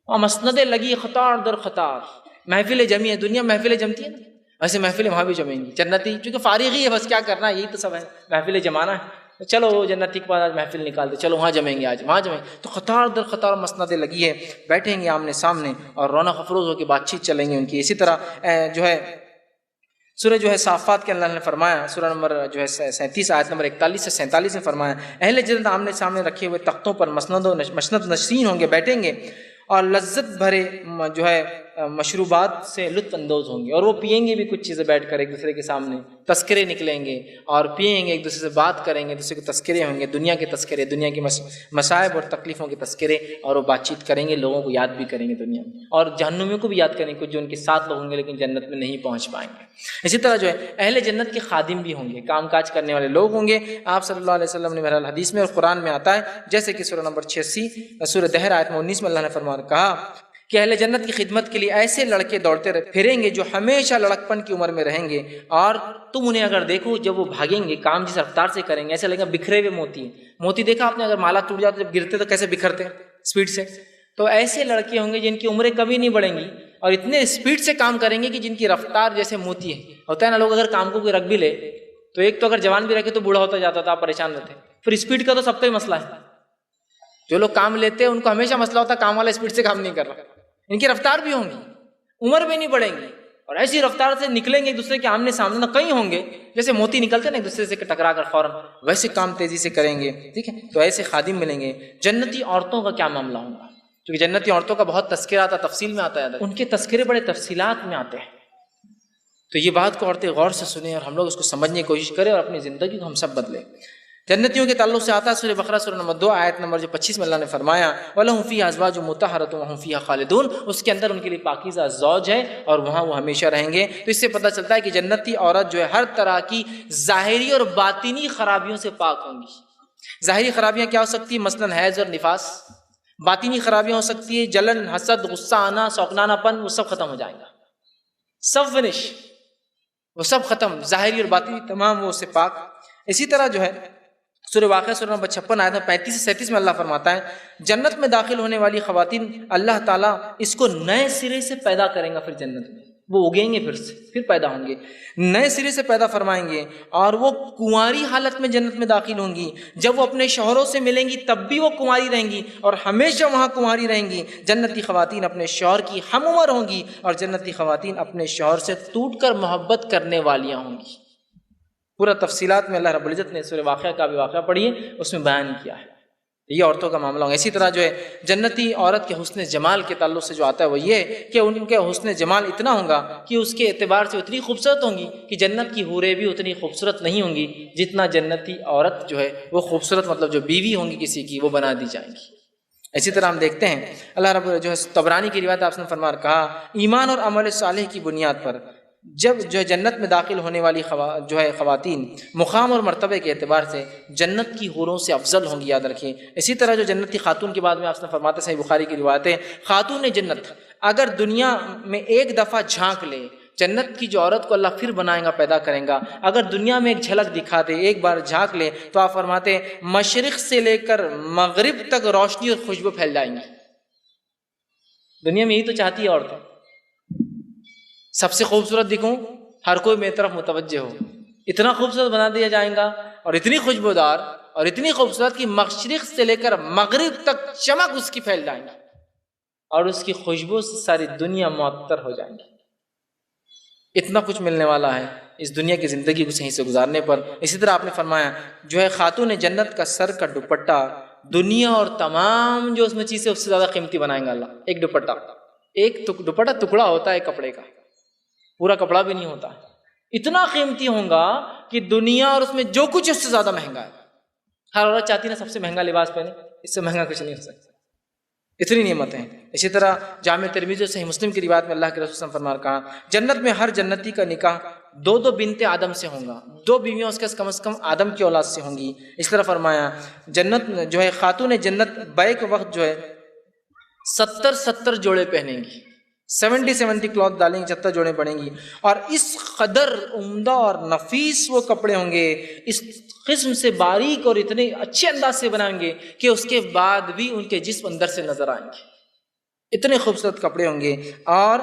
اور مسندیں لگی خطار در خطار، محفلیں جمی ہیں، دنیا محفلیں جمتی ہیں نا، ایسے محفلیں وہاں بھی جمیں گی۔ جنتی چونکہ فارغ ہی ہے، بس کیا کرنا ہے، یہی تو سب ہے، محفلیں جمانا ہے، چلو جنتی کے بعد آج محفل نکالتے، چلو وہاں جمیں گے، آج وہاں جمیں گے، تو قطار در قطار مسندیں لگی ہے، بیٹھیں گے آمنے سامنے اور رونق افروز ہو کے بات چیت چلیں گے ان کی۔ اسی طرح جو ہے سورہ جو ہے صافات کے اللہ نے فرمایا، سورہ نمبر جو ہے 37 آیت نمبر 41 سے 47 میں فرمایا، اہل جنت آمنے سامنے رکھے ہوئے تختوں پر مسند نشین ہوں گے، بیٹھیں گے اور لذت بھرے جو ہے مشروبات سے لطف اندوز ہوں گے، اور وہ پئیں گے بھی کچھ چیزیں بیٹھ کر ایک دوسرے کے سامنے، تذکرے نکلیں گے اور پئیں گے، ایک دوسرے سے بات کریں گے، دوسرے کے تذکرے ہوں گے، دنیا کے تذکرے، دنیا کی مصائب اور تکلیفوں کے تذکرے، اور وہ بات چیت کریں گے، لوگوں کو یاد بھی کریں گے دنیا میں، اور جہنمیوں کو بھی یاد کریں گے، کچھ جو ان کے ساتھ لوگ ہوں گے لیکن جنت میں نہیں پہنچ پائیں گے۔ اسی طرح جو ہے اہل جنت کے خادم بھی ہوں گے، کام کاج کرنے والے لوگ ہوں گے۔ آپ صلی اللہ علیہ وسلم نے بہرحال حدیث میں اور قرآن میں آتا ہے، جیسے کہ سورہ نمبر 86 سورہ دہر آیت 19 میں اللہ نے فرمایا، کہا کہ اہل جنت کی خدمت کے لیے ایسے لڑکے دوڑتے پھریں گے جو ہمیشہ لڑکپن کی عمر میں رہیں گے، اور تم انہیں اگر دیکھو جب وہ بھاگیں گے، کام جس رفتار سے کریں گے، ایسے لگے گا بکھرے ہوئے موتی ہیں۔ موتی دیکھا آپ نے، اگر مالا ٹوٹ جاتا جب گرتے تو کیسے بکھرتے ہیں اسپیڈ سے، تو ایسے لڑکے ہوں گے جن کی عمریں کبھی نہیں بڑھیں گی اور اتنے اسپیڈ سے کام کریں گے کہ جن کی رفتار جیسے موتی ہے۔ ہوتا ہے نا، لوگ اگر کام کو کوئی رکھ بھی لے تو ایک تو اگر جوان بھی رکھے تو بوڑھا ہوتا جاتا تھا، آپ پریشان رہتے، پھر اسپیڈ کا تو سب کا ہی مسئلہ ہے۔ جو لوگ کام لیتے ہیں ان کو ہمیشہ مسئلہ ہوتا ہے کام والا اسپیڈ سے کام نہیں کر رہا، ان کی رفتار بھی ہوں گی، عمر بھی نہیں بڑھیں گی، اور ایسی رفتار سے نکلیں گے ایک دوسرے کے آمنے سامنے، نہ کہیں ہوں گے جیسے موتی نکلتے ہیں نا ایک دوسرے سے ٹکرا کر فوراً، ویسے کام تیزی سے کریں گے، ٹھیک ہے۔ تو ایسے خادم ملیں گے۔ جنتی عورتوں کا کیا معاملہ ہوگا، کیونکہ جنتی عورتوں کا بہت تذکرہ آتا، تفصیل میں آتا ہے، ان کے تذکرے بڑے تفصیلات میں آتے ہیں، تو یہ بات کو عورتیں غور سے سنیں اور ہم لوگ اس کو سمجھنے کی کوشش کریں اور اپنی زندگی کو ہم سب بدلیں۔ جنتیوں کے تعلق سے آتا ہے سورہ بقرہ سورہ نمبر 2 آیت نمبر جو 25 میں اللہ نے فرمایا، وَلَهُمْ فِيهَا أَزْوَاجٌ مُطَهَّرَةٌ وَهُمْ فِيهَا خَالِدُونَ، اس کے اندر ان کے لیے پاکیزہ زوج ہے اور وہاں وہ ہمیشہ رہیں گے۔ تو اس سے پتہ چلتا ہے کہ جنتی عورت جو ہے ہر طرح کی ظاہری اور باطنی خرابیوں سے پاک ہوں گی۔ ظاہری خرابیاں کیا ہو سکتی ہیں؟ مثلاً حیض اور نفاس۔ باطنی خرابیاں ہو سکتی ہے جلن، حسد، غصہ آنا، سوکنانہ پن، وہ سب ختم ہو جائیں گا، سب فنش، وہ سب ختم، ظاہری اور باطنی تمام وہ اس سے پاک۔ اسی طرح جو ہے سورہ واقعہ سورہ نمبر 56 آیت 35 سے 37 میں اللہ فرماتا ہے، جنت میں داخل ہونے والی خواتین اللہ تعالیٰ اس کو نئے سرے سے پیدا کریں گا، پھر جنت میں وہ اگیں گے، پھر پیدا ہوں گے، نئے سرے سے پیدا فرمائیں گے، اور وہ کنواری حالت میں جنت میں داخل ہوں گی۔ جب وہ اپنے شوہروں سے ملیں گی تب بھی وہ کنواری رہیں گی اور ہمیشہ وہاں کنواری رہیں گی۔ جنتی خواتین اپنے شوہر کی ہم عمر ہوں گی اور جنتی خواتین اپنے شوہر سے ٹوٹ کر محبت کرنے والیاں ہوں گی۔ پورا تفصیلات میں اللہ رب العزت نے سورہ واقعہ کا بھی واقعہ پڑھیے، اس میں بیان کیا ہے، یہ عورتوں کا معاملہ ہوگا۔ اسی طرح جو ہے جنتی عورت کے حسن جمال کے تعلق سے جو آتا ہے وہ یہ کہ ان کے حسن جمال اتنا ہوگا کہ اس کے اعتبار سے اتنی خوبصورت ہوں گی کہ جنت کی حوریں بھی اتنی خوبصورت نہیں ہوں گی جتنا جنتی عورت جو ہے وہ خوبصورت، مطلب جو بیوی ہوں گی کسی کی، وہ بنا دی جائیں گی۔ اسی طرح ہم دیکھتے ہیں اللہ رب جو ہے طبرانی کی روایت آپ نے فرمایا، کہا ایمان اور عمل صالح کی بنیاد پر جب جو ہے جنت میں داخل ہونے والی جو ہے خواتین مقام اور مرتبے کے اعتبار سے جنت کی حوروں سے افضل ہوں گی، یاد رکھیں۔ اسی طرح جو جنت کی خاتون کے بعد میں آپ نے فرماتے، صحیح بخاری کی روایت ہے، خاتون جنت اگر دنیا میں ایک دفعہ جھانک لے، جنت کی جو عورت کو اللہ پھر بنائے گا، پیدا کریں گا، اگر دنیا میں ایک جھلک دکھا دے، ایک بار جھانک لے، تو آپ فرماتے مشرق سے لے کر مغرب تک روشنی اور خوشبو پھیل جائیں گی۔ دنیا میں یہی تو چاہتی ہے عورتیں، سب سے خوبصورت دکھوں، ہر کوئی میری طرف متوجہ ہو، اتنا خوبصورت بنا دیا جائے گا اور اتنی خوشبودار اور اتنی خوبصورت کہ مشرق سے لے کر مغرب تک چمک اس کی پھیل جائیں گی اور اس کی خوشبو سے ساری دنیا معطر ہو جائیں گی۔ اتنا کچھ ملنے والا ہے اس دنیا کی زندگی کو صحیح سے گزارنے پر۔ اسی طرح آپ نے فرمایا جو ہے خاتون جنت کا سر کا دوپٹہ دنیا اور تمام جو اس میں چیزیں اس سے زیادہ قیمتی بنائیں گا اللہ۔ ایک دوپٹہ ٹکڑا ہوتا ہے کپڑے کا، پورا کپڑا بھی نہیں ہوتا، اتنا قیمتی ہوں گا کہ دنیا اور اس میں جو کچھ اس سے زیادہ مہنگا ہے. ہر عورت چاہتی ہے نا سب سے مہنگا لباس پہنے، اس سے مہنگا کچھ نہیں ہو سکتا، اتنی نعمتیں ہیں. اسی طرح جامع ترمذی صحیح مسلم کی روایت میں اللہ کے رسول صلی اللہ علیہ وسلم فرمایا کہا جنت میں ہر جنتی کا نکاح دو بنت آدم سے ہوں گا، 2 بیویاں اس کے کم از کم آدم کی اولاد سے ہوں گی. اس طرح فرمایا جنت جو ہے خاتون جنت بیع کے وقت جو ہے 70 جوڑے پہنیں گی، 70 کلوتھ ڈالیں گی، 70 جوڑے پڑیں گی، اور اس قدر عمدہ اور نفیس وہ کپڑے ہوں گے، اس قسم سے باریک اور اتنے اچھے انداز سے بنائیں گے کہ اس کے بعد بھی ان کے جسم اندر سے نظر آئیں گے. اتنے خوبصورت کپڑے ہوں گے. اور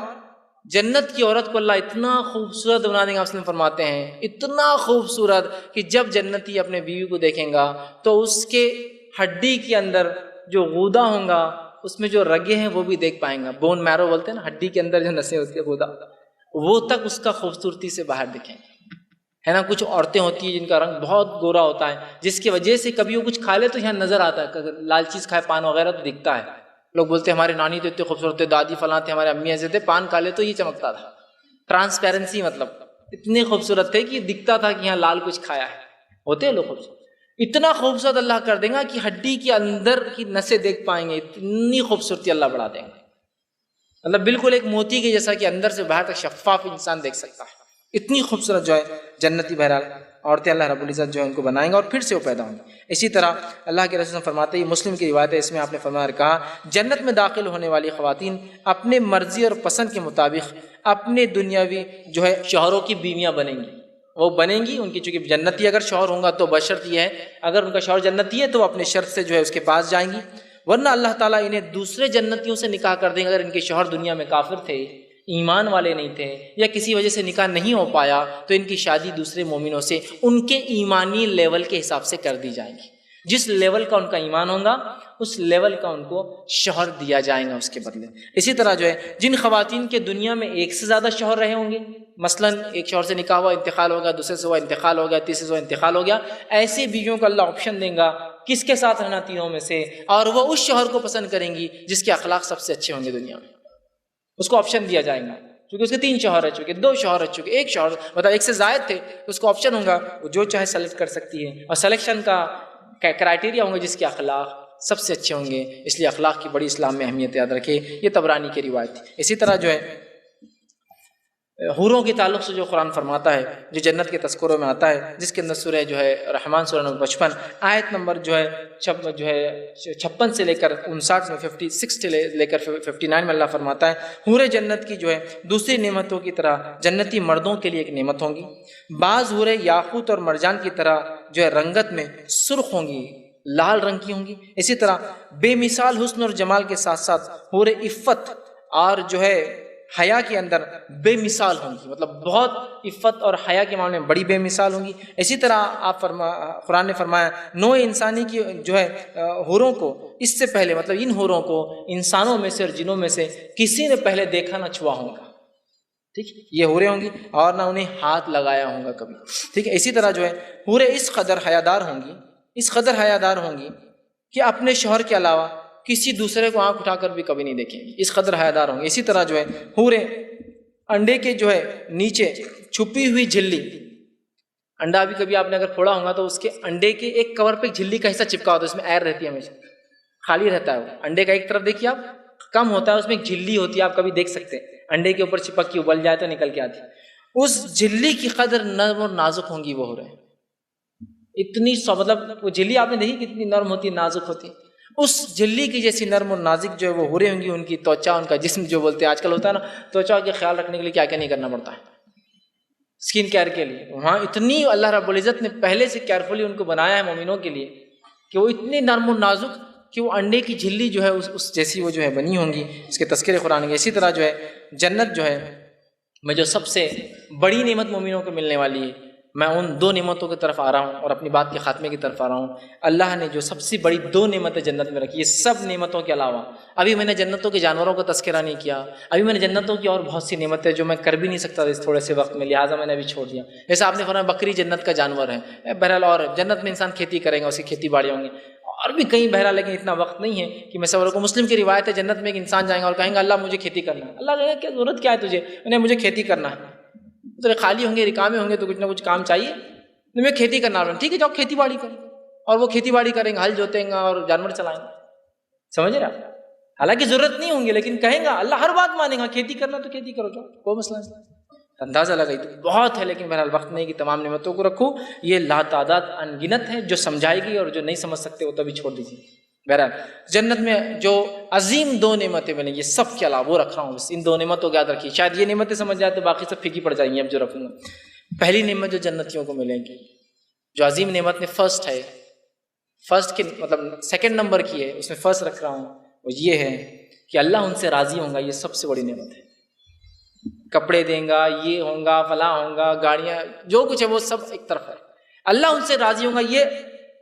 جنت کی عورت کو اللہ اتنا خوبصورت بنا دیں گے، آپ فرماتے ہیں اتنا خوبصورت کہ جب جنتی اپنے بیوی کو دیکھیں گا تو اس کے ہڈی کے اندر جو غودا ہوں گا، اس میں جو رگیں ہیں وہ بھی دیکھ پائیں گا. بون میرو بولتے ہیں نا، ہڈی کے اندر جو نسیں ہوتی ہے غودا، وہ تک اس کا خوبصورتی سے باہر دکھیں گے. ہے نا، کچھ عورتیں ہوتی ہیں جن کا رنگ بہت گورا ہوتا ہے، جس کی وجہ سے کبھی وہ کچھ کھا لے تو یہاں نظر آتا ہے، اگر لال چیز کھائے پان وغیرہ تو دکھتا ہے. لوگ بولتے ہیں ہماری نانی تو اتنے خوبصورت تھے، دادی فلاں تھے، ہمارے امی ایسے تھے، پان کھا لے تو یہ چمکتا تھا. ٹرانسپیرنسی مطلب اتنے خوبصورت تھے کہ دکھتا تھا کہ یہاں لال کچھ کھایا ہے. ہوتے ہیں لوگ خوبصورت، اتنا خوبصورت اللہ کر دیں گا کہ ہڈی کے اندر کی نسیں دیکھ پائیں گے، اتنی خوبصورتی اللہ بڑھا دیں گے. مطلب بالکل ایک موتی کے جیسا کہ اندر سے باہر تک شفاف انسان دیکھ سکتا ہے. اتنی خوبصورت جو ہے جنتی بہرحال عورتیں اللہ رب العزت جو ہے ان کو بنائیں گا اور پھر سے وہ پیدا ہوں گی. اسی طرح اللہ کے رسول فرماتے ہیں، مسلم کی روایت ہے، اس میں آپ نے فرمایا کہا جنت میں داخل ہونے والی خواتین اپنے مرضی اور پسند کے مطابق اپنے دنیاوی جو ہے شوہروں کی بیویاں بنیں گی. وہ بنیں گی ان کی، چونکہ جنتی اگر شوہر ہوں گا تو بشرط یہ ہے اگر ان کا شوہر جنتی ہے تو وہ اپنے شرط سے جو ہے اس کے پاس جائیں گی، ورنہ اللہ تعالیٰ انہیں دوسرے جنتیوں سے نکاح کر دیں گے. اگر ان کے شوہر دنیا میں کافر تھے، ایمان والے نہیں تھے، یا کسی وجہ سے نکاح نہیں ہو پایا، تو ان کی شادی دوسرے مومنوں سے ان کے ایمانی لیول کے حساب سے کر دی جائے گی. جس لیول کا ان کا ایمان ہوگا اس لیول کا ان کو شوہر دیا جائے گا اس کے بدلے. اسی طرح جو ہے جن خواتین کے دنیا میں ایک سے زیادہ شوہر رہے ہوں گے، مثلا ایک شوہر سے نکاح ہوا، انتقال ہو گیا، دوسرے سے ہوا انتقال ہو گیا، تیسرے سے ہوا انتقال ہو گیا، ایسے بیویوں کو اللہ آپشن دیں گا کس کے ساتھ رہنا تینوں میں سے، اور وہ اس شوہر کو پسند کریں گی جس کے اخلاق سب سے اچھے ہوں گے دنیا میں. اس کو آپشن دیا جائے گا، کیونکہ اس کے 3 شوہر رہ چکے، 2 شوہر رہ چکے، 1 شوہر مطلب 1 سے زائد تھے، اس کو آپشن ہوگا، وہ جو چاہے سلیکٹ کر سکتی ہے. اور سلیکشن کا کرائٹیریا ہوں گے جس کے اخلاق سب سے اچھے ہوں گے. اس لیے اخلاق کی بڑی اسلام میں اہمیت یاد رکھے. یہ طبرانی کی روایت تھی. اسی طرح جو ہے حوروں کے تعلق سے جو قرآن فرماتا ہے، جو جنت کے تذکروں میں آتا ہے، جس کے اندر سورہ جو ہے رحمان سورہ نمبر 55 آیت نمبر جو ہے 56 سے لے کر 59 میں 56 سے لے کر 59 میں اللہ فرماتا ہے حوریں جنت کی جو ہے دوسری نعمتوں کی طرح جنتی مردوں کے لیے ایک نعمت ہوں گی. بعض حوریں یاقوت اور مرجان کی طرح جو ہے رنگت میں سرخ ہوں گی، لال رنگ کی ہوں گی. اسی طرح بے مثال حسن اور جمال کے ساتھ ساتھ حوریں عفت اور جو ہے حیا کے اندر بے مثال ہوں گی، مطلب بہت عفت اور حیا کے معاملے میں بڑی بے مثال ہوں گی. اسی طرح قرآن نے فرمایا نوع انسانی کی جو ہے حوروں کو اس سے پہلے، مطلب ان حوروں کو انسانوں میں سے اور جنوں میں سے کسی نے پہلے دیکھا نہ چھوا ہوگا. ٹھیک، یہ حوریں ہوں گی اور نہ انہیں ہاتھ لگایا ہوگا کبھی. ٹھیک ہے. اسی طرح جو ہے حوریں اس قدر حیادار ہوں گی، اس قدر حیادار ہوں گی کہ اپنے شوہر کے علاوہ کسی دوسرے کو آنکھ اٹھا کر بھی کبھی نہیں دیکھیں گی، اس قدر حیادار ہوں گے. اسی طرح جو ہے حوریں انڈے کے جو ہے نیچے چھپی ہوئی جھلی، انڈا بھی کبھی آپ نے اگر پھوڑا ہوگا تو اس کے انڈے کے ایک کور پہ جھلی کا حصہ چپکا ہوتا ہے، اس میں ایئر رہتی ہے، ہمیشہ خالی رہتا ہے. وہ انڈے کا ایک طرف دیکھیے آپ کم ہوتا ہے، اس میں ایک جھلی ہوتی ہے، آپ کبھی دیکھ سکتے ہیں انڈے کے اوپر چپک کے ابل جائے تو نکل کے آتی ہے. اس جھلی کی قدر نرم اور نازک ہوں گی وہ حوریں. اتنی مطلب وہ جھلی آپ نے دیکھی کتنی نرم ہوتی، نازک ہوتی. اس جھلی کی جیسی نرم اور نازک جو ہے وہ حوریں ہوں گی. ان کی توچا، ان کا جسم جو بولتے ہیں آج کل ہوتا ہے نا، توچا کے خیال رکھنے کے لیے کیا کیا نہیں کرنا پڑتا ہے اسکن کیئر کے لیے. وہاں اتنی اللہ رب العزت نے پہلے سے کیئرفلی ان کو بنایا ہے مومنوں کے لیے کہ وہ اتنی نرم و نازک کہ وہ انڈے کی جھلی جو ہے اس جیسی وہ جو ہے بنی ہوں گی. اس کے تذکرے قرآن کے. اسی طرح جو ہے جنت جو ہے میں جو سب سے بڑی نعمت مومنوں کو ملنے والی ہے، میں ان 2 نعمتوں کی طرف آ رہا ہوں اور اپنی بات کے خاتمے کی طرف آ رہا ہوں. اللہ نے جو سب سے بڑی 2 نعمتیں جنت میں رکھی، یہ سب نعمتوں کے علاوہ ابھی میں نے جنتوں کے جانوروں کا تذکرہ نہیں کیا، ابھی میں نے جنتوں کی اور بہت سی نعمتیں جو میں کر بھی نہیں سکتا اس تھوڑے سے وقت میں، لہٰذا میں نے ابھی چھوڑ دیا. جیسے آپ نے فرمایا بکری جنت کا جانور ہے، بہرحال اور جنت میں انسان کھیتی کرے گا، اس کی کھیتی باڑی ہوں گی اور بھی کہیں، بہرحال لیکن اتنا وقت نہیں ہے کہ میں سب کو. مسلم کی روایت ہے جنت میں ایک انسان جائیں گا اور کہیں گا اللہ مجھے کھیتی کرنا ہے. اللہ کہے گا کیا ضرورت کیا ہے تجھے؟ انہیں مجھے کھیتی کرنا ہے. تو خالی ہوں گے رکامے ہوں گے تو کچھ نہ کچھ کام چاہیے. میں کھیتی کرنا رہا ہوں, ٹھیک ہے جاؤ کھیتی باڑی کرو, اور وہ کھیتی باڑی کریں گے, ہل جوتیں گے اور جانور چلائیں گے. سمجھ رہے آپ؟ حالانکہ ضرورت نہیں ہوں گی لیکن کہیں گا, اللہ ہر بات مانے گا, کھیتی کرنا تو کھیتی کرو, جاؤ کوئی مسئلہ نہیں. اندازہ لگائی تو بہت ہے, لیکن بہرحال وقت نہیں کہ تمام نعمتوں کو رکھو. یہ لا تعداد ان گنت ہے, جو سمجھائے گی, اور جو نہیں سمجھ سکتے وہ تبھی چھوڑ دیجیے. بہرحال جنت میں جو عظیم 2 نعمتیں ملیں گی, سب کے علاوہ وہ رکھ رہا ہوں, بس ان 2 نعمتوں کو یاد رکھیے. شاید یہ نعمتیں سمجھ جائے تو باقی سب پھیکی پڑ جائیں گی اب جو رکھوں گا. پہلی نعمت جو جنتیوں کو ملیں گی, جو عظیم نعمت میں فرسٹ ہے, فرسٹ کے مطلب سیکنڈ نمبر کی ہے, اس میں فرسٹ رکھ رہا ہوں, وہ یہ ہے کہ اللہ ان سے راضی ہوں گا. یہ سب سے بڑی نعمت ہے. کپڑے دیں گا, یہ ہوں گا, فلاں ہوں گا, گاڑیاں, جو کچھ ہے وہ سب ایک طرف ہے. اللہ ان سے راضی ہوں گا. یہ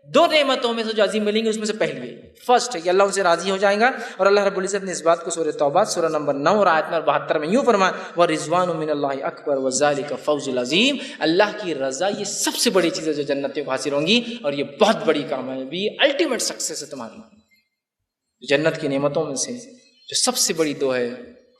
2 نعمتوں میں سے جو عظیم ملیں گی اس میں سے پہلی ہے, فرسٹ ہے کہ اللہ ان سے راضی ہو جائیں گا. اور اللہ رب العزت نے اس بات کو سورہ توبہ سورہ نمبر 9 اور آیت نمبر 72 میں یوں فرمایا, وَرِضْوَانٌ مِّنَ اللَّهِ أَكْبَرُ وَذَلِكَ فَوْزُ الْعَظِيمُ. اللہ کی رضا یہ سب سے بڑی چیز ہے جو جنتیوں کو حاصل ہوں گی, اور یہ بہت بڑی کامیابی, الٹیمیٹ سکسیس ہے تمہاری. جنت کی نعمتوں میں سے جو سب سے بڑی 2 ہے,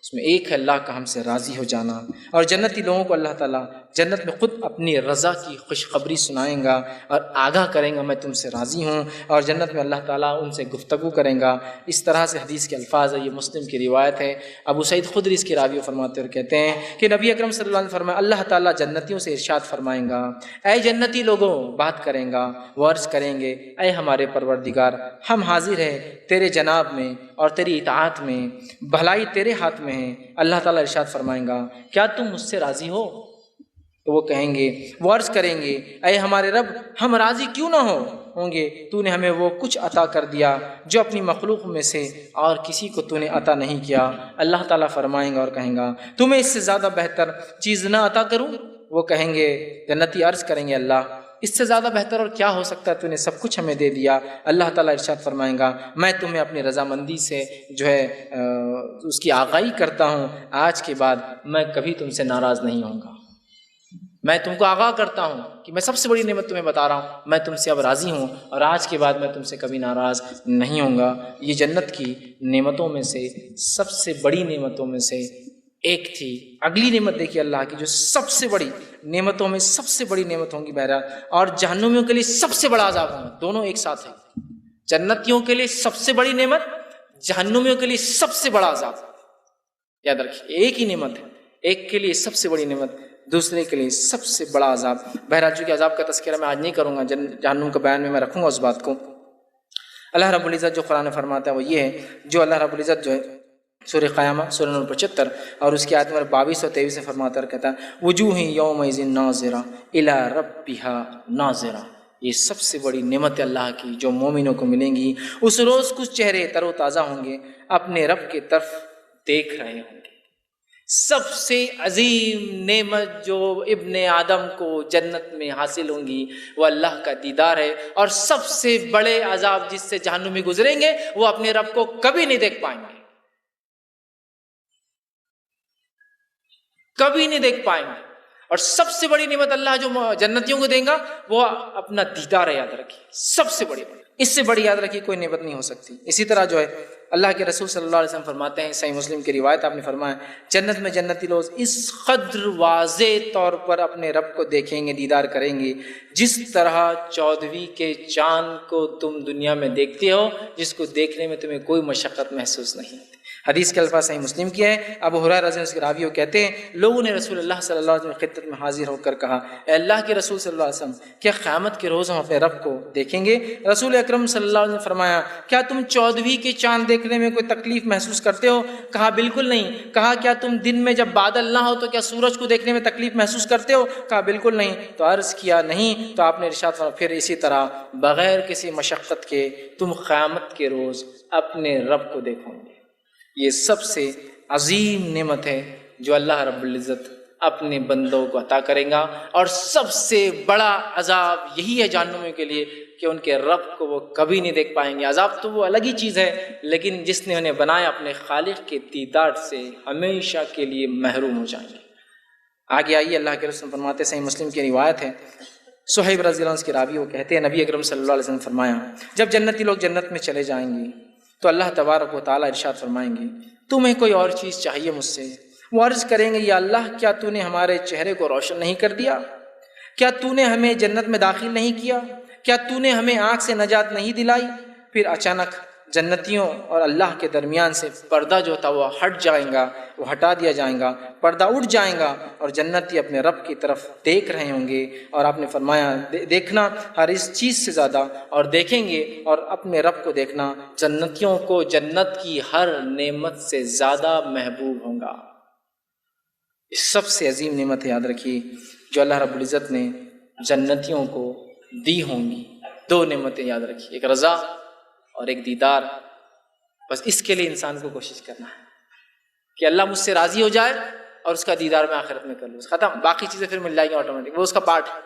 اس میں ایک ہے اللہ کا ہم سے راضی ہو جانا. اور جنتی لوگوں کو اللہ تعالیٰ جنت میں خود اپنی رضا کی خوشخبری سنائیں گا اور آگاہ کریں گا, میں تم سے راضی ہوں. اور جنت میں اللہ تعالیٰ ان سے گفتگو کریں گا. اس طرح سے حدیث کے الفاظ ہے, یہ مسلم کی روایت ہے. ابو سعید خدری اس کی راوی فرماتے اور کہتے ہیں کہ نبی اکرم صلی اللہ علیہ وسلم فرمایا, اللہ تعالیٰ جنتیوں سے ارشاد فرمائیں گا, اے جنتی لوگوں, بات کریں گا, وہ عرض کریں گے, اے ہمارے پروردگار, ہم حاضر ہیں تیرے جناب میں اور تیری اطاعت میں, بھلائی تیرے ہاتھ میں ہے. اللہ تعالیٰ ارشاد فرمائیں گا, کیا تم مجھ سے راضی ہو؟ تو وہ کہیں گے, وہ عرض کریں گے, اے ہمارے رب, ہم راضی کیوں نہ ہوں گے, تو نے ہمیں وہ کچھ عطا کر دیا جو اپنی مخلوق میں سے اور کسی کو تو نے عطا نہیں کیا. اللہ تعالیٰ فرمائیں گا اور کہیں گا, تمہیں اس سے زیادہ بہتر چیز نہ عطا کروں؟ وہ کہیں گے, جنتی عرض کریں گے, اللہ اس سے زیادہ بہتر اور کیا ہو سکتا ہے, تو نے سب کچھ ہمیں دے دیا. اللہ تعالیٰ ارشاد فرمائیں گا, میں تمہیں اپنی رضامندی سے جو ہے اس کی آگاہی کرتا ہوں, آج کے بعد میں کبھی تم سے ناراض نہیں ہوں گا. میں تم کو آگاہ کرتا ہوں کہ میں سب سے بڑی نعمت تمہیں بتا رہا ہوں, میں تم سے اب راضی ہوں, اور آج کے بعد میں تم سے کبھی ناراض نہیں ہوں گا. یہ جنت کی نعمتوں میں سے سب سے بڑی نعمتوں میں سے ایک تھی. اگلی نعمت دیکھیے اللہ کی, جو سب سے بڑی نعمتوں میں سب سے بڑی نعمت ہوں گی بہرحال, اور جہنمیوں کے لیے سب سے بڑا عذاب ہوگا. دونوں ایک ساتھ ہیں. جنتیوں کے لیے سب سے بڑی نعمت, جہنمیوں کے لیے سب سے بڑا عذاب. یاد رکھیے, ایک ہی نعمت ہے, ایک کے لیے سب سے بڑی نعمت, دوسرے کے لیے سب سے بڑا عذاب. بہرحال چونکہ عذاب کا تذکرہ میں آج نہیں کروں گا, جہنم کا بیان میں رکھوں گا اس بات کو. اللہ رب العزت جو قرآن فرماتا ہے وہ یہ ہے, جو اللہ رب العزت جو ہے سورہ قیامہ سورہ نمبر 75 اور اس کی آیت نمبر 22 اور 23 سے فرماتا ہے, کہتا ہے, وجوہ یومئذ ناظرہ الی ربہا ناظرہ. یہ سب سے بڑی نعمت اللہ کی جو مومنوں کو ملیں گی. اس روز کچھ چہرے تر و تازہ ہوں گے, اپنے رب کی طرف دیکھ رہے ہوں گے. سب سے عظیم نعمت جو ابن آدم کو جنت میں حاصل ہوں گی وہ اللہ کا دیدار ہے, اور سب سے بڑے عذاب جس سے جہنمی گزریں گے وہ اپنے رب کو کبھی نہیں دیکھ پائیں گے, کبھی نہیں دیکھ پائیں گے. اور سب سے بڑی نعمت اللہ جو جنتیوں کو دیں گا وہ اپنا دیدار ہے. یاد رکھیے, سب سے بڑی, اس سے بڑی یاد رکھیے کوئی نعمت نہیں ہو سکتی. اسی طرح جو ہے اللہ کے رسول صلی اللہ علیہ وسلم فرماتے ہیں, صحیح مسلم کی روایت آپ نے فرمایا, جنت میں جنتی لوگ اس قدر واضح طور پر اپنے رب کو دیکھیں گے, دیدار کریں گے, جس طرح 14ویں کے چاند کو تم دنیا میں دیکھتے ہو, جس کو دیکھنے میں تمہیں کوئی مشقت محسوس نہیں ہوتی. حدیث کے الفاظ صحیح مسلم کی ہے. ابو ہریرہ رضی اللہ عنہ اس کے راوی وہ کہتے ہیں, لوگوں نے رسول اللہ صلی اللہ علیہ وسلم کی خدمت میں حاضر ہو کر کہا, اے اللہ کے رسول صلی اللہ علیہ وسلم, کیا قیامت کے روز ہم اپنے رب کو دیکھیں گے؟ رسول اکرم صلی اللہ علیہ وسلم نے فرمایا, کیا تم 14ویں کے چاند دیکھنے میں کوئی تکلیف محسوس کرتے ہو؟ کہا بالکل نہیں. کہا کیا تم دن میں جب بادل نہ ہو تو کیا سورج کو دیکھنے میں تکلیف محسوس کرتے ہو؟ کہا بالکل نہیں. تو عرض کیا نہیں. تو آپ نے ارشاد فرمایا, پھر اسی طرح بغیر کسی مشقت کے تم قیامت کے روز اپنے رب کو دیکھو گے. یہ سب سے عظیم نعمت ہے جو اللہ رب العزت اپنے بندوں کو عطا کریں گا. اور سب سے بڑا عذاب یہی ہے جہنمیوں کے لیے کہ ان کے رب کو وہ کبھی نہیں دیکھ پائیں گے. عذاب تو وہ الگ ہی چیز ہے, لیکن جس نے انہیں بنایا اپنے خالق کے دیدار سے ہمیشہ کے لیے محروم ہو جائیں گے. آگے آئیے, اللہ کے رسول فرماتے, صحیح مسلم کی روایت ہے, صہیب رضی اللہ عنہ کے راوی وہ کہتے ہیں, نبی اکرم صلی اللہ علیہ وسلم فرمایا, جب جنتی لوگ جنت میں چلے جائیں گے تو اللہ تبارک و تعالیٰ ارشاد فرمائیں گے, تمہیں کوئی اور چیز چاہیے مجھ سے؟ وہ عرض کریں گے یا اللہ کیا تو نے ہمارے چہرے کو روشن نہیں کر دیا؟ کیا تو نے ہمیں جنت میں داخل نہیں کیا؟ کیا تو نے ہمیں آگ سے نجات نہیں دلائی؟ پھر اچانک جنتیوں اور اللہ کے درمیان سے پردہ جو تھا وہ ہٹ جائے گا، وہ ہٹا دیا جائے گا، پردہ اٹھ جائے گا اور جنتی اپنے رب کی طرف دیکھ رہے ہوں گے، اور آپ نے فرمایا دیکھنا ہر اس چیز سے زیادہ، اور دیکھیں گے اور اپنے رب کو دیکھنا جنتیوں کو جنت کی ہر نعمت سے زیادہ محبوب ہوں گا۔ اس سب سے عظیم نعمت ہے، یاد رکھیے، جو اللہ رب العزت نے جنتیوں کو دی ہوں گی۔ دو نعمتیں یاد رکھیے، ایک رضا اور ایک دیدار۔ بس اس کے لیے انسان کو کوشش کرنا ہے کہ اللہ مجھ سے راضی ہو جائے اور اس کا دیدار میں آخرت میں کر لوں، ختم، باقی چیزیں پھر مل جائیں گی آٹومیٹک، وہ اس کا پارٹ ہے۔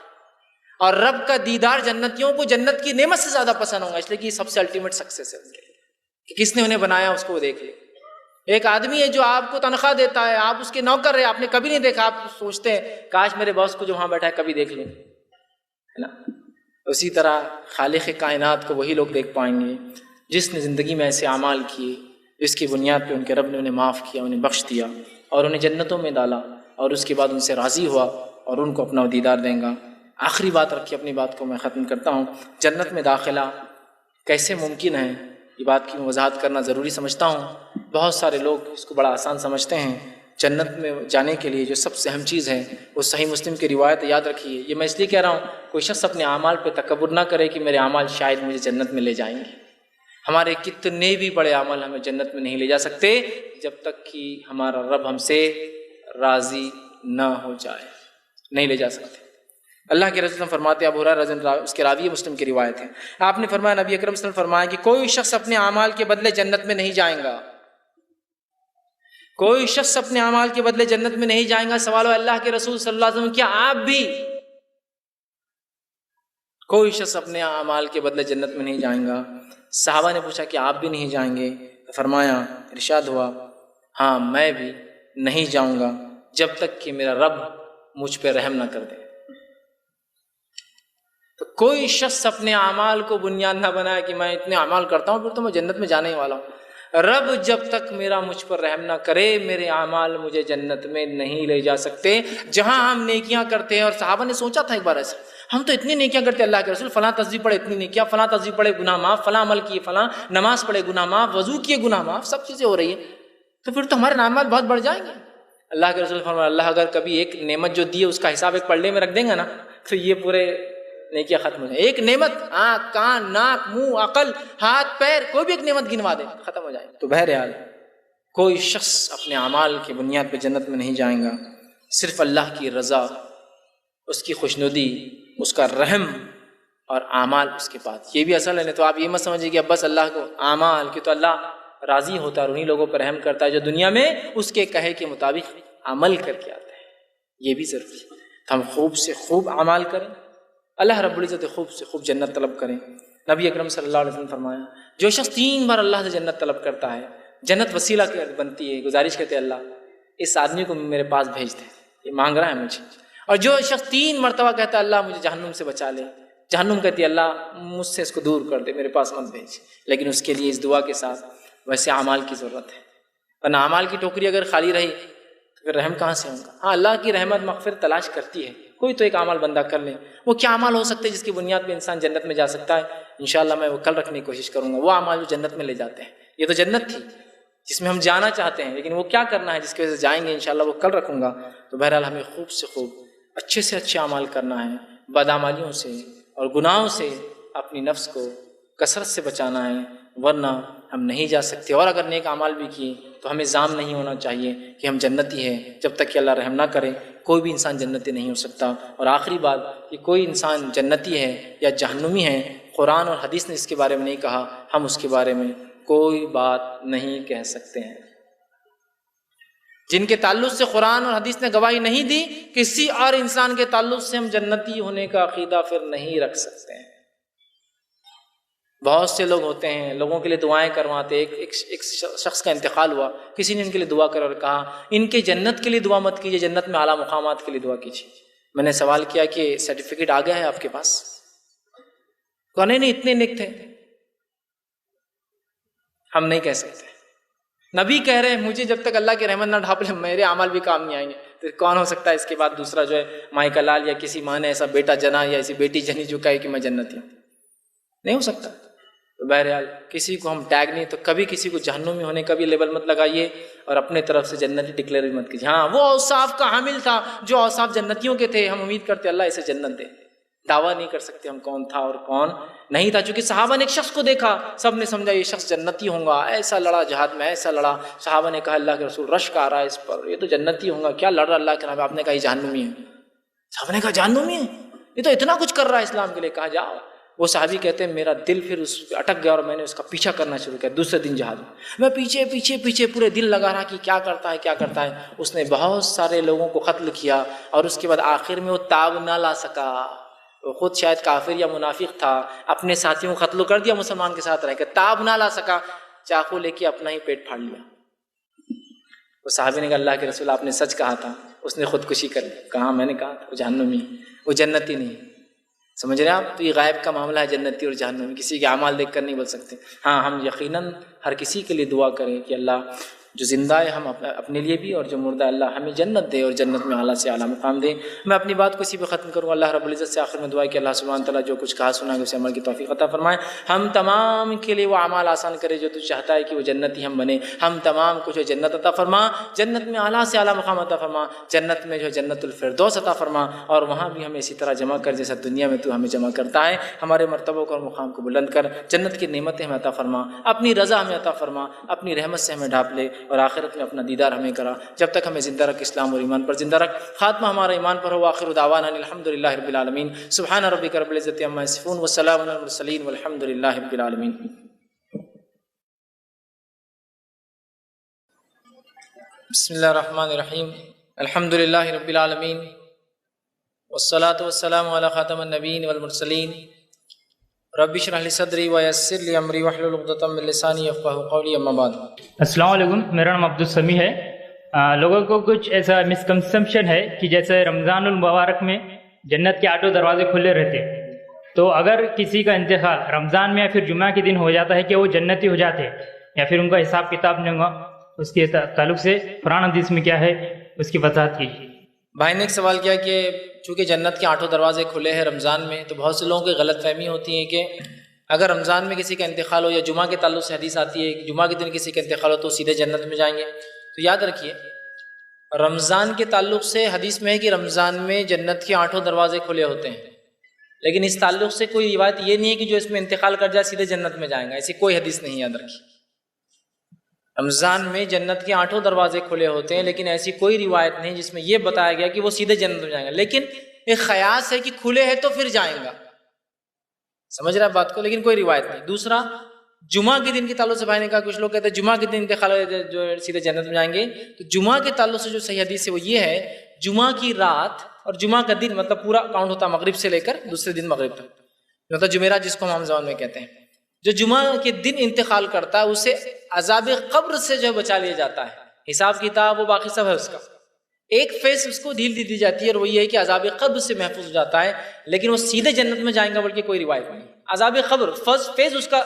اور رب کا دیدار جنتیوں کو جنت کی نعمت سے زیادہ پسند ہوگا، اس لیے کہ یہ سب سے الٹیمیٹ سکسیس ہے ان کے لیے کہ کس نے انہیں بنایا اس کو وہ دیکھ لے۔ ایک آدمی ہے جو آپ کو تنخواہ دیتا ہے، آپ اس کے نوکر ہیں، آپ نے کبھی نہیں دیکھا، آپ سوچتے ہیں کاش میرے باس کو جو وہاں بیٹھا ہے کبھی دیکھ لیں، ہے نا؟ اسی طرح خالق کائنات کو وہی لوگ دیکھ پائیں گے جس نے زندگی میں ایسے اعمال کیے جس کی بنیاد پہ ان کے رب نے انہیں معاف کیا، انہیں بخش دیا اور انہیں جنتوں میں ڈالا، اور اس کے بعد ان سے راضی ہوا اور ان کو اپنا دیدار دیں گا۔ آخری بات رکھی، اپنی بات کو میں ختم کرتا ہوں۔ جنت میں داخلہ کیسے ممکن ہے، یہ بات کی میں وضاحت کرنا ضروری سمجھتا ہوں۔ بہت سارے لوگ اس کو بڑا آسان سمجھتے ہیں۔ جنت میں جانے کے لیے جو سب سے اہم چیز ہے وہ صحیح مسلم کی روایت، یاد رکھیے، یہ میں اس لیے کہہ رہا ہوں کوئی شخص اپنے اعمال پہ تکبر نہ کرے کہ میرے اعمال شاید مجھے جنت میں لے جائیں گے۔ ہمارے کتنے بھی بڑے عمل ہمیں جنت میں نہیں لے جا سکتے جب تک کہ ہمارا رب ہم سے راضی نہ ہو جائے، نہیں لے جا سکتے۔ اللہ کے رسول فرماتے ہیں، ابو ہریرہ رضی اللہ عنہ، اس کے راوی مسلم کی روایت ہے، آپ نے فرمایا، نبی اکرم صلی اللہ علیہ وسلم فرمایا کہ کوئی شخص اپنے اعمال کے بدلے جنت میں نہیں جائیں گا، کوئی شخص اپنے اعمال کے بدلے جنت میں نہیں جائیں گا۔ سوال ہو اللہ کے رسول صلی اللہ علیہ وسلم کیا آپ بھی؟ کوئی شخص اپنے اعمال کے بدلے جنت میں نہیں جائیں گا۔ صحابہ نے پوچھا کہ آپ بھی نہیں جائیں گے؟ تو فرمایا، ارشاد ہوا، ہاں میں بھی نہیں جاؤں گا جب تک کہ میرا رب مجھ پہ رحم نہ کر دے۔ تو کوئی شخص اپنے اعمال کو بنیاد نہ بنائے کہ میں اتنے اعمال کرتا ہوں پھر تو میں جنت میں جانے ہی والا ہوں۔ رب جب تک میرا مجھ پر رحم نہ کرے میرے اعمال مجھے جنت میں نہیں لے جا سکتے۔ جہاں ہم نیکیاں کرتے ہیں، اور صحابہ نے سوچا تھا ایک بار ایسا، ہم تو اتنی نیکیاں کرتے ہیں، اللہ کے رسول فلاں تصویر پڑھے اتنی نیکیاں، فلاں تصویر پڑھے گناہ معاف، فلاں عمل کیے فلاں، نماز پڑھے گناہ معاف، وضو کیے گناہ معاف، سب چیزیں ہو رہی ہیں، تو پھر تو ہمارے اعمال بہت بڑھ جائیں گے۔ اللہ کے رسول فرمایا، اللہ اگر کبھی ایک نعمت جو دی ہے اس کا حساب ایک پلڑے میں رکھ دیں گا نا تو یہ پورے نیکیاں ختم ہو جائیں۔ ایک نعمت، آنکھ، کان، ناک، منہ، عقل، ہاتھ، پیر، کوئی بھی ایک نعمت گنوا دے ختم ہو جائے۔ تو بہرحال کوئی شخص اپنے اعمال کی بنیاد پہ جنت میں نہیں جائیں گا، صرف اللہ کی رضا، اس کی خوشنودی، اس کا رحم اور اعمال اس کے بعد، یہ بھی اصل ہے۔ تو آپ یہ مت سمجھیے کہ اب بس اللہ کو اعمال کی، تو اللہ راضی ہوتا ہے اور انہیں لوگوں پر رحم کرتا ہے جو دنیا میں اس کے کہے کے مطابق عمل کر کے آتے ہیں۔ یہ بھی ضروری ہے کہ ہم خوب سے خوب اعمال کریں، اللہ رب العزت خوب سے خوب جنت طلب کریں۔ نبی اکرم صلی اللہ علیہ وسلم فرمایا، جو شخص 3 بار اللہ سے جنت طلب کرتا ہے، جنت وسیلہ بنتی ہے، گزارش کرتے ہیں اللہ اس آدمی کو میرے پاس بھیج دے، یہ مانگ رہا ہے مجھے۔ اور جو شخص 3 مرتبہ کہتا ہے اللہ مجھے جہنم سے بچا لے، جہنم کہتی ہے اللہ مجھ سے اس کو دور کر دے، میرے پاس مت بھیج، لیکن اس کے لیے اس دعا کے ساتھ ویسے اعمال کی ضرورت ہے، ورنہ اعمال کی ٹوکری اگر خالی رہی تو پھر رحم کہاں سے ہوگا؟ ہاں اللہ کی رحمت مغفرت تلاش کرتی ہے، کوئی تو ایک عمل بندہ کر لے۔ وہ کیا عمل ہو سکتے ہیں جس کی بنیاد پہ انسان جنت میں جا سکتا ہے؟ انشاءاللہ میں وہ کل رکھنے کی کوشش کروں گا، وہ اعمال جو جنت میں لے جاتے ہیں۔ یہ تو جنت تھی جس میں ہم جانا چاہتے ہیں، لیکن وہ کیا کرنا ہے جس کی وجہ سے جائیں گے، انشاءاللہ وہ کل رکھوں گا۔ تو بہرحال ہمیں خوب سے خوب اچھے سے اچھے اعمال کرنا ہے، بدعمالیوں سے اور گناہوں سے اپنی نفس کو کثرت سے بچانا ہے، ورنہ ہم نہیں جا سکتے۔ اور اگر نیک اعمال بھی کیے تو ہمیں ظام نہیں ہونا چاہیے کہ ہم جنتی ہیں، جب تک کہ اللہ رحم نہ کرے کوئی بھی انسان جنتی نہیں ہو سکتا۔ اور آخری بات کہ کوئی انسان جنتی ہے یا جہنمی ہے، قرآن اور حدیث نے اس کے بارے میں نہیں کہا، ہم اس کے بارے میں کوئی بات نہیں کہہ سکتے ہیں۔ جن کے تعلق سے قرآن اور حدیث نے گواہی نہیں دی، کسی اور انسان کے تعلق سے ہم جنتی ہونے کا عقیدہ پھر نہیں رکھ سکتے ہیں۔ بہت سے لوگ ہوتے ہیں لوگوں کے لیے دعائیں کرواتے، ایک شخص کا انتقال ہوا، کسی نے ان کے لیے دعا کر اور کہا ان کے جنت کے لیے دعا مت کیجیے، جنت میں اعلیٰ مقامات کے لیے دعا کیجیے۔ میں نے سوال کیا کہ سرٹیفکیٹ آ گیا ہے آپ کے پاس؟ کہا نہیں اتنے نیک تھے۔ ہم نہیں کہہ سکتے، نبی کہہ رہے ہیں مجھے جب تک اللہ کی رحمت نہ ڈھانپ لے میرے عمل بھی کام نہیں آئیں گے، تو کون ہو سکتا ہے اس کے بعد دوسرا جو ہے مائی کا لال یا کسی ماں نے ایسا بیٹا جنا یا ایسی بیٹی جنی جو کہے کہ میں جنتی ہوں؟ نہیں ہو سکتا۔ تو بہرحال کسی کو ہم ٹیگ نہیں، تو کبھی کسی کو جہنمی ہونے کا بھی لیبل مت لگائیے اور اپنے طرف سے جنتی ڈکلیئر بھی مت کیجیے۔ ہاں وہ اوصاف کا حامل تھا جو اوصاف جنتیوں کے تھے، ہم امید کرتے اللہ اسے جنت دے، دعویٰ نہیں کر سکتے ہم کون تھا اور کون نہیں تھا، چونکہ صحابہ نے ایک شخص کو دیکھا، سب نے سمجھا یہ شخص جنتی ہوں گا، ایسا لڑا جہاد میں، ایسا لڑا، صحابہ نے کہا اللہ کے رسول رشک آ رہا ہے اس پر، یہ تو جنتی ہوں گا، کیا لڑ رہا اللہ کے نام؟ آپ نے کہا یہ جہنمی ہے۔ صحابہ نے کہا جہنمی ہے، یہ تو اتنا کچھ کر رہا ہے اسلام کے لیے۔ کہا جاؤ۔ وہ صحابی کہتے ہیں میرا دل پھر اس پہ اٹک گیا اور میں نے اس کا پیچھا کرنا شروع کیا۔ دوسرے دن جہاد میں پیچھے پیچھے پیچھے پورے دل لگا رہا کہ کیا کرتا ہے کیا کرتا ہے۔ اس نے بہت سارے لوگوں کو قتل کیا اور اس کے بعد آخر میں وہ تاب نہ لا سکا، وہ خود شاید کافر یا منافق تھا، اپنے ساتھیوں کو قتل کر دیا مسلمان کے ساتھ رہ کے، تاب نہ لا سکا، چاقو لے کے اپنا ہی پیٹ پھاڑ لیا۔ وہ صحابی نے کہا اللہ کے رسول آپ نے سچ کہا تھا، اس نے خودکشی کر لی۔ کہا میں نے کہا تھا وہ جہنمی، وہ جنتی نہیں۔ سمجھ رہے ہیں آپ؟ تو یہ غائب کا معاملہ ہے، جنتی اور جہنمی کسی کے اعمال دیکھ کر نہیں بول سکتے۔ ہاں ہم یقیناً ہر کسی کے لیے دعا کریں کہ اللہ جو زندہ ہے ہم اپنے لیے بھی، اور جو مردہ اللہ ہمیں جنت دے اور جنت میں اعلیٰ سے اعلیٰ مقام دے۔ میں اپنی بات کو اسی پہ ختم کروں۔ اللہ رب العزت سے آخر میں دعا ہے کہ اللہ سبحانہ تعالیٰ جو کچھ کہا سنا ہے اسے عمل کی توفیق عطا فرمائے، ہم تمام کے لیے وہ اعمال آسان کرے جو تو چاہتا ہے کہ وہ جنتی ہم بنے، ہم تمام کو جو جنت عطا فرما، جنت میں اعلیٰ سے اعلیٰ مقام عطا فرما، جنت میں جو جنت الفردوس عطا فرما، اور وہاں بھی ہمیں اسی طرح جمع کر جیسا دنیا میں تو ہمیں جمع کرتا ہے۔ ہمارے مرتبوں کو اور مقام کو بلند کر، جنت کی نعمتیں ہمیں عطا فرما، اپنی رضا ہمیں عطا فرما، اپنی رحمت سے ہمیں ڈھانپ لے، اور آخرت میں اپنا دیدار ہمیں کرا۔ جب تک ہمیں زندہ رکھ اسلام اور ایمان پر زندہ رکھ، خاتمہ ہمارا ایمان پر ہو۔ آخر دعوانا الحمد للہ رب العالمین، سبحان ربک رب العزت عما یصفون وسلام علی المرسلین والحمد للہ رب العالمین۔ بسم اللہ الرحمن الرحیم، الحمد للہ رب العالمین والصلاة والسلام علی خاتم النبیین والمرسلین، رب اشرح لی صدری ویسر لی امری واحلل عقدۃ من لسانی یفقہوا قولی، اما بعد۔ السلام علیکم، میرا نام عبدالسمیع ہے۔ لوگوں کو کچھ ایسا مسکنسپشن ہے کہ جیسے رمضان المبارک میں جنت کے 8 دروازے کھلے رہتے، تو اگر کسی کا انتقال رمضان میں یا پھر جمعہ کے دن ہو جاتا ہے کہ وہ جنتی ہو جاتے یا پھر ان کا حساب کتاب نہیں ہوا، اس کے تعلق سے قرآن حدیث میں کیا ہے اس کی وضاحت کیجیے۔ بھائی نے ایک سوال کیا کہ چونکہ جنت کے 8 دروازے کھلے ہیں رمضان میں، تو بہت سے لوگوں کی غلط فہمی ہوتی ہے کہ اگر رمضان میں کسی کا انتقال ہو، یا جمعہ کے تعلق سے حدیث آتی ہے کہ جمعہ کے دن کسی کا انتقال ہو تو سیدھے جنت میں جائیں گے۔ تو یاد رکھیے رمضان کے تعلق سے حدیث میں ہے کہ رمضان میں جنت کے 8 دروازے کھلے ہوتے ہیں، لیکن اس تعلق سے کوئی روایت یہ نہیں ہے کہ جو اس میں انتقال کر جائے سیدھے جنت میں جائیں گا، ایسی کوئی حدیث نہیں، یاد رکھیے۔ رمضان میں جنت کے 8 دروازے کھلے ہوتے ہیں، لیکن ایسی کوئی روایت نہیں جس میں یہ بتایا گیا کہ وہ سیدھے جنت میں جائیں گا، لیکن ایک خیاس ہے کہ کھلے ہیں تو پھر جائیں گا، سمجھ رہے ہیں بات کو، لیکن کوئی روایت نہیں۔ دوسرا جمعہ کے دن کے تعلق سے بھائی نے کہا کچھ لوگ کہتے ہیں جمعہ کے دن انتقال جو سیدھے جنت میں جائیں گے، تو جمعہ کے تعلق سے جو صحیح حدیث ہے وہ یہ ہے جمعہ کی رات اور جمعہ کا دن، مطلب پورا کاؤنٹ ہوتا ہے مغرب سے لے کر دوسرے دن مغرب تک، مطلب جمعرات جس کو ہم عام زبان میں کہتے ہیں، جو جمعہ کے دن انتقال کرتا ہے اسے عذاب قبر سے جو بچا لیا جاتا ہے، حساب کتاب وہ باقی سب ہے اس کا، ایک فیس اس کو ڈھیل دی جاتی ہے اور وہ یہ ہے کہ عذاب قبر سے محفوظ ہو جاتا ہے، لیکن وہ سیدھے جنت میں جائیں گا بلکہ کوئی روایت نہیں۔ عذاب قبر فرسٹ فیز اس کا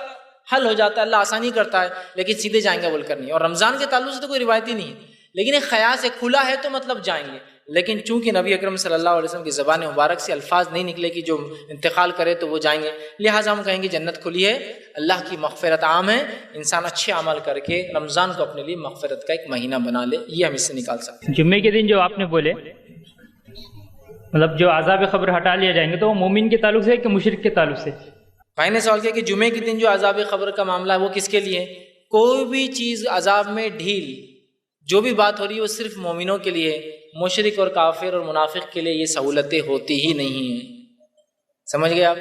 حل ہو جاتا ہے، اللہ آسانی کرتا ہے، لیکن سیدھے جائیں گے بول کر نہیں۔ اور رمضان کے تعلق سے تو کوئی روایت ہی نہیں ہے، لیکن ایک خیاس ہے کھلا ہے تو مطلب جائیں گے، لیکن چونکہ نبی اکرم صلی اللہ علیہ وسلم کی زبان مبارک سے الفاظ نہیں نکلے کہ جو انتقال کرے تو وہ جائیں گے، لہٰذا ہم کہیں گے جنت کھلی ہے، اللہ کی مغفرت عام ہے، انسان اچھے عمل کر کے رمضان کو اپنے لیے مغفرت کا ایک مہینہ بنا لے، یہ ہم اس سے نکال سکتے ہیں۔ جمعے کے دن جو آپ نے بولے مطلب جو عذاب قبر ہٹا لیا جائیں گے، تو وہ مومن کے تعلق سے کہ مشرک کے تعلق سے؟ بھائی نے سوال کیا کہ جمعے کے دن جو عذاب قبر کا معاملہ ہے وہ کس کے لیے؟ کوئی بھی چیز عذاب میں ڈھیل، جو بھی بات ہو رہی ہے وہ صرف مومنوں کے لیے، مشرک اور کافر اور منافق کے لیے یہ سہولتیں ہوتی ہی نہیں ہیں، سمجھ گئے آپ؟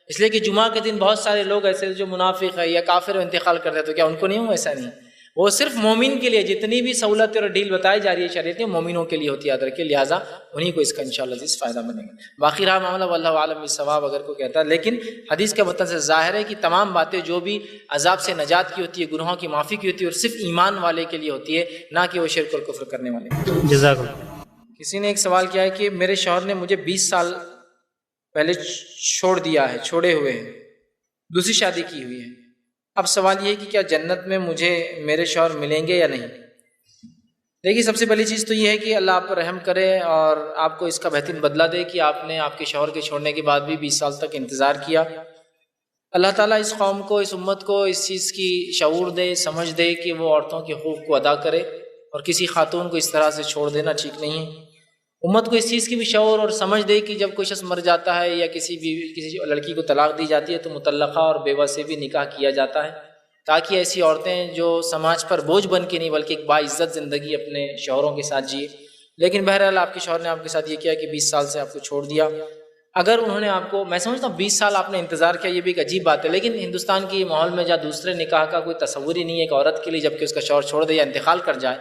اس لیے کہ جمعہ کے دن بہت سارے لوگ ایسے جو منافق ہے یا کافر انتقال کرتے ہیں تو کیا ان کو نہیں ہوں؟ ایسا نہیں، وہ صرف مومن کے لیے جتنی بھی سہولتیں اور ڈھیل بتائی جا رہی ہے شریعت میں مومنوں کے لیے ہوتی ہے، یاد رکھیے، لہٰذا انہیں کو اس کا انشاءاللہ عزیز فائدہ بنے گا۔ باقی رہا معاملہ واللہ عالم بالصواب اگر کوئی کہتا ہے، لیکن حدیث کے متن سے ظاہر ہے کہ تمام باتیں جو بھی عذاب سے نجات کی ہوتی ہے، گناہوں کی معافی کی ہوتی ہے، اور صرف ایمان والے کے لیے ہوتی ہے، نہ کہ وہ شرک اور کفر کرنے والے۔ جزاک اللہ۔ کسی نے ایک سوال کیا ہے کہ میرے شوہر نے مجھے 20 سال پہلے چھوڑ دیا ہے، چھوڑے ہوئے ہیں، دوسری شادی کی ہوئی ہے، اب سوال یہ ہے کہ کیا جنت میں مجھے میرے شوہر ملیں گے یا نہیں؟ دیکھیے، سب سے پہلی چیز تو یہ ہے کہ اللہ آپ پر رحم کرے اور آپ کو اس کا بہترین بدلہ دے کہ آپ نے آپ کے شوہر کے چھوڑنے کے بعد بھی 20 سال تک انتظار کیا۔ اللہ تعالیٰ اس قوم کو، اس امت کو اس چیز کی شعور دے، سمجھ دے کہ وہ عورتوں کے حقوق کو ادا کرے، اور کسی خاتون کو اس طرح سے چھوڑ دینا ٹھیک نہیں ہے۔ امت کو اس چیز کی بھی شعور اور سمجھ دے کہ جب کوئی شخص مر جاتا ہے یا کسی لڑکی کو طلاق دی جاتی ہے تو مطلقہ اور بیوہ سے بھی نکاح کیا جاتا ہے، تاکہ ایسی عورتیں جو سماج پر بوجھ بن کے نہیں بلکہ ایک باعزت زندگی اپنے شوہروں کے ساتھ جیے۔ لیکن بہرحال آپ کے شوہر نے آپ کے ساتھ یہ کیا کہ 20 سال سے آپ کو چھوڑ دیا۔ اگر انہوں نے آپ کو، میں سمجھتا ہوں 20 سال آپ نے انتظار کیا، یہ بھی ایک عجیب بات ہے، لیکن ہندوستان کی ماحول میں جہاں دوسرے نکاح کا کوئی تصور ہی نہیں ہے ایک عورت کے لیے، جبکہ اس کا شوہر چھوڑ دے یا انتقال کر جائے،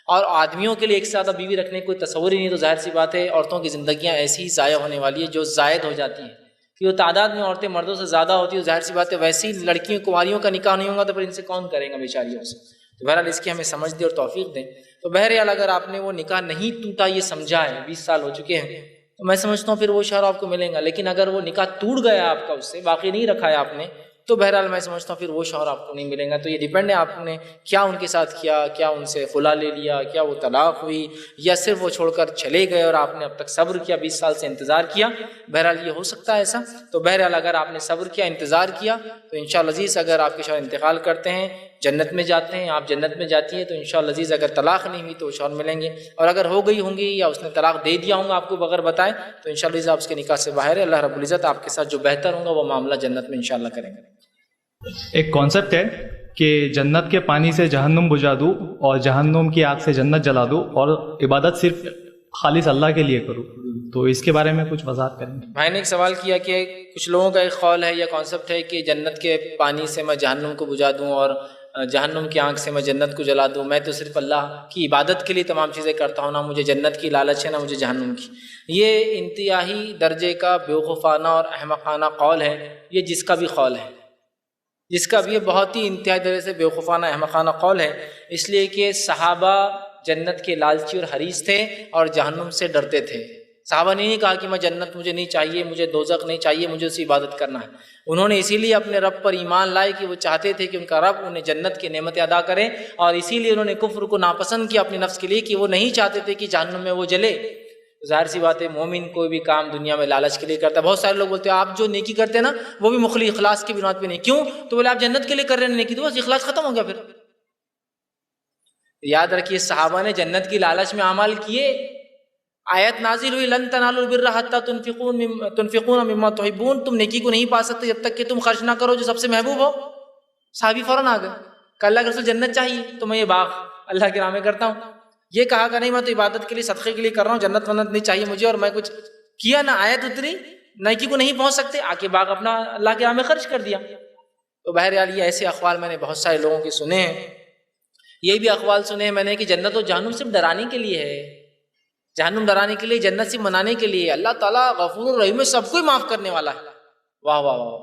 اور آدمیوں کے لیے ایک سے زیادہ بیوی رکھنے کا کوئی تصور ہی نہیں، تو ظاہر سی بات ہے عورتوں کی زندگیاں ایسی ہی ضائع ہونے والی ہے جو زائد ہو جاتی ہیں، کہ وہ تعداد میں عورتیں مردوں سے زیادہ ہوتی ہیں، ظاہر سی بات ہے ویسی لڑکیوں کنواریوں کا نکاح نہیں ہوگا تو پھر ان سے کون کرے گا بیچاریوں سے۔ تو بہرحال اس کی ہمیں سمجھ دیں اور توفیق دیں۔ تو بہرحال اگر آپ نے وہ نکاح نہیں ٹوٹا یہ سمجھا ہے، 20 سال ہو چکے ہیں، تو میں سمجھتا ہوں پھر وہ شوہر آپ کو ملیں گا۔ لیکن اگر وہ نکاح ٹوٹ گیا آپ کا، اس سے باقی نہیں رکھا ہے آپ نے، تو بہرحال میں سمجھتا ہوں پھر وہ شوہر آپ کو نہیں ملیں گا۔ تو یہ ڈیپینڈ ہے آپ نے کیا ان کے ساتھ کیا، کیا ان سے خلا لے لیا، کیا وہ طلاق ہوئی، یا صرف وہ چھوڑ کر چلے گئے اور آپ نے اب تک صبر کیا، 20 سال سے انتظار کیا۔ بہرحال یہ ہو سکتا ہے ایسا۔ تو بہرحال اگر آپ نے صبر کیا، انتظار کیا، تو انشاءاللہ عزیز اگر آپ کے شوہر انتقال کرتے ہیں، جنت میں جاتے ہیں، آپ جنت میں جاتی ہیں، تو انشاءاللہ عزیز اگر طلاق نہیں ہوئی تو وہ شوہر ملیں گے، اور اگر ہو گئی ہوں گی یا اس نے طلاق دے دیا ہوں گا آپ کو بغیر بتائے، تو انشاءاللہ عزیز آپ اس کے نکاح سے باہر ہے۔ اللہ رب العزت آپ کے ساتھ جو بہتر ہوگا وہ معاملہ جنت میں انشاءاللہ کریں گے۔ ایک کانسیپٹ ہے کہ جنت کے پانی سے جہنم بجھا دوں اور جہنم کی آگ سے جنت جلا دوں اور عبادت صرف خالص اللہ کے لیے کروں، تو اس کے بارے میں کچھ وضاحت کریں گے؟ بھائی نے ایک سوال کیا کہ کچھ لوگوں کا ایک قول ہے یا کانسیپٹ ہے کہ جنت کے پانی سے میں جہنم کو بجھا دوں اور جہنم کی آنکھ سے میں جنت کو جلا دوں، میں تو صرف اللہ کی عبادت کے لیے تمام چیزیں کرتا ہوں، نہ مجھے جنت کی لالچ ہے نہ مجھے جہنم کی۔ یہ انتہائی درجے کا بیوقوفانہ اور احمقانہ قول ہے، یہ جس کا بھی قول ہے، جس کا بھی یہ بہت ہی انتہائی درجے سے بیوقوفانہ احمقانہ قول ہے، اس لیے کہ صحابہ جنت کے لالچی اور حریص تھے اور جہنم سے ڈرتے تھے۔ صحابہ نے نہیں کہا کہ میں جنت مجھے نہیں چاہیے، مجھے دوزخ نہیں چاہیے، مجھے اس کی عبادت کرنا ہے۔ انہوں نے اسی لیے اپنے رب پر ایمان لائے کہ وہ چاہتے تھے کہ ان کا رب انہیں جنت کی نعمتیں ادا کرے، اور اسی لیے انہوں نے کفر کو ناپسند کیا اپنے نفس کے لیے کہ وہ نہیں چاہتے تھے کہ جہنم میں وہ جلے۔ ظاہر سی بات ہے مومن کوئی بھی کام دنیا میں لالچ کے لیے کرتا ہے۔ بہت سارے لوگ بولتے ہیں آپ جو نیکی کرتے ہیں نا وہ بھی مخلص اخلاص کی بنیاد پہ نہیں، کیوں؟ تو بولے آپ جنت کے لیے کر رہے ہیں نیکی، تو بس اخلاص ختم ہو گیا۔ پھر یاد رکھیے صحابہ نے جنت کی لالچ میں اعمال کیے، آیت نازل ہوئی لن تنالوا البر حتی تنفقون مما تحبون، تم نیکی کو نہیں پا سکتے جب تک کہ تم خرچ نہ کرو جو سب سے محبوب ہو۔ صحابی فوراً آ گئے کہ اللہ کے رسول جنت چاہیے تو میں یہ باغ اللہ کے راہ میں کرتا ہوں، یہ کہا کہ نہیں میں تو عبادت کے لیے صدقے کے لیے کر رہا ہوں، جنت ونت نہیں چاہیے مجھے، اور میں کچھ کیا نہ آیت اتری، نیکی کو نہیں پہنچ سکتے، آ کے باغ اپنا اللہ کے راہ میں خرچ کر دیا۔ تو بہرحال یہ ایسے اقوال میں نے بہت سارے لوگوں کے سنے ہیں، یہ بھی اقوال سنے ہیں میں نے کہ جنت و جہنم صرف ڈرانے کے لیے ہے، جہنم ڈرانے کے لیے، جنت سے منانے کے لیے۔ اللہ تعالیٰ غفور الرحیم ہے، سب کو معاف کرنے والا ہے۔ واہ واہ واہ!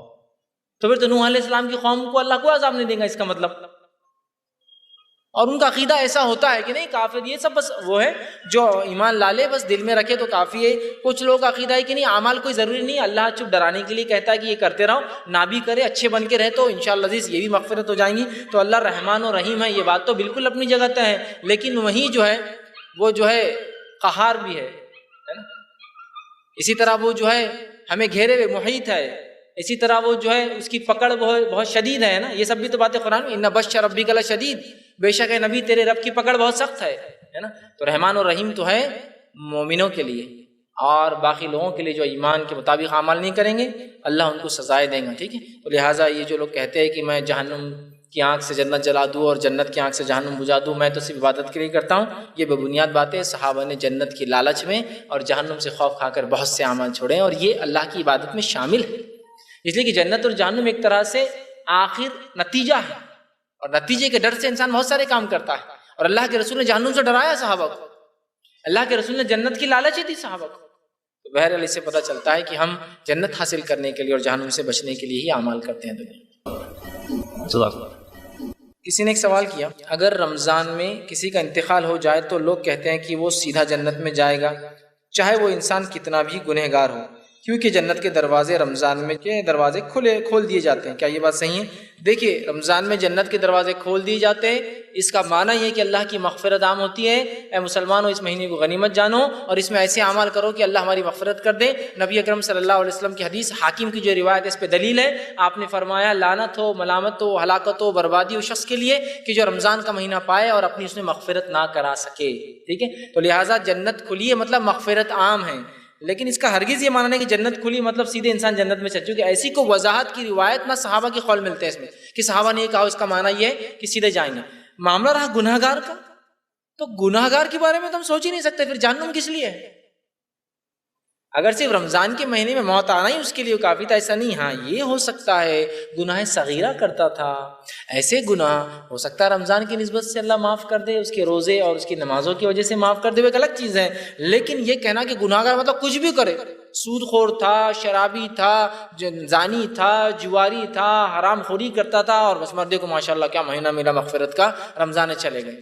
تو پھر تو نوح علیہ السلام کی قوم کو اللہ کو عذاب نہیں دے گا، اس کا مطلب؟ اور ان کا عقیدہ ایسا ہوتا ہے کہ نہیں کافر یہ سب بس وہ ہے جو ایمان لالے بس دل میں رکھے تو کافی ہے۔ کچھ لوگ کا عقیدہ ہے کہ نہیں اعمال کوئی ضروری نہیں، اللہ چپ ڈرانے کے لیے کہتا ہے کہ یہ کرتے رہو، نہ بھی کرے اچھے بن کے رہے تو انشاءاللہ عزیز یہ بھی مغفرت ہو جائیں گی۔ تو اللہ رحمان و رحیم ہے، یہ بات تو بالکل اپنی جگہ طے ہے، لیکن وہیں جو ہے وہ جو ہے قہار بھی ہے نا، اسی طرح وہ جو ہے ہمیں گھیرے ہوئے محیط ہے، اسی طرح وہ جو ہے اس کی پکڑ بہت شدید ہے نا، یہ سب بھی تو باتیں قرآن میں، ان بطش ربک لشدید، بے شک ہے نبی تیرے رب کی پکڑ بہت سخت ہے نا۔ تو رحمان اور رحیم تو ہے مومنوں کے لیے، اور باقی لوگوں کے لیے جو ایمان کے مطابق عمل نہیں کریں گے اللہ ان کو سزائے دیں گا، ٹھیک ہے۔ تو لہٰذا یہ جو لوگ کہتے ہیں کہ میں جہنم کی آنکھ سے جنت جلا دوں اور جنت کی آنکھ سے جہنم بجھا دوں، میں تو صرف عبادت کے لیے کرتا ہوں، یہ بے بنیاد باتیں۔ صحابہ نے جنت کی لالچ میں اور جہنم سے خوف کھا کر بہت سے اعمال چھوڑے اور یہ اللہ کی عبادت میں شامل ہے، اس لیے کہ جنت اور جہنم ایک طرح سے آخر نتیجہ ہے، اور نتیجے کے ڈر سے انسان بہت سارے کام کرتا ہے، اور اللہ کے رسول نے جہنم سے ڈرایا صحابہ کو، اللہ کے رسول نے جنت کی لالچ ہی دی صحابہ کو۔ تو بہرحال اس سے پتہ چلتا ہے کہ ہم جنت حاصل کرنے کے لیے اور جہنم سے بچنے کے لیے ہی اعمال کرتے ہیں دنیا۔ کسی نے ایک سوال کیا، اگر رمضان میں کسی کا انتقال ہو جائے تو لوگ کہتے ہیں کہ وہ سیدھا جنت میں جائے گا چاہے وہ انسان کتنا بھی گنہگار ہو، کیونکہ جنت کے دروازے رمضان میں کے دروازے کھول دیے جاتے ہیں. کیا یہ بات صحیح ہے؟ دیکھیے رمضان میں جنت کے دروازے کھول دیے جاتے ہیں، اس کا معنی یہ کہ اللہ کی مغفرت عام ہوتی ہے. اے مسلمانوں اس مہینے کو غنیمت جانو اور اس میں ایسے اعمال کرو کہ اللہ ہماری مغفرت کر دے. نبی اکرم صلی اللہ علیہ وسلم کی حدیث، حاکم کی جو روایت ہے اس پہ دلیل ہے. آپ نے فرمایا لعنت ہو، ملامت ہو، ہلاکت ہو، بربادی ہو شخص کے لیے کہ جو رمضان کا مہینہ پائے اور اپنی اس میں مغفرت نہ کرا سکے. ٹھیک ہے، تو لہٰذا جنت کھلی ہے مطلب مغفرت عام ہے، لیکن اس کا ہرگز یہ معنی نہیں کہ جنت کھلی مطلب سیدھے انسان جنت میں چل. چونکہ ایسی کوئی وضاحت کی روایت نہ صحابہ کے قول ملتے ہیں اس میں کہ صحابہ نے یہ کہا اس کا معنی یہ ہے کہ سیدھے جائیں گے. معاملہ رہا گناہ گار کا، تو گناہ گار کے بارے میں تو ہم سوچ ہی نہیں سکتے، پھر جہنم کس لیے ہے؟ اگر صرف رمضان کے مہینے میں موت آنا ہی اس کے لیے کافی تھا، ایسا نہیں. ہاں یہ ہو سکتا ہے گناہ صغیرہ کرتا تھا، ایسے گناہ ہو سکتا ہے رمضان کی نسبت سے اللہ معاف کر دے، اس کے روزے اور اس کی نمازوں کی وجہ سے معاف کر دے، وہ ایک الگ چیز ہے. لیکن یہ کہنا کہ گناہ گار مطلب کچھ بھی کرے، سود خور تھا، شرابی تھا، زانی تھا، جواری تھا، حرام خوری کرتا تھا، اور بس مردے کو ماشاءاللہ کیا مہینہ ملا مغفرت کا، رمضان چلے گئے،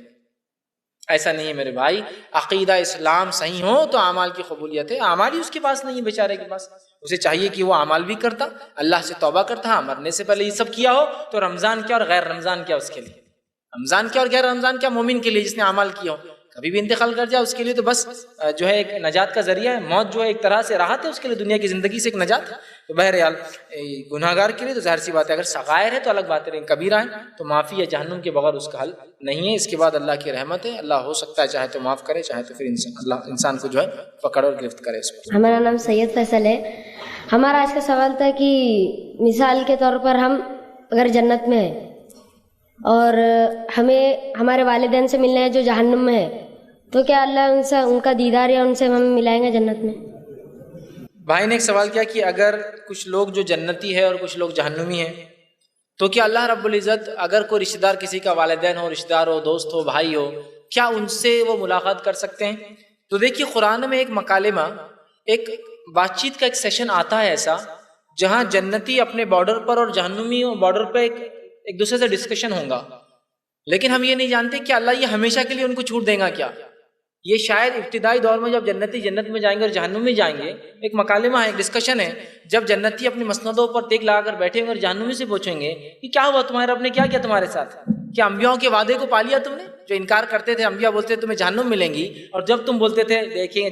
ایسا نہیں ہے میرے بھائی. عقیدہ اسلام صحیح ہو تو اعمال کی قبولیت ہے. اعمال ہی اس کے پاس نہیں ہے بیچارے کے پاس، اسے چاہیے کہ وہ اعمال بھی کرتا، اللہ سے توبہ کرتا. ہاں مرنے سے پہلے یہ سب کیا ہو تو رمضان کیا اور غیر رمضان کیا اس کے لیے، رمضان کیا اور غیر رمضان کیا مومن کے لیے جس نے اعمال کیا ہو. کبھی بھی انتقال کر جائے اس کے لیے تو بس جو ہے ایک نجات کا ذریعہ ہے. موت جو ہے ایک طرح سے راحت ہے اس کے لیے، دنیا کی زندگی سے ایک نجات ہے. تو بہرحال گناہ گار کے لیے تو ظاہر سی بات ہے اگر صغائر ہے تو الگ بات ہے، لیکن کبیرہ ہے تو معافی یا جہنم کے بغیر اس کا حل نہیں ہے. اس کے بعد اللہ کی رحمت ہے، اللہ ہو سکتا ہے چاہے تو معاف کرے، چاہے تو پھر اللہ انسان کو جو ہے پکڑ اور گرفت کرے اس پر. ہمارا نام سید فیصل ہے. ہمارا آج کا سوال تھا کہ مثال کے طور پر ہم اگر جنت میں ہیں اور ہمیں ہمارے والدین سے ملنا ہے جو جہنم میں ہے، تو کیا اللہ ان کا دیدار یا ان سے ہمیں ملائیں گا جنت میں؟ بھائی نے ایک سوال کیا کہ اگر کچھ لوگ جو جنتی ہے اور کچھ لوگ جہنمی ہیں تو کیا اللہ رب العزت اگر کوئی رشتہ دار کسی کا والدین ہو، رشتہ دار ہو، دوست ہو، بھائی ہو، کیا ان سے وہ ملاقات کر سکتے ہیں؟ تو دیکھیے قرآن میں ایک مکالمہ، ایک بات چیت کا ایک سیشن آتا ہے ایسا جہاں جنتی اپنے بارڈر پر اور جہنمی بارڈر پہ ایک دوسرے سے ڈسکشن ہوگا. لیکن ہم یہ نہیں جانتے کہ اللہ یہ ہمیشہ کے لیے ان کو چھوٹ دے گا کیا. یہ شاید ابتدائی دور میں جب جنتی جنت میں جائیں گے اور جہنم میں جائیں گے، ایک مکالمہ ہے، ایک ڈسکشن ہے، جب جنتی اپنی مسندوں پر ٹیک لگا کر بیٹھیں گے اور جہنمی سے پوچھیں گے کہ کیا ہوا تمہارے رب نے کیا کیا تمہارے ساتھ، کیا انبیاء کے وعدے کو پا لیا تم نے؟ جو انکار کرتے تھے، انبیاء بولتے تھے تمہیں جہنم ملیں گی، اور جب تم بولتے تھے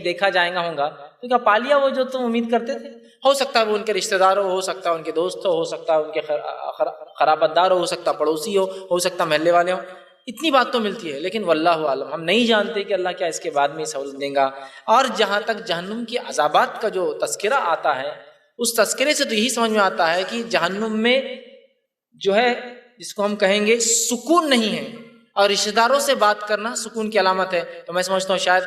دیکھا جائے گا ہوں گا، تو کیا پا لیا وہ جو تم امید کرتے تھے؟ ہو سکتا ہے وہ ان کے رشتہ دار ہو سکتا ہے ان کے دوست ہو سکتا ہے ان کے قرابت دار ہو سکتا ہے پڑوسی ہو سکتا ہے محلے والے ہوں. اتنی بات تو ملتی ہے، لیکن واللہ عالم ہم نہیں جانتے کہ اللہ کیا اس کے بعد میں سہولت دیں گا. اور جہاں تک جہنم کی عذابات کا جو تذکرہ آتا ہے، اس تذکرے سے تو یہی سمجھ میں آتا ہے کہ جہنم میں جو ہے جس کو ہم کہیں گے سکون نہیں ہے، اور رشتہ داروں سے بات کرنا سکون کی علامت ہے. تو میں سمجھتا ہوں شاید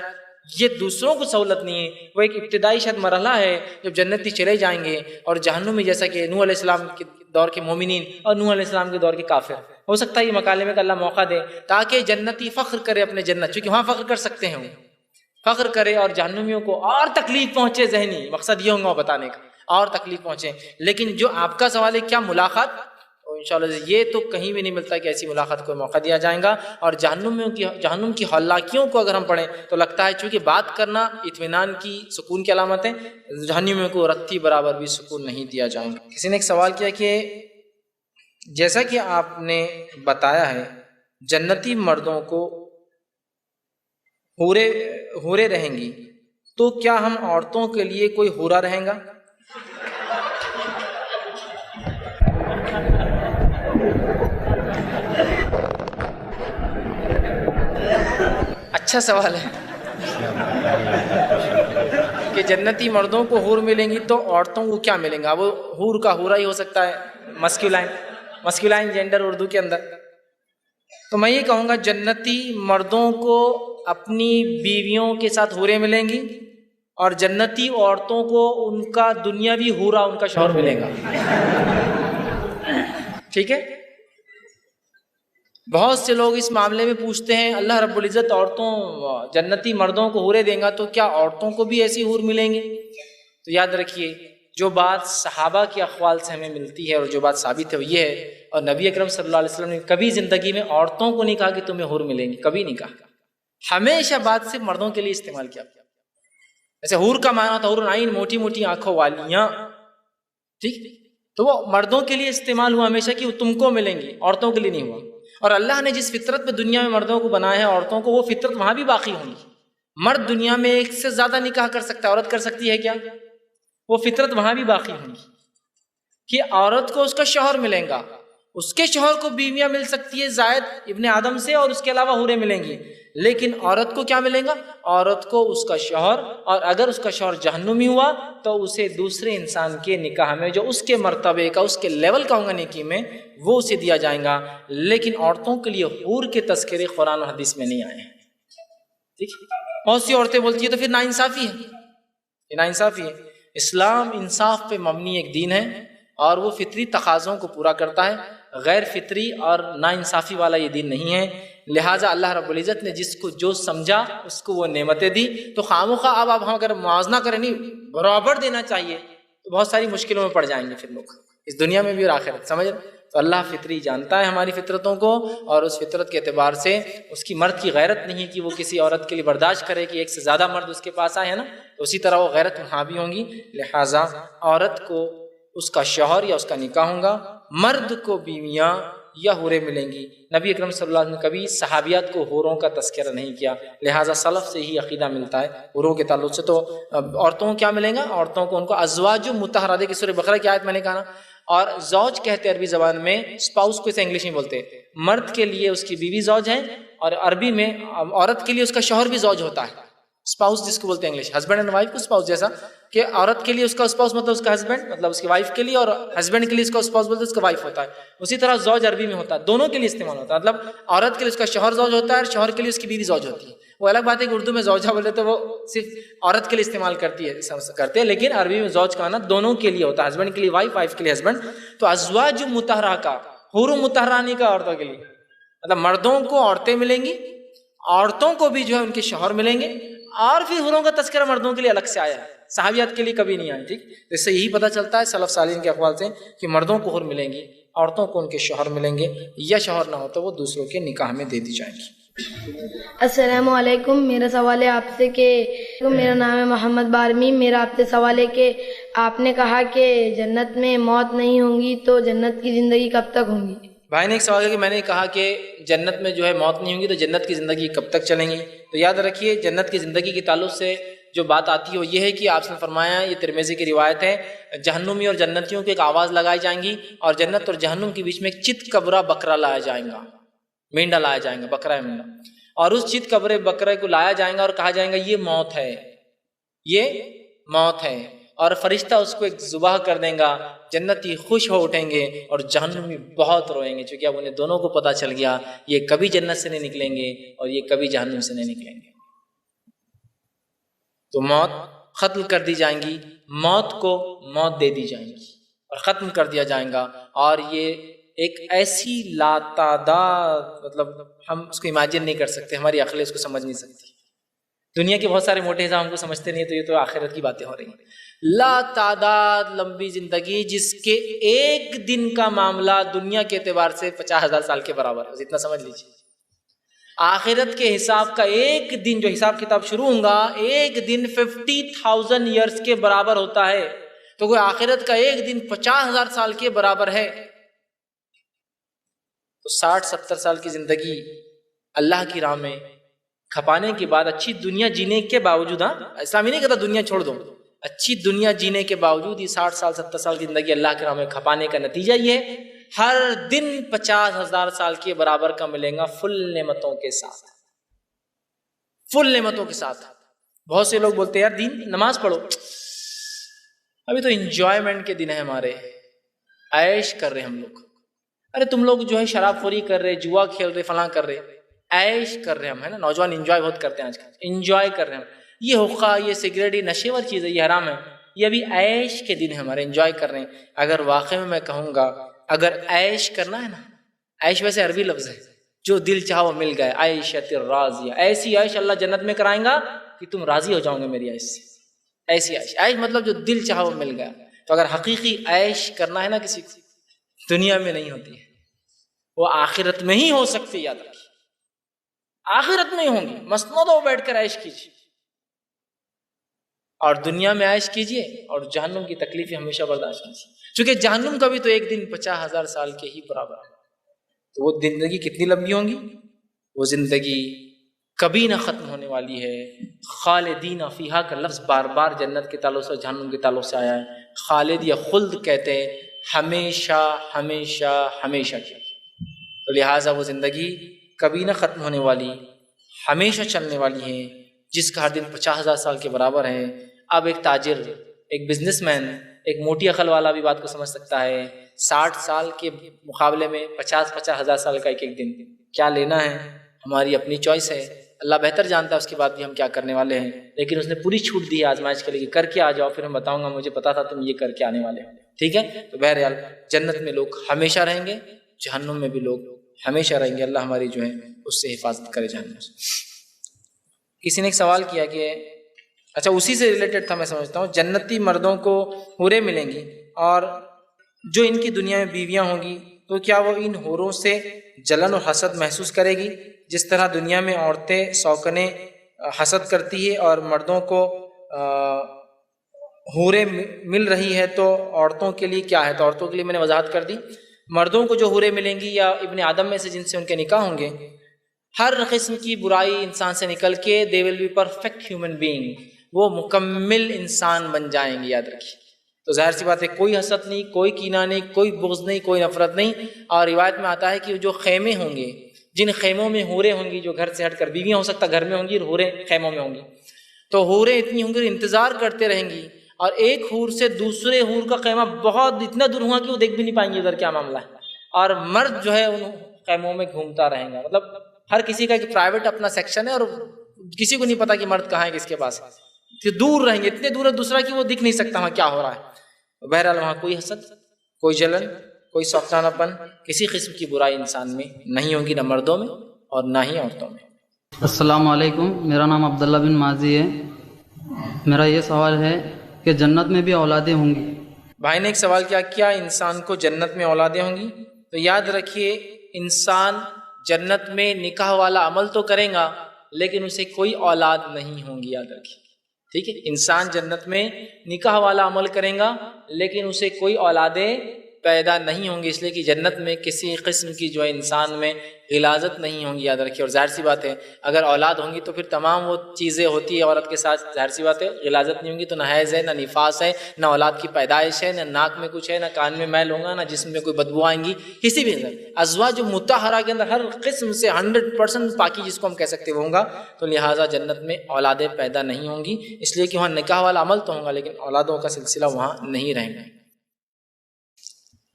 یہ دوسروں کو سہولت نہیں ہے، وہ ایک ابتدائی شاید مرحلہ ہے جب جنتی چلے جائیں گے، اور جہنم میں جیسا کہ نوح علیہ السلام کے دور کے مومنین اور نوح علیہ السلام کے دور کے کافر، ہو سکتا ہے یہ مکالمے کا اللہ موقع دے تاکہ جنتی فخر کرے اپنے جنت، چونکہ وہاں فخر کر سکتے ہیں، وہ فخر کرے اور جہنمیوں کو اور تکلیف پہنچے. ذہنی مقصد یہ ہوگا بتانے کا، اور تکلیف پہنچے. لیکن جو آپ کا سوال ہے کیا ملاقات، تو انشاءاللہ یہ تو کہیں بھی نہیں ملتا کہ ایسی ملاقات کو موقع دیا جائے گا. اور جہنم کی ہلاکیوں کو اگر ہم پڑھیں تو لگتا ہے چونکہ بات کرنا اطمینان کی سکون کی علامت ہے، جہنمیوں کو رتی برابر بھی سکون نہیں دیا جائے گا. کسی نے ایک سوال کیا کہ جیسا کہ آپ نے بتایا ہے جنتی مردوں کو حوریں رہیں گی، تو کیا ہم عورتوں کے لیے کوئی حورا رہیں گا؟ اچھا سوال ہے کہ جنتی مردوں کو حور ملیں گی تو عورتوں کو کیا ملیں گا. وہ حور کا حورا ہی ہو سکتا ہے، مسکولائن جینڈر اردو کے اندر. تو میں یہ کہوں گا جنتی مردوں کو اپنی بیویوں کے ساتھ حوریں ملیں گی، اور جنتی عورتوں کو ان کا دنیاوی حورا ان کا شوہر ملے گا. ٹھیک ہے. بہت سے لوگ اس معاملے میں پوچھتے ہیں اللہ رب العزت جنتی مردوں کو حوریں دیں گا تو کیا عورتوں کو بھی ایسی حور ملیں گے؟ تو یاد رکھیے جو بات صحابہ کے اقوال سے ہمیں ملتی ہے اور جو بات ثابت ہے وہ یہ ہے، اور نبی اکرم صلی اللہ علیہ وسلم نے کبھی زندگی میں عورتوں کو نہیں کہا کہ تمہیں حور ملیں گی، کبھی نہیں کہا. ہمیشہ بات صرف مردوں کے لیے استعمال کیا. جیسے حور کا معنی ہوتا ہے حور العین، موٹی موٹی آنکھوں والیاں، ٹھیک، تو وہ مردوں کے لیے استعمال ہوا ہمیشہ کہ وہ تم کو ملیں گی، عورتوں کے لیے نہیں ہوا. اور اللہ نے جس فطرت پہ دنیا میں مردوں کو بنایا ہے عورتوں کو، وہ فطرت وہاں بھی باقی ہوں گی. مرد دنیا میں ایک سے زیادہ نکاح کر سکتا ہے، عورت کر سکتی ہے کیا؟ وہ فطرت وہاں بھی باقی ہوں گی کہ عورت کو اس کا شوہر ملے گا، اس کے شوہر کو بیویاں مل سکتی ہے زائد ابن آدم سے، اور اس کے علاوہ حوریں ملیں گی. لیکن عورت کو کیا ملے گا؟ عورت کو اس کا شوہر، اور اگر اس کا شوہر جہنمی ہوا تو اسے دوسرے انسان کے نکاح میں جو اس کے مرتبے کا، اس کے لیول کا ہوگا نیکی میں، وہ اسے دیا جائے گا. لیکن عورتوں کے لیے حور کے تذکرے قرآن و حدیث میں نہیں آئے ہیں. ٹھیک، بہت سی عورتیں بولتی ہیں تو پھر ناانصافی ہے، یہ ناانصافی ہے. اسلام انصاف پہ مبنی ایک دین ہے اور وہ فطری تقاضوں کو پورا کرتا ہے، غیر فطری اور ناانصافی والا یہ دین نہیں ہے. لہٰذا اللہ رب العزت نے جس کو جو سمجھا اس کو وہ نعمتیں دی. تو خواہ اب ہم اگر موازنہ کریں، نہیں برابر دینا چاہیے، تو بہت ساری مشکلوں میں پڑ جائیں گے پھر لوگ، اس دنیا میں بھی اور آخرت. سمجھ؟ تو اللہ فطری جانتا ہے ہماری فطرتوں کو، اور اس فطرت کے اعتبار سے اس کی مرد کی غیرت نہیں ہے کہ وہ کسی عورت کے لیے برداشت کرے کہ ایک سے زیادہ مرد اس کے پاس آئے ہیں نا، تو اسی طرح وہ غیرت وہاں بھی ہوں گی. لہٰذا عورت کو اس کا شوہر یا اس کا نکاح ہوگا، مرد کو بیویاں یا حوریں ملیں گی. نبی اکرم صلی اللہ علیہ وسلم نے کبھی صحابیات کو حوروں کا تذکرہ نہیں کیا. لہٰذا سلف سے ہی عقیدہ ملتا ہے حوروں کے تعلق سے. تو عورتوں کو کیا ملیں گا؟ عورتوں کو ان کو ازواج مطہرہ، دیکھیں سورہ بقرہ کی آیت میں نے کہا نا. اور زوج کہتے ہیں عربی زبان میں، اسپاؤس کو اسے انگلش میں بولتے ہیں. مرد کے لیے اس کی بیوی زوج ہے، اور عربی میں عورت کے لیے اس کا شوہر بھی زوج ہوتا ہے. اسپاؤس جس کو بولتے ہیں انگلش، ہسبینڈ اینڈ وائف کو اسپاؤس، جیسا کہ عورت کے لیے اس کا اسپاؤس مطلب اس کا ہسبینڈ، مطلب اس کی وائف کے لیے، اور ہسبینڈ کے لیے اس کا اسپاؤس بولتے ہیں اس کا وائف ہوتا ہے. اسی طرح زوج عربی میں ہوتا ہے، دونوں کے لیے استعمال ہوتا ہے. مطلب عورت کے لیے اس کا شوہر زوج ہوتا ہے، اور شوہر کے لیے اس کی بیوی زوج ہوتی ہے. وہ الگ بات ہے کہ اردو میں زوجہ بولے تو وہ صرف عورت کے لیے استعمال کرتے ہیں، لیکن عربی میں زوج کا معنی دونوں کے لیے ہوتا ہے، ہسبینڈ کے لیے وائف، وائف کے لیے ہسبینڈ. تو ازواج مطہرہ کا، حور مطہرہ نہیں کا عورتوں کے لیے، مطلب مردوں کو عورتیں ملیں گی، عورتوں کو بھی جو ہے ان کے شوہر ملیں گے. اور پھر حوروں کا تذکرہ مردوں کے لیے الگ سے آیا ہے، صحابیات کے لیے کبھی نہیں آیا. ٹھیک، اس سے یہی پتہ چلتا ہے سلف صالحین کے اقوال سے کہ مردوں کو حور ملیں گی، عورتوں کو ان کے شوہر ملیں گے، یا شوہر نہ ہو تو وہ دوسروں کے نکاح میں دے دی جائیں گی. السلام علیکم. میرا سوال ہے آپ سے کہ میرا نام ہے محمد بارمی. میرا آپ سے سوال ہے کہ آپ نے کہا کہ جنت میں موت نہیں ہوں گی، تو جنت کی زندگی کب تک ہوں گی؟ بھائی نے ایک سوال ہے کہ میں نے کہا کہ جنت میں جو ہے موت نہیں ہوں گی، تو جنت کی زندگی کب تک چلیں گی؟ تو یاد رکھیے جنت کی زندگی کے تعلق سے جو بات آتی ہے وہ یہ ہے کہ آپ نے فرمایا، یہ ترمذی کی روایت ہے، جہنمی اور جنتیوں کی ایک آواز لگائی جائیں گی، اور جنت اور جہنم کے بیچ میں ایک چت کبرا بکرا لایا جائے گا، مینڈا لایا جائے گا، بکرا ہے مینڈا. اور اس چت کبرے بکرے کو لایا جائے گا اور کہا جائے گا یہ موت ہے، یہ موت ہے. اور فرشتہ اس کو ایک ذبح کر دیں گا. جنتی خوش ہو اٹھیں گے اور جہنمی بہت روئیں گے، چونکہ اب انہیں دونوں کو پتہ چل گیا یہ کبھی جنت سے نہیں نکلیں گے اور یہ کبھی جہنم سے نہیں نکلیں گے. تو موت ختم کر دی جائیں گی، موت کو موت دے دی جائیں گی اور ختم کر دیا جائے گا. اور یہ ایک ایسی لاتعداد، مطلب ہم اس کو امیجن نہیں کر سکتے، ہماری عقلیں اس کو سمجھ نہیں سکتی. دنیا کے بہت سارے موٹے حساب ہم کو سمجھتے نہیں، تو یہ تو آخرت کی باتیں ہو رہی ہیں. لا تعداد لمبی زندگی جس کے ایک دن کا معاملہ دنیا کے اعتبار سے 50,000 سال کے برابر ہے، اتنا سمجھ لیجیے. آخرت کے حساب کا ایک دن جو حساب کتاب شروع ہوگا، ایک دن 50,000 ایئرس کے برابر ہوتا ہے. تو کوئی آخرت کا ایک دن 50,000 سال کے برابر ہے. تو 60-70 سال کی زندگی اللہ کی راہ میں کھپانے کے بعد، اچھی دنیا جینے کے باوجود، اسلام ہی نہیں کہتا دنیا چھوڑ دو، اچھی دنیا جینے کے باوجود یہ 60 سال 70 سال کی زندگی اللہ کے راہ میں کھپانے کا نتیجہ یہ ہے ہر دن 50,000 سال کے برابر کا ملے گا، فل نعمتوں کے ساتھ، فل نعمتوں کے ساتھ. بہت سے لوگ بولتے ہیں یار دین نماز پڑھو، ابھی تو انجوائمنٹ کے دن ہے ہمارے، عیش کر رہے ہم لوگ. ارے تم لوگ جو ہے شراب خوری کر رہے، جوا کھیل رہے، فلاں کر رہے، عیش کر رہے ہم، ہے نا. نوجوان انجوائے بہت کرتے ہیں آج کل، انجوائے کر رہے ہیں. یہ حقہ، یہ سگریٹ، یہ نشے والی چیز ہے، یہ حرام ہے. یہ ابھی عیش کے دن ہے ہمارے، انجوائے کر رہے ہیں. اگر واقعی میں کہوں گا اگر عیش کرنا ہے نا، عیش ویسے عربی لفظ ہے، جو دل چاہا وہ مل گئے، عیشت راضیہ، ایسی عیش اللہ جنت میں کرائیں گا کہ تم راضی ہو جاؤ گے میری عیش سے. ایسی عیش، عیش مطلب جو دل چاہا وہ مل گیا. تو اگر حقیقی عیش کرنا ہے نا کسی کو، دنیا میں نہیں ہوتی ہے، وہ آخرت میں ہی ہو سکتی. یاد رکھیے آخرت میں ہی ہوں گی. مسندوں بیٹھ کر عیش کیجیے. اور دنیا میں عائش کیجئے اور جہنم کی تکلیفیں ہمیشہ برداشت کیجیے، چونکہ جہنم کا بھی تو ایک دن 50,000 سال کے ہی برابر ہے۔ تو وہ زندگی کتنی لمبی ہوں گی؟ وہ زندگی کبھی نہ ختم ہونے والی ہے۔ خالدین فیہا کا لفظ بار بار جنت کے تعلق سے جہنم کے تعلق سے آیا ہے۔ خالد یا خلد کہتے ہیں ہمیشہ ہمیشہ ہمیشہ کی، تو لہٰذا وہ زندگی کبھی نہ ختم ہونے والی، ہمیشہ چلنے والی ہے، جس کا ہر دن 50,000 سال کے برابر ہے۔ اب ایک تاجر، ایک بزنس مین، ایک موٹی عقل والا بھی بات کو سمجھ سکتا ہے۔ 60 سال کے مقابلے میں 50,000 سال کا ایک ایک دن کیا لینا ہے، ہماری اپنی چوائس ہے۔ اللہ بہتر جانتا ہے اس کے بعد بھی ہم کیا کرنے والے ہیں، لیکن اس نے پوری چھوٹ دی ہے آزمائش کے لیے کہ کر کے آ جاؤ، پھر ہم بتاؤں گا مجھے پتا تھا تم یہ کر کے آنے والے ہو، ٹھیک ہے؟ تو بہرحال جنت میں لوگ ہمیشہ رہیں گے، جہنم میں بھی لوگ ہمیشہ رہیں گے۔ اللہ ہماری جو ہے اس سے حفاظت کرے جہنم سے۔ کسی نے ایک سوال کیا کہ اچھا اسی سے ریلیٹڈ تھا، میں سمجھتا ہوں، جنتی مردوں کو حوریں ملیں گی اور جو ان کی دنیا میں بیویاں ہوں گی تو کیا وہ ان حوروں سے جلن اور حسد محسوس کرے گی جس طرح دنیا میں عورتیں سوکنے حسد کرتی ہے اور مردوں کو حوریں مل رہی ہے تو عورتوں کے لیے کیا ہے؟ تو عورتوں کے لیے میں نے وضاحت کر دی، مردوں کو جو حوریں ملیں گی یا ابن آدم میں سے جن سے ان کے نکاح ہوں گے، ہر قسم کی برائی انسان سے نکل کے they will be perfect human being, وہ مکمل انسان بن جائیں گے، یاد رکھیے۔ تو ظاہر سی بات ہے کوئی حسد نہیں، کوئی کینہ نہیں، کوئی بغض نہیں، کوئی نفرت نہیں۔ اور روایت میں آتا ہے کہ جو خیمے ہوں گے، جن خیموں میں حوریں ہوں گی، جو گھر سے ہٹ کر بیویاں ہو سکتا گھر میں ہوں گی اور حوریں خیموں میں ہوں گی، تو حوریں اتنی ہوں گی انتظار کرتے رہیں گی، اور ایک حور سے دوسرے حور کا خیمہ بہت اتنا دور ہوا کہ وہ دیکھ بھی نہیں پائیں گے ادھر کیا معاملہ ہے، اور مرد جو ہے ان خیموں میں گھومتا رہے گا۔ مطلب ہر کسی کا ایک پرائیویٹ اپنا سیکشن ہے اور کسی کو نہیں پتا کہ مرد کہاں ہے کس کے پاس، پھر دور رہیں گے، اتنے دور ہے دوسرا کہ وہ دکھ نہیں سکتا وہاں کیا ہو رہا ہے۔ بہرحال وہاں کوئی حسد، کوئی جلن، کوئی سوکھانہ پن، کسی قسم کی برائی انسان میں نہیں ہوگی، نہ مردوں میں اور نہ ہی عورتوں میں۔ السلام علیکم، میرا نام عبداللہ بن ماضی ہے۔ میرا یہ سوال ہے کہ جنت میں بھی اولادیں ہوں گی؟ بھائی نے ایک سوال کیا، کیا انسان کو جنت میں اولادیں ہوں گی؟ تو یاد رکھیے انسان جنت میں نکاح والا عمل تو کرے گا لیکن اسے کوئی اولاد نہیں ہوں گی، یاد رکھیے، ٹھیک ہے؟ انسان جنت میں نکاح والا عمل کرے گا لیکن اسے کوئی اولادیں پیدا نہیں ہوں گی، اس لیے کہ جنت میں کسی قسم کی جو ہے انسان میں غلاظت نہیں ہوں گی، یاد رکھیے۔ اور ظاہر سی بات ہے اگر اولاد ہوں گی تو پھر تمام وہ چیزیں ہوتی ہے عورت کے ساتھ، ظاہر سی بات ہے غلاظت نہیں ہوں گی تو نہ حیض ہے، نہ نفاس ہے، نہ اولاد کی پیدائش ہے، نہ ناک میں کچھ ہے، نہ کان میں میل ہوگا، نہ جسم میں کوئی بدبو آئیں گی، کسی بھی ازواج مطہرہ کے اندر ہر قسم سے 100% پاکی جس کو ہم کہہ سکتے وہ ہوں گا۔ تو لہٰذا جنت میں اولادیں پیدا نہیں ہوں گی، اس لیے کہ وہاں نکاح والا عمل تو ہوگا لیکن اولادوں کا سلسلہ وہاں نہیں رہے گا۔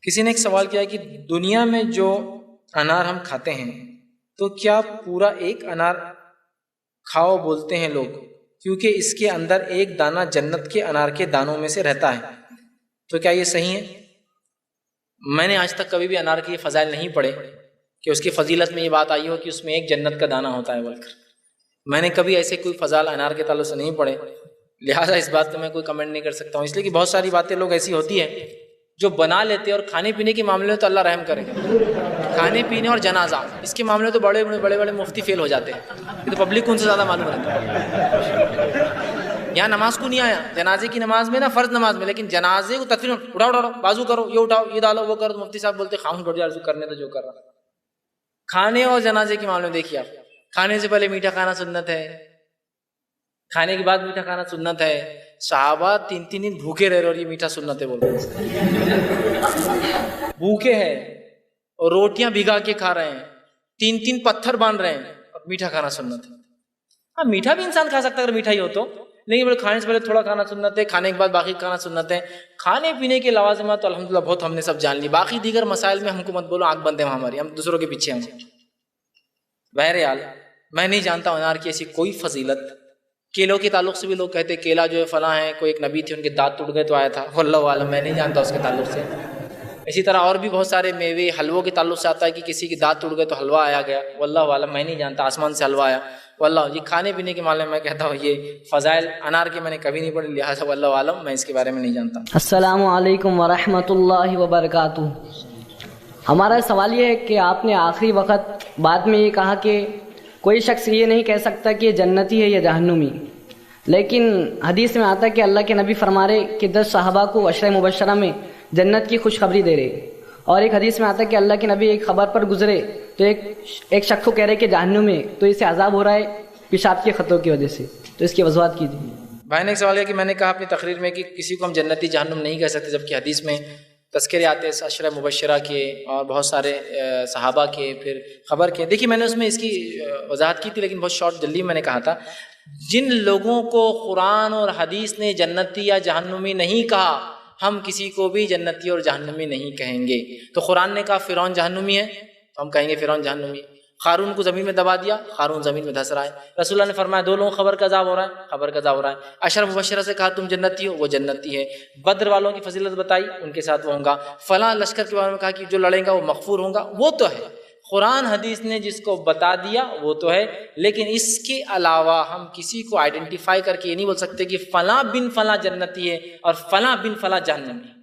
کسی نے ایک سوال کیا کہ دنیا میں جو انار ہم کھاتے ہیں تو کیا پورا ایک انار کھاؤ بولتے ہیں لوگ، کیونکہ اس کے اندر ایک دانہ جنت کے انار کے دانوں میں سے رہتا ہے، تو کیا یہ صحیح ہے؟ میں نے آج تک کبھی بھی انار کے فضائل نہیں پڑھے کہ اس کی فضیلت میں یہ بات آئی ہو کہ اس میں ایک جنت کا دانہ ہوتا ہے بول کر، میں نے کبھی ایسے کوئی فضائل انار کے تعلق سے نہیں پڑھے، لہٰذا اس بات پہ میں کوئی کمنٹ نہیں کر سکتا ہوں، اس لیے کہ بہت ساری باتیں لوگ ایسی ہوتی ہیں جو بنا لیتے ہیں، اور کھانے پینے کے معاملے میں تو اللہ رحم کرے، کھانے پینے اور جنازہ اس کے معاملے میں تو بڑے مفتی فیل ہو جاتے ہیں، یہ تو پبلک کو ان سے زیادہ معلوم رہتا ہے۔ یہاں نماز کو نہیں آیا، جنازے کی نماز میں نا، فرض نماز میں، لیکن جنازے کو تکفیر اٹھاؤ بازو کرو، یہ اٹھاؤ، یہ ڈالو، وہ کرو، تو مفتی صاحب بولتے خاموش بیٹھ جا، کرنے تو جو کر رہا۔ کھانے اور جنازے کے معاملے میں دیکھیے آپ، کھانے سے پہلے میٹھا کھانا سنت ہے، کھانے کے بعد میٹھا کھانا سنت ہے، صحابہ 3 دن بھوکے رہ رہے اور یہ میٹھا سنت ہے بولتے ہیں، بھوکے ہیں اور روٹیاں بھگا کے کھا رہے ہیں، 3 پتھر باندھ رہے ہیں اور میٹھا کھانا سنت ہے۔ ہاں میٹھا بھی انسان کھا سکتا ہے اگر میٹھا ہی ہو تو، لیکن بولے کھانے سے پہلے تھوڑا کھانا سنت ہے، کھانے کے بعد باقی کھانا سنت ہے۔ کھانے پینے کے لوازمات تو الحمدللہ بہت ہم نے سب جان لی، باقی دیگر مسائل میں ہم کو مت بولو، آنکھ بند ہے ہماری، ہم دوسروں کے پیچھے ہیں۔ بہرحال میں نہیں جانتا انار کی ایسی کوئی فضیلت۔ کیلوں کے تعلق سے بھی لوگ کہتے ہیں کیلا جو ہے فلاں ہے، کوئی ایک نبی تھے ان کے دانت ٹوٹ گئے تو آیا تھا، واللہ عالم، میں نہیں جانتا اس کے تعلق سے۔ اسی طرح اور بھی بہت سارے میوے، حلووں کے تعلق سے آتا ہے کہ کسی کے دانت ٹوٹ گئے تو حلوہ آیا گیا، واللہ عالم، میں نہیں جانتا آسمان سے حلوہ آیا، واللہ۔ یہ کھانے پینے کے معاملے میں میں کہتا ہوں یہ فضائل انار کے میں نے کبھی نہیں پڑھی، لہٰذا واللہ عالم، میں اس کے بارے میں نہیں جانتا۔ السلام علیکم ورحمۃ اللہ وبرکاتہ۔ ہمارا سوال یہ ہے کہ آپ نے آخری وقت بعد میں یہ کہا کہ کوئی شخص یہ نہیں کہہ سکتا کہ یہ جنتی ہے یا جہنمی، لیکن حدیث میں آتا ہے کہ اللہ کے نبی فرما رہے کہ 10 صحابہ کو عشرہ مبشرہ میں جنت کی خوشخبری دے رہے. اور ایک حدیث میں آتا ہے کہ اللہ کے نبی ایک خبر پر گزرے تو ایک شخص کو کہہ رہے کہ جہنم میں، تو اسے عذاب ہو رہا ہے پیشاب کے خطوں کی وجہ سے. تو اس کی وضاحت کیجیے. بھائی نے ایک سوال ہے کہ میں نے کہا اپنی تقریر میں کہ کسی کو ہم جنتی جہنم نہیں کہہ سکتے، جبکہ حدیث میں تذکرے آتے ہیں عشرہ مبشرہ کے اور بہت سارے صحابہ کے، پھر خبر کے. دیکھیے میں نے اس میں اس کی وضاحت کی تھی لیکن بہت شارٹ جلدی میں نے کہا تھا، جن لوگوں کو قرآن اور حدیث نے جنتی یا جہنمی نہیں کہا، ہم کسی کو بھی جنتی اور جہنمی نہیں کہیں گے. تو قرآن نے کہا فرعون جہنمی ہے تو ہم کہیں گے فرعون جہنمی. قارون کو زمین میں دبا دیا، قارون زمین میں دھس رہا ہے. رسول اللہ نے فرمایا 2 لوگوں خبر کا عذاب ہو رہا ہے، خبر کا عذاب ہو رہا ہے. عشرہ مبشرہ سے کہا تم جنتی ہو، وہ جنتی ہے. بدر والوں کی فضیلت بتائی، ان کے ساتھ وہ ہوں گا. فلاں لشکر کے بارے میں کہا کہ جو لڑیں گا وہ مغفور ہوں گا، وہ تو ہے. قرآن حدیث نے جس کو بتا دیا وہ تو ہے، لیکن اس کے علاوہ ہم کسی کو آئیڈینٹیفائی کر کے یہ نہیں بول سکتے کہ فلاں بن فلاں جنتی ہے اور فلاں بن فلاں جہنمی ہے،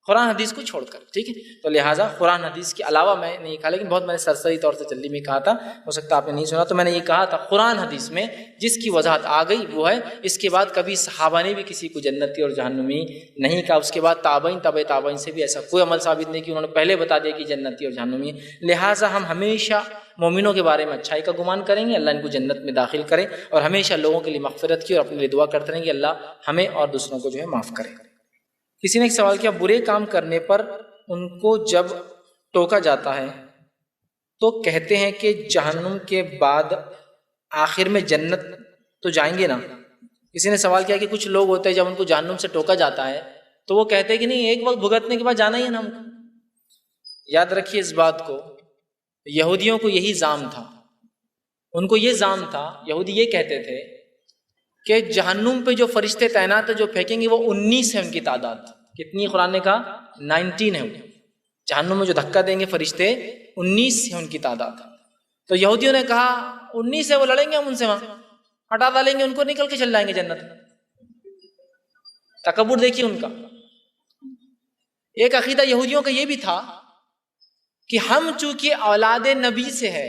قرآن حدیث کو چھوڑ کر. ٹھیک ہے، تو لہٰذا قرآن حدیث کے علاوہ میں نہیں کہا، لیکن بہت میں نے سرسری طور سے جلدی میں کہا تھا، ہو سکتا ہے آپ نے نہیں سنا. تو میں نے یہ کہا تھا قرآن حدیث میں جس کی وضاحت آ گئی وہ ہے. اس کے بعد کبھی صحابہ نے بھی کسی کو جنتی اور جہنمی نہیں کہا. اس کے بعد تابعین تبع تابعین سے بھی ایسا کوئی عمل ثابت نہیں کہ انہوں نے پہلے بتا دیا کہ جنتی اور جہنمی ہے. لہٰذا ہم ہمیشہ مومنوں کے بارے میں اچھائی کا گمان کریں گے، اللہ ان کو جنت میں داخل کرے، اور ہمیشہ لوگوں کے لیے مغفرت کی اور اپنے لیے دعا کرتے رہیں گے اللہ ہمیں اور دوسروں کو جو ہے معاف کرے. کسی نے ایک سوال کیا، برے کام کرنے پر ان کو جب ٹوکا جاتا ہے تو کہتے ہیں کہ جہنم کے بعد آخر میں جنت تو جائیں گے نا. کسی نے سوال کیا کہ کچھ لوگ ہوتے ہیں جب ان کو جہنم سے ٹوکا جاتا ہے تو وہ کہتے ہیں کہ نہیں ایک وقت بھگتنے کے بعد جانا ہی ہے نا ہم کو. یاد رکھیے اس بات کو، یہودیوں کو یہی زعم تھا، ان کو یہ زعم تھا، یہودی یہ کہتے تھے کہ جہنم پہ جو فرشتے تعینات جو پھینکیں گے وہ 19 ہے ان کی تعداد. کتنی؟ قرآن نے کہا 19 ہے. جہنم میں جو دھکا دیں گے فرشتے 19 ہے ان کی تعداد. تو یہودیوں نے کہا 19 ہے، وہ لڑیں گے ہم ان سے، وہاں ہٹا ڈالیں گے ان کو، نکل کے چل جائیں گے جنت. تکبر دیکھیے ان کا. ایک عقیدہ یہودیوں کا یہ بھی تھا کہ ہم چونکہ اولاد نبی سے ہے،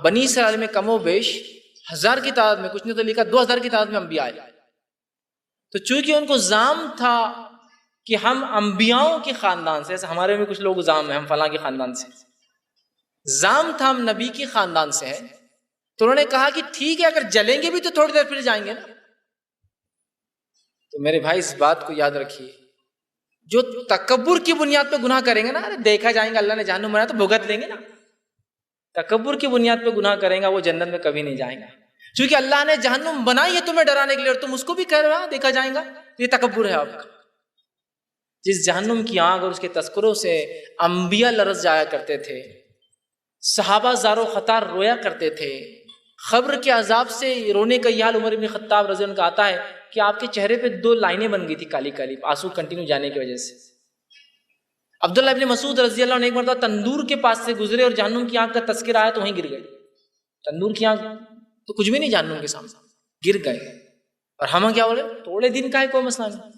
بنی اسرائیل میں کم و بیش 1000 کی تعداد میں، کچھ نہیں تو لکھا 2000 کی تعداد میں انبیاء آئے. تو چونکہ ان کو زعم تھا کہ ہم انبیاؤں کے خاندان سے، ہمارے میں کچھ لوگ زعم ہیں ہم فلاں کے خاندان سے، زعم تھا ہم نبی کے خاندان سے ہے، تو انہوں نے کہا کہ ٹھیک ہے اگر جلیں گے بھی تو تھوڑی دیر پھر جائیں گے نا. تو میرے بھائی اس بات کو یاد رکھیے، جو تکبر کی بنیاد پہ گناہ کریں گے نا، دیکھا جائیں گے اللہ نے جہنم بنایا تو بھگت لیں گے نا. تکبر کی بنیاد پہ گناہ کریں گا وہ جنت میں کبھی نہیں جائیں گا، چونکہ اللہ نے جہنم بنائی ہے تمہیں ڈرانے کے لیے اور تم اس کو بھی کہہ رہے ہو دیکھا جائے گا. یہ تکبر ہے آپ کا. جس جہنم کی آگ اور اس کے تذکروں سے انبیاء لرز جایا کرتے تھے، صحابہ زار و خطار رویا کرتے تھے، قبر کے عذاب سے رونے کا یہ حال عمر بن خطاب رضی اللہ عنہ کا آتا ہے کہ آپ کے چہرے پہ 2 لائنیں بن گئی تھی کالی کالی، آنسو کنٹینیو جانے کی وجہ سے. عبداللہ ابن مسعود رضی اللہ عنہ ایک مرتبہ تندور کے پاس سے گزرے اور جہنم کی آگ کا تذکرہ آیا تو وہیں گر گئے. تندور کی آگ تو کچھ بھی نہیں جہنم کے سامنے، گر گئے. اور ہم کیا بولے تھوڑے دن کا ہے کوئی مسئلہ نہیں.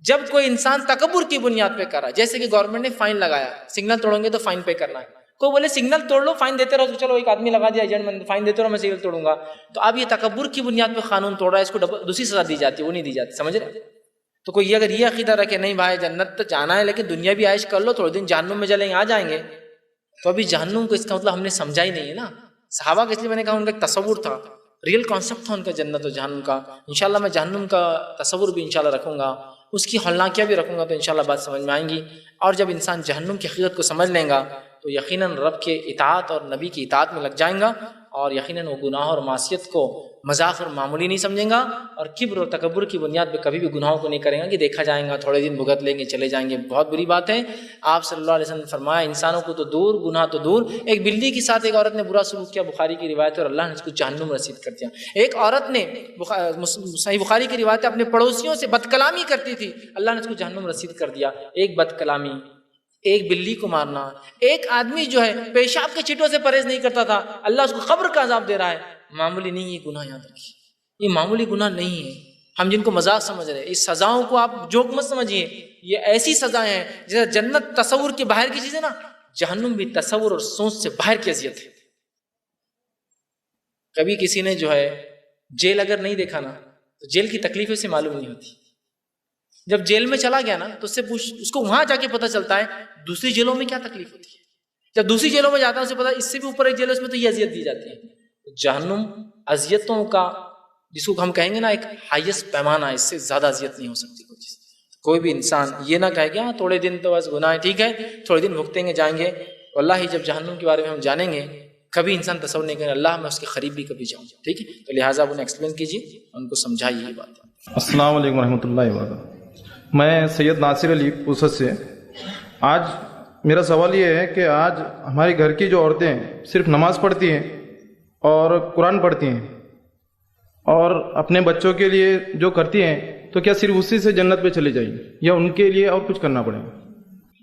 جب کوئی انسان تکبر کی بنیاد پہ کر رہا ہے، جیسے کہ گورنمنٹ نے فائن لگایا، سگنل توڑیں گے تو فائن پے کرنا ہے، کوئی بولے سگنل توڑ لو فائن دیتے رہو، تو چلو ایک آدمی لگا دیا ایجنٹ، فائن دیتے رہو میں سگنل توڑوں گا. تو اب یہ تکبر کی بنیاد پہ قانون توڑ رہا ہے، اس کو دوسری سزا دی جاتی ہے، وہ نہیں دی جاتی. سمجھ رہے؟ تو کوئی اگر یہ عقیدہ رکھے نہیں بھائی جنت تو جانا ہے لیکن دنیا بھی عائش کر لو، تھوڑے دن جہنم میں جلیں گے آ جائیں گے، تو ابھی جہنم کو اس کا مطلب ہم نے سمجھا ہی نہیں ہے نا. صحابہ کا اس لیے میں نے کہا ان کا ایک تصور تھا، ریئل کانسیپٹ تھا ان کا جنت و جہنم کا. انشاءاللہ میں جہنم کا تصور بھی انشاءاللہ رکھوں گا، اس کی ہولناکیاں بھی رکھوں گا، تو انشاءاللہ بات سمجھ میں آئیں گی. اور جب انسان جہنم کی حقیقت کو سمجھ لیں گا تو یقیناً رب کے اطاعت اور نبی کی اطاعت میں لگ جائیں گا، اور یقیناً وہ گناہ اور معصیت کو مذاق اور معمولی نہیں سمجھیں گا، اور کبر اور تکبر کی بنیاد پہ کبھی بھی گناہوں کو نہیں کریں گا کہ دیکھا جائیں گا تھوڑے دن بھگت لیں گے چلے جائیں گے. بہت بری بات ہے. آپ صلی اللہ علیہ وسلم نے فرمایا انسانوں کو تو دور، گناہ تو دور. ایک بلی کے ساتھ ایک عورت نے برا سلوک کیا، بخاری کی روایت ہے، اور اللہ نے اس کو جہنم رسید کر دیا. ایک عورت نے صحیح بخاری کی روایت ہے اپنے پڑوسیوں سے بد کلامی کرتی تھی، اللہ نے اس کو جہنم رسید کر دیا. ایک بد کلامی، ایک بلی کو مارنا، ایک آدمی جو ہے پیشاب کے چھینٹوں سے پرہیز نہیں کرتا تھا، اللہ اس کو قبر کا عذاب دے رہا ہے. معمولی نہیں یہ گناہ، یاد رکھیے یہ معمولی گناہ نہیں ہے. ہم جن کو مذاق سمجھ رہے ہیں اس سزاؤں کو آپ جوک مت سمجھیے، یہ ایسی سزائیں ہیں جیسے جنت تصور کے باہر کی چیز ہے نا، جہنم بھی تصور اور سوچ سے باہر کی اذیت ہے. کبھی کسی نے جو ہے جیل اگر نہیں دیکھا نا تو جیل کی تکلیف اسے معلوم نہیں ہوتی. جب جیل میں چلا گیا نا تو اس سے پوچھ, اس کو وہاں جا کے پتہ چلتا ہے دوسری جیلوں میں کیا تکلیف ہوتی ہے. جب دوسری جیلوں میں جاتا ہے اسے پتا اس سے بھی اوپر ایک جیل ہے, اس میں تو یہ اذیت دی جاتی ہے. جہنم اذیتوں کا جس کو ہم کہیں گے نا ایک ہائیسٹ پیمانہ, اس سے زیادہ اذیت نہیں ہو سکتی کوئی چیز. کوئی بھی انسان یہ نہ کہے کہ ہاں تھوڑے دن تو بس گناہ ہے, ٹھیک ہے تھوڑے دن بھگتیں گے جائیں گے. واللہ جب جہنم کے بارے میں ہم جانیں گے کبھی انسان تصور نہیں کرے اللہ میں اس کے قریب بھی کبھی جاؤں. ٹھیک ہے, تو لہٰذا انہیں ایکسپلین کیجیے, ان کو سمجھائیے یہ بات. السلام علیکم ورحمۃ اللہ وبرکاتہ. میں سید ناصر علی پوسط سے. آج میرا سوال یہ ہے کہ آج ہمارے گھر کی جو عورتیں ہیں صرف نماز پڑھتی ہیں اور قرآن پڑھتی ہیں اور اپنے بچوں کے لیے جو کرتی ہیں, تو کیا صرف اسی سے جنت پہ چلی جائیں یا ان کے لیے اور کچھ کرنا پڑے گا؟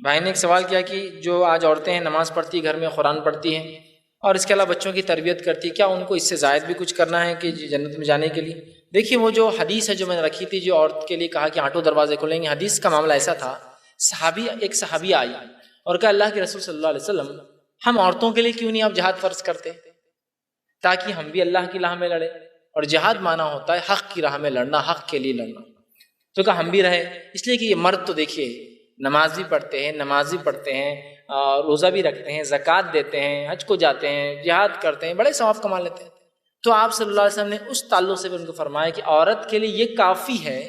بھائی نے ایک سوال کیا کہ جو آج عورتیں ہیں نماز پڑھتی گھر میں, قرآن پڑھتی ہیں اور اس کے علاوہ بچوں کی تربیت کرتی ہے, کیا ان کو اس سے زائد بھی کچھ کرنا ہے کہ جنت میں جانے کے لیے؟ دیکھیے وہ جو حدیث ہے جو میں نے رکھی تھی, جو عورت کے لیے کہا کہ آٹھوں دروازے کھلیں گے, حدیث کا معاملہ ایسا تھا, ایک صحابی آئی اور کہا اللہ کے رسول صلی اللہ علیہ وسلم ہم عورتوں کے لیے کیوں نہیں آپ جہاد فرض کرتے تاکہ ہم بھی اللہ کی راہ میں لڑے. اور جہاد مانا ہوتا ہے حق کی راہ میں لڑنا, حق کے لیے لڑنا. تو کہا ہم بھی رہے, اس لیے کہ یہ مرد تو دیکھیے نماز بھی پڑھتے ہیں, نماز بھی پڑھتے ہیں, روزہ بھی رکھتے ہیں, زکوٰۃ دیتے ہیں, حج کو جاتے ہیں, جہاد کرتے ہیں, بڑے ثواب کما لیتے ہیں. تو آپ صلی اللہ علیہ وسلم نے اس تعلق سے بھی ان کو فرمایا کہ عورت کے لیے یہ کافی ہے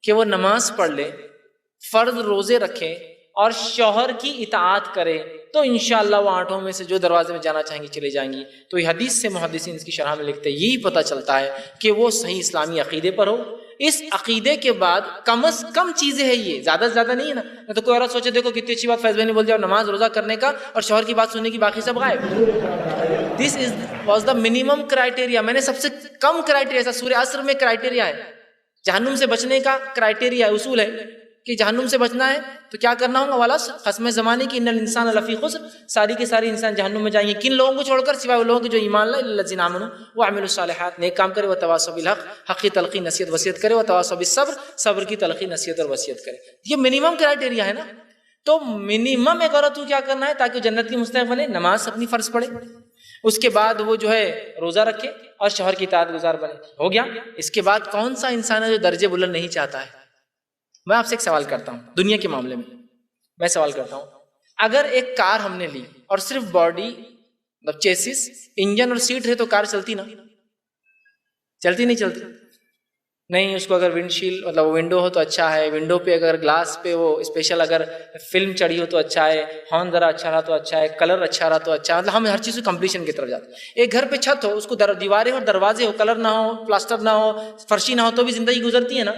کہ وہ نماز پڑھ لے, فرض روزے رکھے اور شوہر کی اطاعت کرے, تو انشاءاللہ وہ آٹھوں میں سے جو دروازے میں جانا چاہیں گی چلے جائیں گی. تو یہ حدیث سے محدثین اس کی شرح میں لکھتے ہیں یہی پتہ چلتا ہے کہ وہ صحیح اسلامی عقیدے پر ہو. اس عقیدے کے بعد کم از کم چیزیں ہیں, یہ زیادہ سے زیادہ نہیں ہے نا. تو کوئی عورت سوچے دیکھو کتنی اچھی بات فیض بھائی نے بول دیا, اور نماز روزہ کرنے کا اور شوہر کی بات سننے کی باقی سب غائب. This was the minimum criteria. میں نے سب سے کم کرائٹیریا, سورہ عصر میں کرائٹیریا ہے جہنم سے بچنے کا, کرائٹیریا ہے, اصول ہے کہ جہنم سے بچنا ہے تو کیا کرنا ہوگا. والا قسم زمانے کی ان الانسان لفی خسر, ساری کے ساری انسان جہنم میں جائیں گے. کن لوگوں کو چھوڑ کر؟ سوائے وہ لوگوں کے جو ایمان لائے, الذین آمنوا وعملوا الصالحات, نیک کام کرے, وتواصوا بالحق, حق کی تلقی نصیحت وصیت کرے, وتواصوا بالصبر, صبر کی تلقی نصیحت اور وصیت کرے. یہ منیمم کرائٹیریا ہے نا. تو منیمم ایک عورت کو کیا کرنا ہے تاکہ جنت کی مستحق بنے؟ نماز اپنی فرض پڑھے, اس کے بعد وہ جو ہے روزہ رکھے اور شوہر کی اطاعت گزار بنے. ہو گیا. اس کے بعد کون سا انسان ہے جو درجے بلند نہیں چاہتا ہے؟ میں آپ سے ایک سوال کرتا ہوں, دنیا کے معاملے میں سوال کرتا ہوں, اگر ایک کار ہم نے لی اور صرف باڈی مطلب چیسس, انجن اور سیٹ ہے تو کار چلتی نا؟ چلتی نہیں چلتی؟ نہیں. اس کو اگر ونڈ شیلڈ مطلب ونڈو ہو تو اچھا ہے, ونڈو پہ اگر گلاس پہ وہ اسپیشل اگر فلم چڑھی ہو تو اچھا ہے, ہارن ذرا اچھا رہا تو اچھا ہے, کلر اچھا رہا تو اچھا ہے. مطلب ہم ہر چیز کو کمپلیشن کی طرف جاتے ہیں. ایک گھر پہ چھت ہو, اس کو دیواریں اور دروازے ہو, کلر نہ ہو, پلاسٹر نہ ہو, فرشی نہ ہو, تو بھی زندگی گزرتی ہے نا.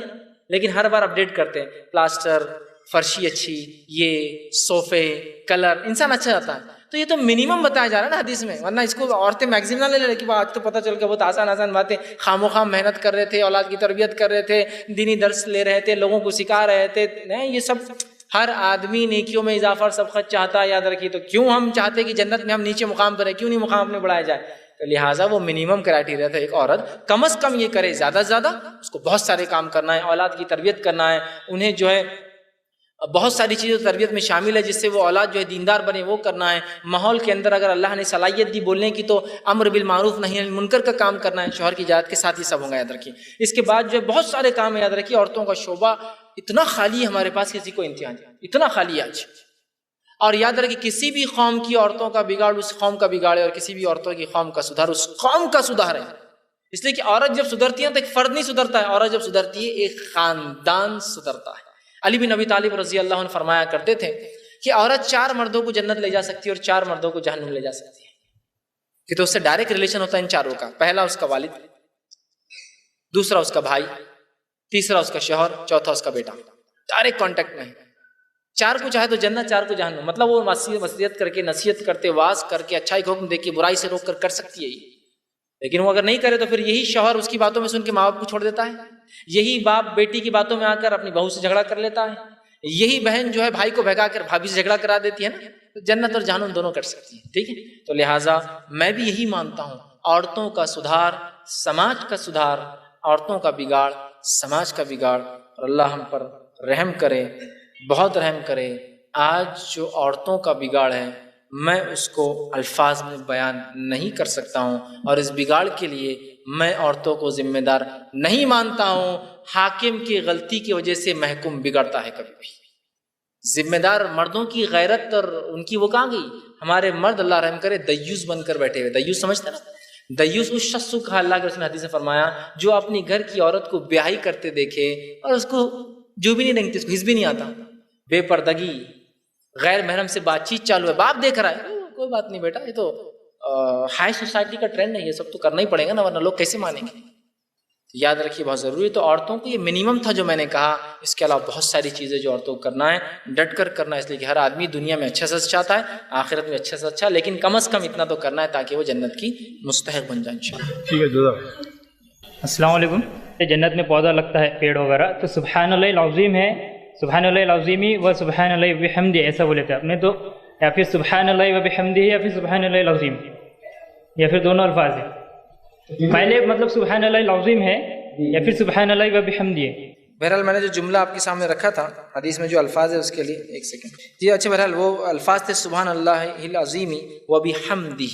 لیکن ہر بار اپڈیٹ کرتے ہیں, پلاسٹر, فرشی اچھی, یہ صوفے, کلر, انسان اچھا جاتا ہے. تو یہ تو منیمم بتایا جا رہا ہے نا حدیث میں, ورنہ اس کو عورتیں میگزین نہ لے لے کہ آج تو پتہ چل کے بہت آسان باتیں, خام و خام محنت کر رہے تھے, اولاد کی تربیت کر رہے تھے, دینی درس لے رہے تھے, لوگوں کو سکھا رہے تھے. نہیں, یہ سب ہر آدمی نیکیوں میں اضافہ اور سبقت چاہتا ہے, یاد رکھیے. تو کیوں ہم چاہتے کہ جنت میں ہم نیچے مقام پر ہیں, کیوں نہیں مقام اپنے بڑھایا جائے؟ تو لہٰذا وہ منیمم کرائٹیریا تھا, ایک عورت کم از کم یہ کرے, زیادہ سے زیادہ اس کو بہت سارے کام کرنا ہے, اولاد کی تربیت کرنا ہے, انہیں جو ہے بہت ساری چیزیں تربیت میں شامل ہے جس سے وہ اولاد جو ہے دیندار بنے, وہ کرنا ہے. ماحول کے اندر اگر اللہ نے صلاحیت دی بولنے کی تو امر بالمعروف نہی عن المنکر کا کام کرنا ہے, شوہر کی اجازت کے ساتھ ہی سب ہوگا, یاد رکھیے. اس کے بعد جو ہے بہت سارے کام یاد رکھیے. عورتوں کا شعبہ اتنا خالی ہے ہمارے پاس, کسی کو امتحان اتنا خالی ہے آج. اور یاد رکھیے کسی بھی قوم کی عورتوں کا بگاڑ اس قوم کا بگاڑ ہے, اور کسی بھی عورتوں کی قوم کا سدھار اس قوم کا سدھار ہے. اس لیے کہ عورت جب سدھرتی ہے تو ایک فرد نہیں سدھرتا ہے, عورت جب سدھرتی ہے ایک خاندان سدھرتا ہے. علی بن ابی طالب رضی اللہ عنہ فرمایا کرتے تھے کہ عورت 4 مردوں کو جنت لے جا سکتی ہے اور 4 مردوں کو جہنم لے جا سکتی ہے. کہ تو اس سے ڈائریکٹ ریلیشن ہوتا ہے ان چاروں کا. پہلا اس کا والد, دوسرا اس کا بھائی, تیسرا اس کا شوہر, چوتھا اس کا بیٹا. ڈائریکٹ کانٹیکٹ میں ہے. 4 کو چاہے تو جنت, 4 کو جہنم. مطلب وہ وصیت کر کے, نصیحت کرتے, واز کر کے, اچھائی کا حکم دے کے, برائی سے روک کر سکتی ہے. لیکن وہ اگر نہیں کرے تو پھر یہی شوہر اس کی باتوں میں سن کے ماں باپ کو چھوڑ دیتا ہے, یہی باپ بیٹی کی باتوں میں آ کر اپنی بہو سے جھگڑا کر لیتا ہے, یہی بہن جو ہے بھائی کو بھگا کر بھابھی سے جھگڑا کرا دیتی ہے نا. تو جنت اور جہنم دونوں کر سکتی ہے. ٹھیک ہے. تو لہٰذا میں بھی یہی مانتا ہوں, عورتوں کا سدھار سماج کا سدھار, عورتوں کا بگاڑ سماج کا بگاڑ. اور اللہ ہم پر رحم کرے, بہت رحم کرے. آج جو عورتوں کا بگاڑ ہے میں اس کو الفاظ میں بیان نہیں کر سکتا ہوں, اور اس بگاڑ کے لیے میں عورتوں کو ذمہ دار نہیں مانتا ہوں. حاکم کی غلطی کی وجہ سے محکوم بگڑتا ہے کبھی بھی. ذمہ دار مردوں کی غیرت اور ان کی وہ کہاں گئی. ہمارے مرد اللہ رحم کرے دیوس بن کر بیٹھے ہوئے. دیوس سمجھتے نا, دیوس اس شخص کو کہا اللہ کے رسول نے حدیث میں فرمایا جو اپنی گھر کی عورت کو بیاہی کرتے دیکھے اور اس کو جو بھی نہیں رنگتی, اس کو حس بھی نہیں آتا, بے پردگی, غیر محرم سے بات چیت چالو ہے, باپ دیکھ رہا ہے, کوئی بات نہیں بیٹا, یہ تو ہائی سوسائٹی کا ٹرینڈ ہے, یہ سب تو کرنا ہی پڑے گا نا ورنہ لوگ کیسے مانیں گے. یاد رکھیے بہت ضروری. تو عورتوں کو یہ منیمم تھا جو میں نے کہا. اس کے علاوہ بہت ساری چیزیں جو عورتوں کو کرنا ہے, ڈٹ کر کرنا ہے, اس لیے کہ ہر آدمی دنیا میں اچھا سے اچھا چاہتا ہے, آخرت میں اچھا سے اچھا, لیکن کم از کم اتنا تو کرنا ہے تاکہ وہ جنت کی مستحق بن جائے انشاءاللہ. ٹھیک ہے جزاک. السلام علیکم. جنت میں پودا لگتا ہے, پیڑ وغیرہ, تو سبحان اللہ العظیم ہے, سبحان اللہ العظیمی و سبحان اللہ وبحمدہ ایسا بولے تھے اپنے. تو یا پھر سبحان اللہ وبحمدہ یا پھر سبحان اللہ العظیم, یا پھر دونوں الفاظ ہیں. پہلے مطلب سبحان اللہ العظیم ہے یا پھر سبحان اللہ وبحمدہ. بہرحال میں نے جو جملہ آپ کے سامنے رکھا تھا حدیث میں جو الفاظ ہے اس کے لیے ایک سیکنڈ جی. اچھا بہرحال وہ الفاظ تھے سبحان اللہ العظیم و بحمدہ.